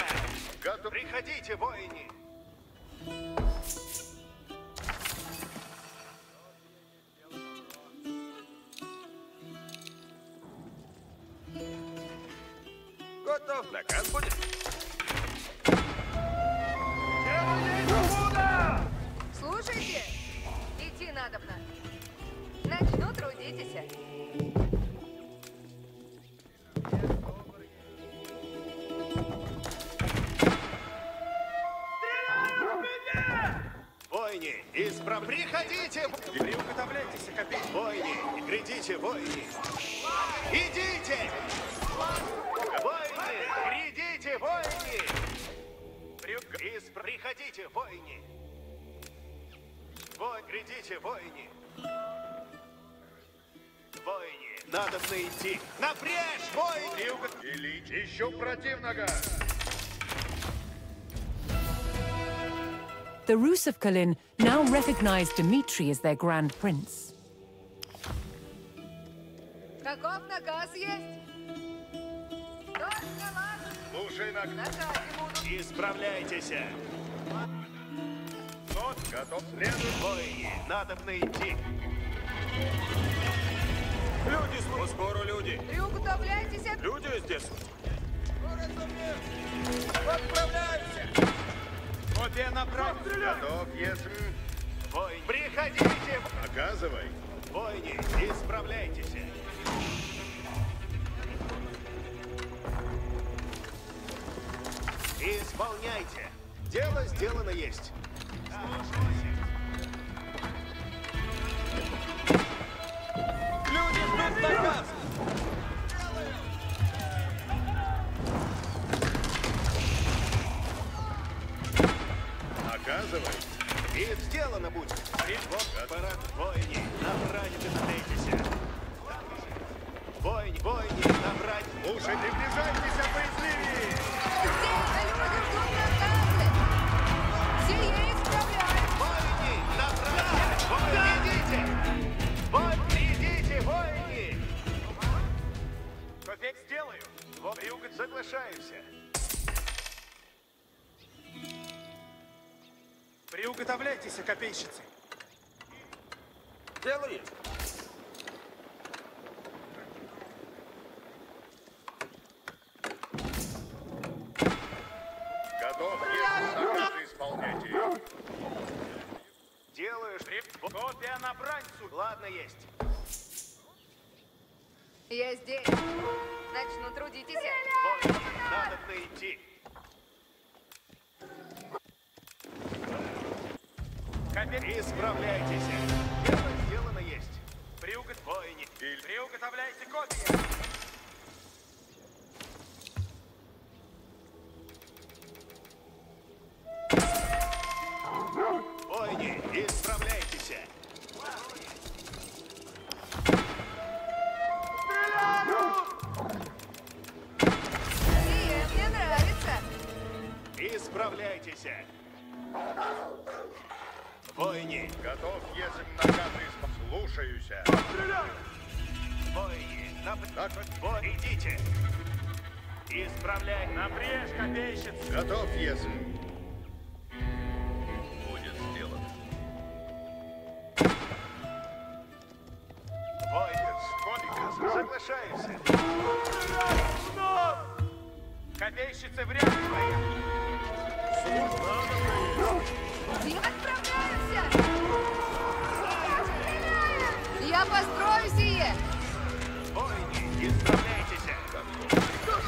Готов. Приходите, воини! Готов. Наказ будет. Слушайте. Идти надобно. Начну трудитесь. Войни, приходите! Приуготовляйтесь, копей! Войни, грядите, войни! Идите! Войни, грядите, войни! Приходите, войни! Грядите, войни! Войни, надо идти! Напрячь, войни! Или ищу противника! The Rus of Kholin now recognized Dmitri as their grand prince. Каков наказ есть? Слушай, наказе будут. Исправляйтесь. Готов следовать. Войни, надо идти. Люди, по сбору люди. Приуготовляйтесь. Люди здесь. Отправляемся! Копия на брань! Готов, если... Войни, Приходите! Показывай. Войни, исправляйтесь. Исполняйте. Дело сделано есть. Люди ждут наказ! Показывай. И сделано будет. Вот парад войни. На брани встретитесь. Войни, войни, на брани. Слушай, приближайтесь, боязливее. Люди ждут наказы. Сие исправляют. Войни, на брани. Войни, идите. Войни, идите, войни. Копей сделаю. Вот юго соглашаемся. Приуготовляйтесь, копейщицы. Дело есть. Готов, если наказы исполняйте. Делаешь. Копия на брань суть. Ладно, есть. Я здесь. Начну трудитесь. Войни, надо идти. Исправляйтесь. Дело сделано есть. Приуготовляйте копии. Исправляйтесь. Воини. Готов, если наказы слушаюсь. Воини. Идите. Исправляй. Напрежь, копейщица. Готов, если. Будет сделано. Воинец. Соглашаемся. Копейщицы в ряд своя. Отправляемся! Я построю сие! Воини, исправляйтесь!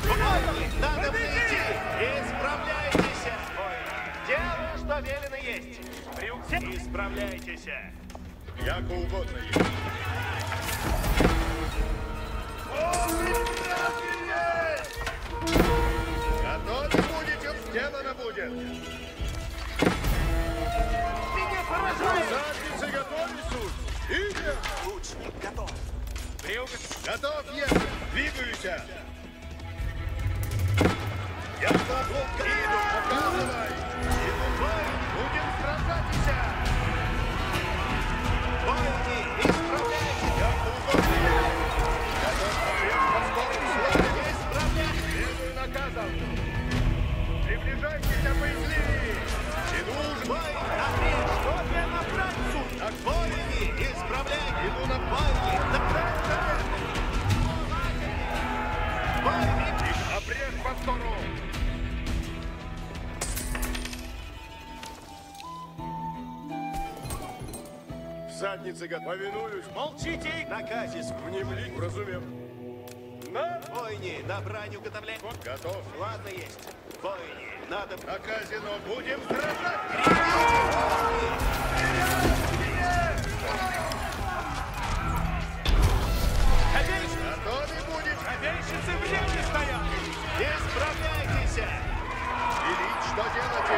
Воини, надо выйти! Исправляйтесь! Воини, делаю, что велено есть! Исправляйтесь! Яко угодно есть. Готовы будете, сделано будет! Задницы готовы, Идем! Лучник готов! Готов, если! Двигаюсь! Я заблок иду, показывай! Иду, будем сражаться! Воини, исправляйтесь! Я угодно готов всем по скорости! Исправляйтесь! Следую наказом! Приближайтесь, поясливее! Иду уж! Воини, напрежь! Копия на Францию! Так, воини, исправляйтесь! иду на Воини, направь! Воини! Обрежь по сторону! Задницы повинуюсь. Молчите! Наказис внемли. Разумев. На! Воини, на брань уготовляй. Готов. Ладно есть. Воини, надо... На казино будем сражаться! Готовы будем! Копейщицы в ряде стоят. Исправляйтесь! Велить, что делать?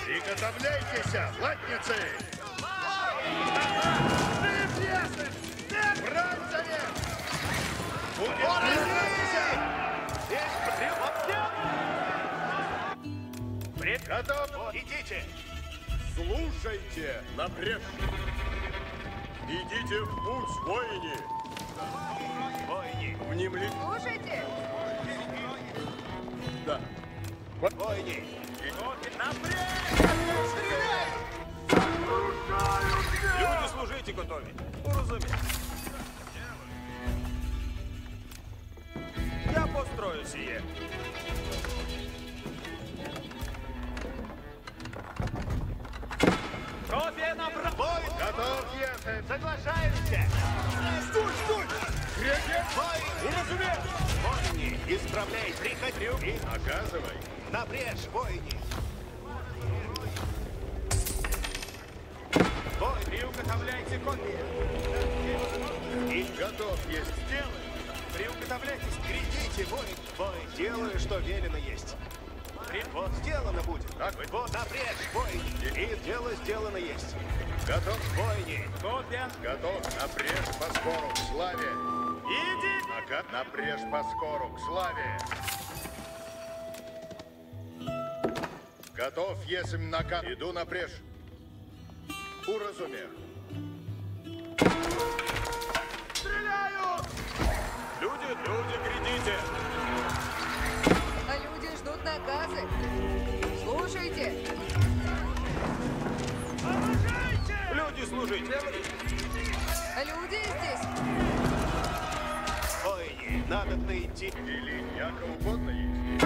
Приготовляйтесь, латницы! Братцы! Будет сражаться! Готов! Идите! Слушайте, напрежь! Идите в путь, воини! Воини! Внемли! Слушайте! Да. Воини! Люди, служите готові. Порозуміть. Я построю сіє. Копия на Воин! Готов, ехать! Соглашаемся! Стой, стой! Крепкий! Воини! Уразумел! Воини! Исправляй! Приходи! И Наказывай! напрежь, воини! Воини! Приуготовляйте копии. И Готов есть! сделай! Приуготовляйтесь! Грядите, воин! Воин! Делаю, что велено есть! Вот сделано будет! Так, Вот напрежь, воин! И дело сделано есть! Готов? Воини! Копия. Готов! Напрежь по скору к славе! Иди. Напрежь по скору к славе! Готов, если наказ. Иду напрежь. Уразумех. Люди, грядите. А люди ждут наказы. Слушайте! Люди, служите. А люди здесь! Воини! Надо идти! Или яко угодно есть.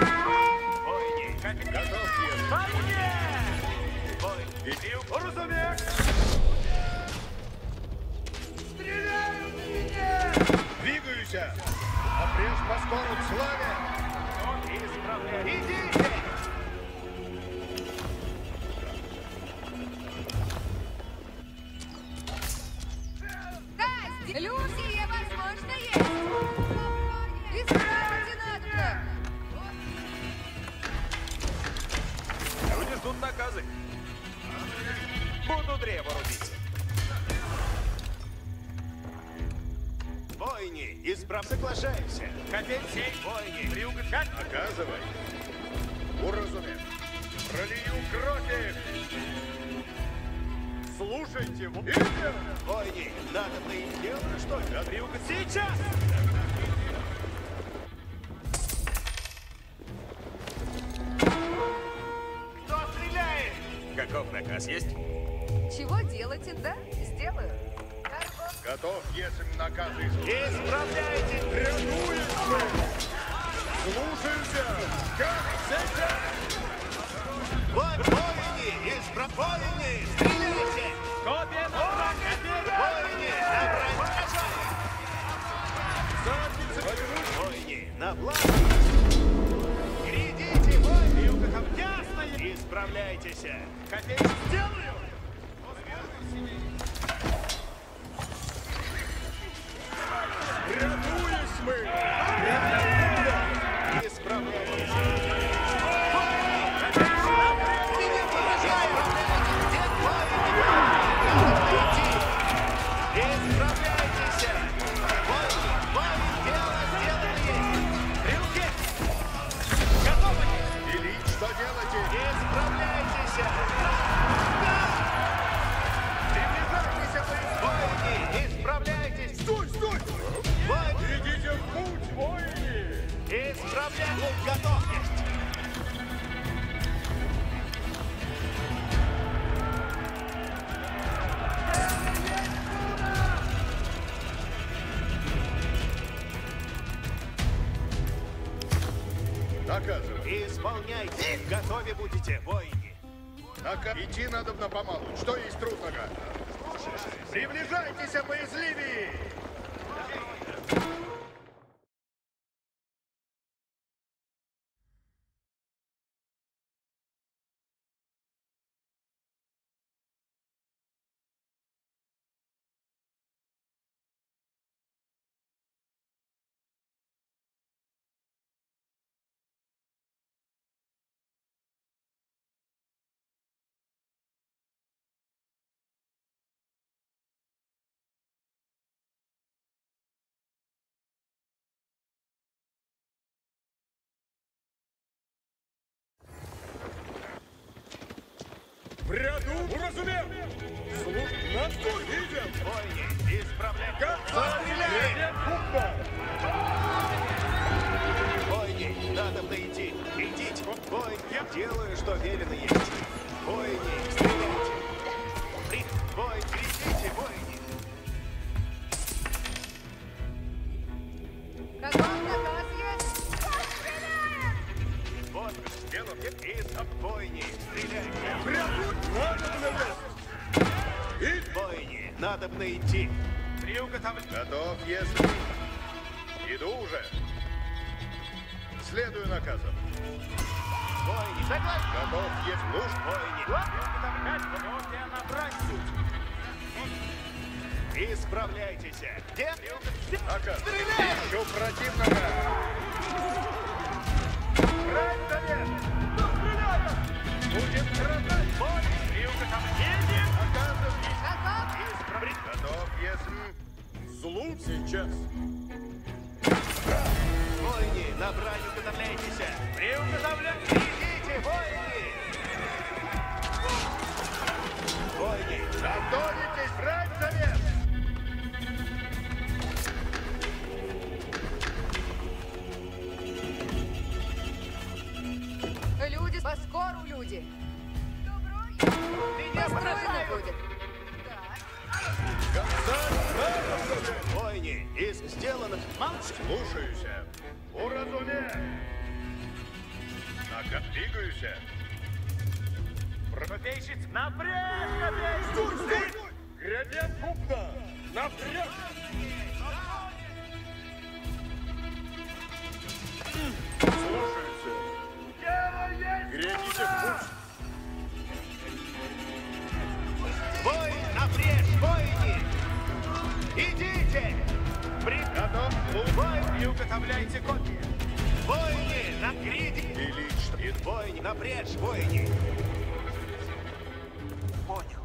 Воини! Готов, если. По мне! Воин! Иди. Уразумех. Двигаюсь! Напрежь по скору к славе! Исправляй! Идите! Кась! Люсия, возможно, есть! Исправьте надо! Люди ждут наказы. Буду древо рубить. Воини! Исправляй! Соглашайся. Капель 7. Воине. Приуготовить. Наказывай. Уразумен. Пролью кровь. Слушайте. Идем. Воине, надо бы дело, что ли? Да, приуготовить. Сейчас! Кто стреляет? Каков наказ есть? Чего делаете, да? Сделаю. Готов, если наказы изложить. Исправляйте! Рядуемся! Слушаемся! Как всегда! Воине! Воине! Стреляйте! Копия на враг! Воине! На Воине! На план! Грядите, воине! Приуготовить. Ясно! Исправляйтесь! Копей сделаю! Рядуюсь мы! Исправляйтесь! Ильич, что делаете? Исправляйтесь! Воины, исправляйтесь! Стой, стой! Воины, Идите в путь, воины! исправляйтесь! Готовность! Наказывай. Исполняйте! Готове будете, воины! Идти надо на помалу. Что есть трудного? Приближайтесь, боязливее! В ряду уразумел! Настой видим! Воины, исправляйте! Стреляем! Воины, надо идти! Идите! Воины, я делаю, что велено есть! Воины, стреляйте! Воины, идите, воины! Каков наказ есть? Стреляем! Вот, дело и воины, стреляйте! В ряду надо Воины, надо идти! Приуготовить. Готов, если... Иду уже. Следую наказам. Воины, согласен! Готов, есть нужд. Воины, Приуготовить. Копия на враг. исправляйтесь! Где? Наказ. Стреляй! Ищу противника. Брать завет. Кто стреляет? Будет страдать. Бой. Приуготовление. Наказывай. Каков? Готов, если... Злу сейчас. Воины, на брань уготовляйтесь! Приуготовлять. Идите, воины! Воины, Готовитесь брать завет. Люди, поскору люди. Построено будет. воины, из сделанных... Молчи. Слушаюсь. Уразумел. Двигаюсь. Копейщиц. Напрячь, копейщиц. Стой, стой! Градиент крупно! Напряг! Слушаются. Грядите в путь. Бой напрежь, воины! Идите! Готов, Бой! И уготовляйте копии. Воины, на гриди! И лично. Воины, напрячь, воины! Понял.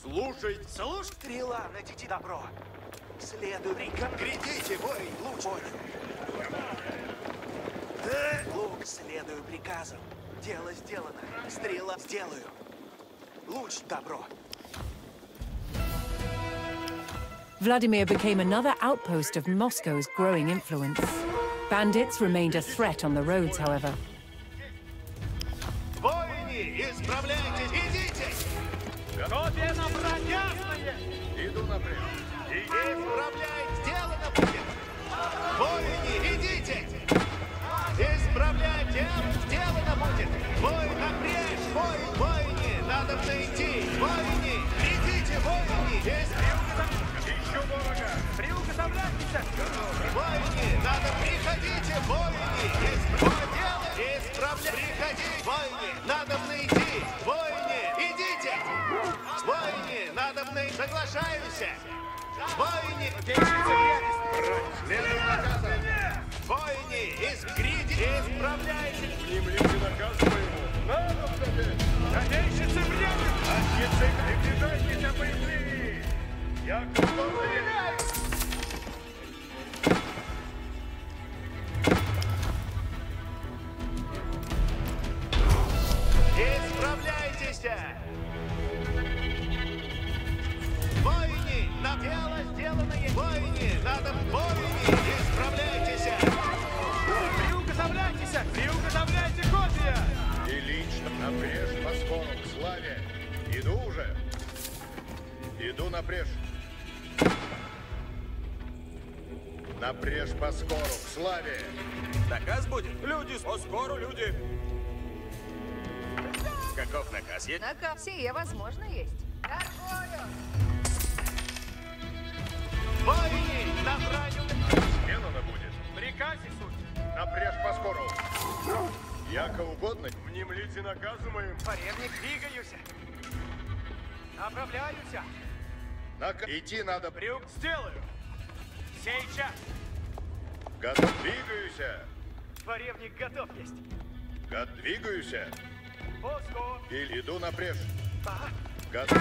Слушайте. Слушай, стрела, найдите добро. Следуй, Рика. Грядите, бой, луч. Лук, следую приказам. Дело сделано. Стрела сделаю. Луч, добро. Vladimir became another outpost of Moscow's growing influence. Bandits remained a threat on the roads, however. Воины, исправляйтесь, идите! Готовьте набрать ясное! Иду напрямик. Исправляйте, сделано будет! Воины, идите! Исправляйте, сделано будет! Бой напрежь, воине, надо идти! Воины, идите, воины! Ищу ворога! Приуготовляйтесь! Воины, надо приходите, воины! Исправляйте! Приходите, воины! Надо идти! Воины, идите! Воины, надо соглашаюсь! Воины! Следуй наказам! Воины, исправляйте! Внемлите наказ моему! Надо встать! Надейщицы времени! Отницы, приближайтесь, обойти! Я готов! Исправляйтесь! Воины, на дело сделанное! Воины, надо... Воины, исправляйтесь! Приуготовляйтесь! Приуготовляйте копья! И лично напрежь по скору к славе. Иду уже. Иду напрежь. Напрежь по скору к славе. Наказ будет? Люди, по скору, люди. Каков наказ? Наказ сие, возможно, есть. Торгую! Воины, на броню! Сделано будет. Приказе суть! Напрежь по скору. Яко угодно. Внемлите наказу моим! Поребник, двигаюсь! Направляюсь! Идти надо. Брюк сделаю! Сейчас! Готов. Двигаюся. Поребник готов есть! Двигаюся. Пуску! И иду напрежь. Ага. Готов.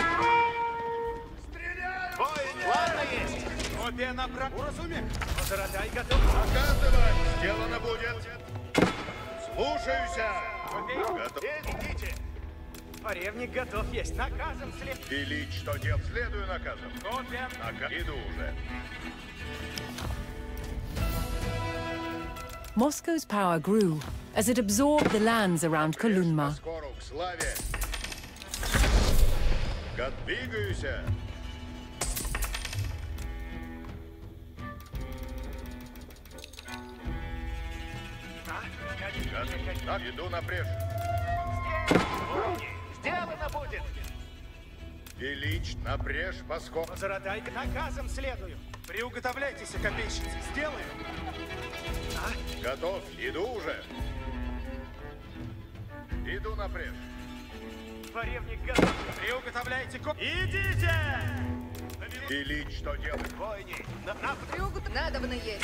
Стреляю! Воины, ладно есть! Копия направо! Уразуме! Возрадай готов! Наказывать. Сделано будет. Слушаюся. Готов. Идите! Поревник готов есть. Наказом след. Велить, что дел. Следую наказам. Копия. Иду уже. Moscow's power grew as it absorbed the lands around Kolunma. Скоро к славе. Двигаюся. Иду напрежь. Сделано будет! Велич, напрежь по скору. Возрадай наказом следую. Приуготовляйтесь, копейщицы. Сделаю. Готов. Иду уже. Иду напрежь. Поревник готов. Приуготовляйте Идите! Велич, что делать? Воины, Надобно есть.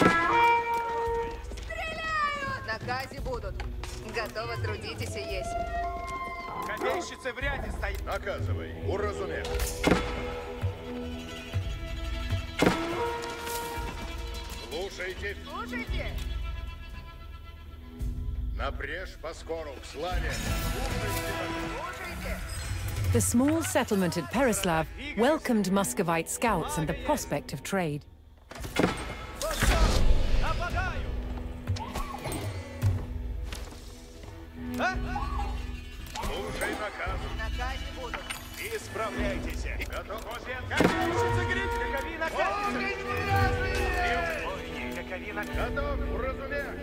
Стреляют! Наказе будут. Готово, трудитесь и есть. Копейщицы в ряде стоят. Наказывай. Уразумев. Слушайте. Слушайте! Напрежь по скору к славе. Слушайте! The small settlement at Pereslav welcomed Muscovite scouts and the prospect of trade. Нападаю! Слушай наказ. Наказе будут. исправляйтесь! Готов. Копейщицы грит, какови наказы! Воины, Какови Готов. Уразумев.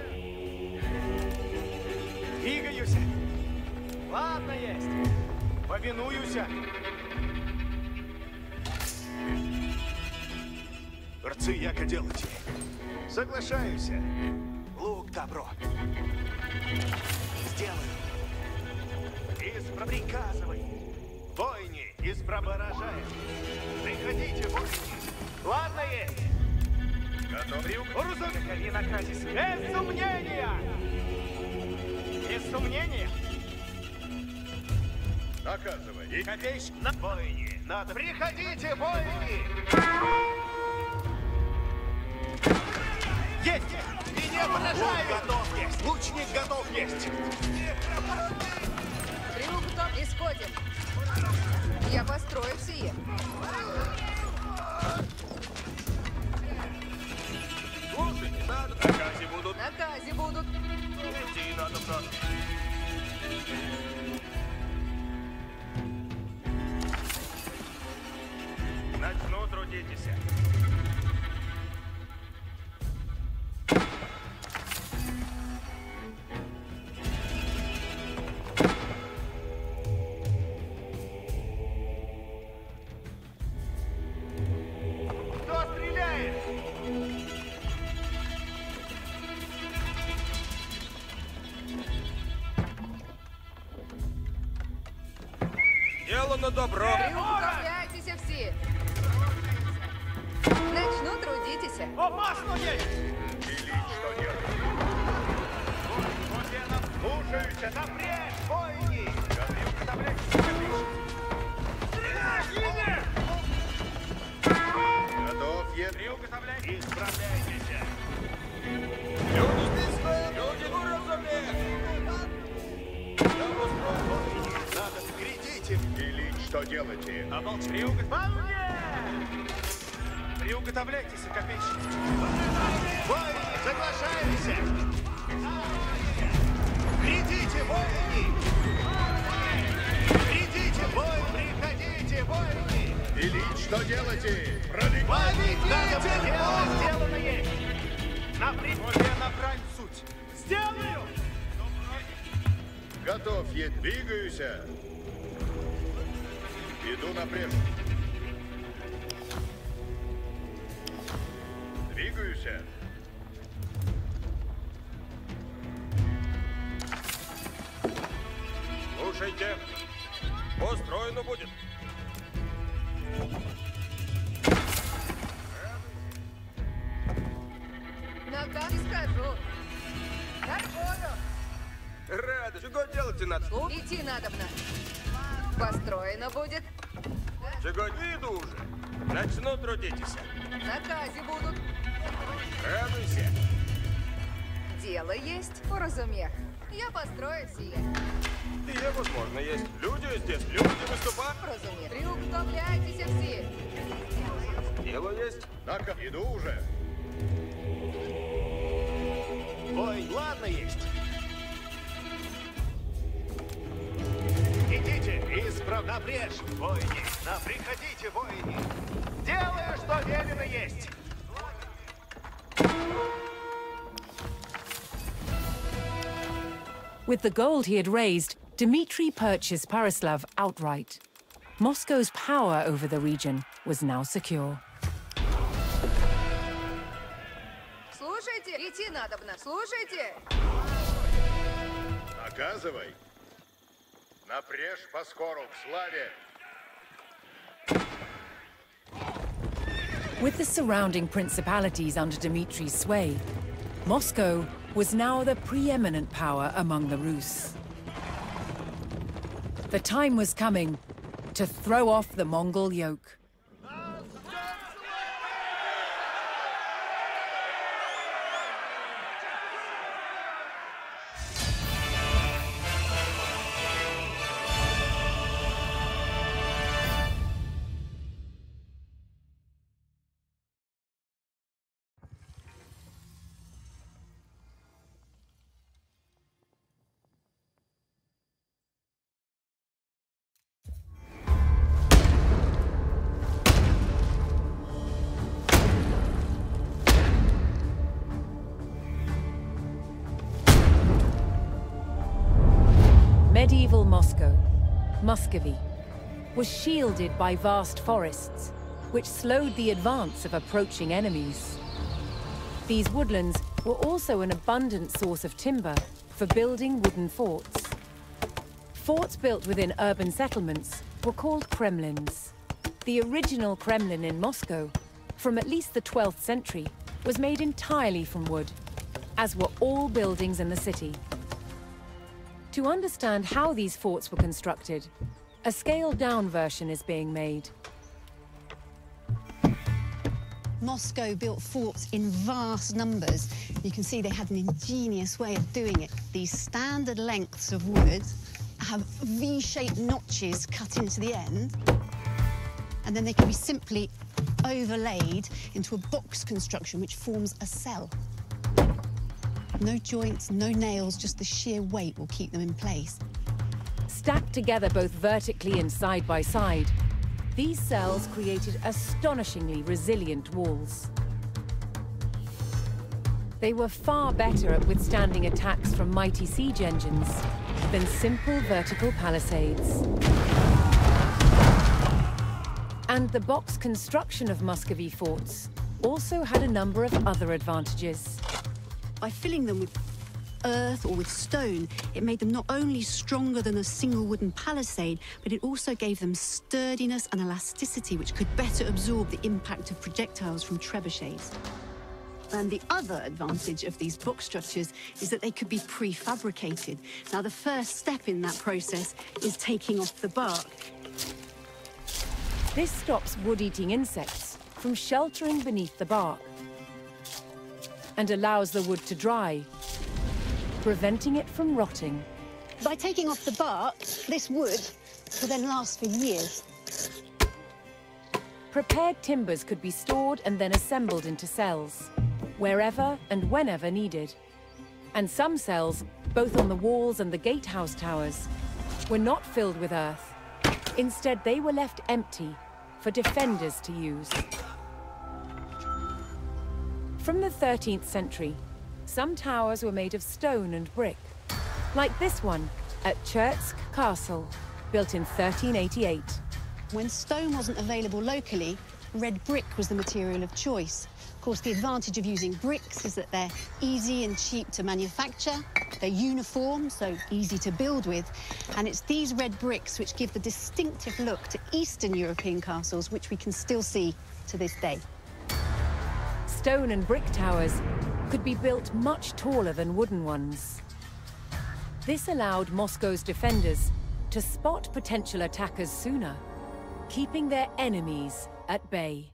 Двигаюсь. Ладно есть. Повинуюсь. Рцы, яко делайте. Соглашаюсь. Лук, добро. Сделаю. Приказывай. Войни, выражаем. Приходите, воины. Ладно есть. Готов. Какови наказис? Без сомнения! Без сомнения! Наказывай. Копейщик. Воины, надо. Приходите, воины! Есть! Линия поражает! Готов есть! Лучник готов есть! Приуготов, исходим. Я построю сие. Слушайте, надо. Накази будут. Накази будут. Идти надо, брат. Начну трудитесь. Кто стреляет? Делано добро. Приуготовляйтесь все. Начну трудитесь. Опасно есть! Велить, что делать. Слушаюсь, напрячь, бойни! Приуготовляйтесь. Готов, ед. Приуготовляйтесь. Исправляйтесь. Люди здесь стоят. Люди, ну разумеют. Надо, грядите! Велить, что делаете. Приуготовляйтесь, копейщики! Бойни, соглашаемся! Грядите, бойни! Грядите, бой! Приходите, бойни! Велить, что делаете. Надо дело сделано есть! Направь суть! Сделаю! Готов, ед. Двигаюсь. Иду напрямик. Двигаюсь. Слушайте. Устроено будет. Наказ скажу. Торгую. Рада, чего делать надо? Идти надобно. Построено будет. Чего не иду уже. Начну трудитесь. Накази будут. Радуйся. Дело есть, поразумех. Я построю сие. И, возможно, есть. Люди здесь, люди выступают. Разумех. Приуготовляйтесь все. Дело есть. Так, иду уже. Бой, ладно есть! Идите, напрячь, бойни! Приходите, бойни! Делаю, что велено есть! With the gold he had raised, Dmitry purchased Paraslav outright. Moscow's power over the region was now secure. Слушайте, идти надобно. Слушайте. Наказывай. Напрежь поскору в славе. With the surrounding principalities under Dmitry's sway, Moscow was now the preeminent power among the Rus. The time was coming to throw off the Mongol yoke. Medieval Moscow, Muscovy, was shielded by vast forests, which slowed the advance of approaching enemies. These woodlands were also an abundant source of timber for building wooden forts. Forts built within urban settlements were called Kremlins. The original Kremlin in Moscow, from at least the 12th century, was made entirely from wood, as were all buildings in the city. To understand how these forts were constructed, a scaled-down version is being made. Moscow built forts in vast numbers. You can see they had an ingenious way of doing it. These standard lengths of wood have V-shaped notches cut into the end, and then they can be simply overlaid into a box construction which forms a cell. No joints, no nails, just the sheer weight will keep them in place. Stacked together both vertically and side by side, these cells created astonishingly resilient walls. They were far better at withstanding attacks from mighty siege engines than simple vertical palisades. And the box construction of Muscovy forts also had a number of other advantages. By filling them with earth or with stone, it made them not only stronger than a single wooden palisade, but it also gave them sturdiness and elasticity which could better absorb the impact of projectiles from trebuchets. And the other advantage of these box structures is that they could be prefabricated. Now, the first step in that process is taking off the bark. This stops wood-eating insects from sheltering beneath the bark and allows the wood to dry, preventing it from rotting. By taking off the bark, this wood will then last for years. Prepared timbers could be stored and then assembled into cells, wherever and whenever needed. And some cells, both on the walls and the gatehouse towers, were not filled with earth. Instead, they were left empty for defenders to use. From the 13th century, some towers were made of stone and brick, like this one at Chertsk Castle, built in 1388. When stone wasn't available locally, red brick was the material of choice. Of course, the advantage of using bricks is that they're easy and cheap to manufacture, they're uniform, so easy to build with, and it's these red bricks which give the distinctive look to Eastern European castles, which we can still see to this day. Stone and brick towers could be built much taller than wooden ones. This allowed Moscow's defenders to spot potential attackers sooner, keeping their enemies at bay.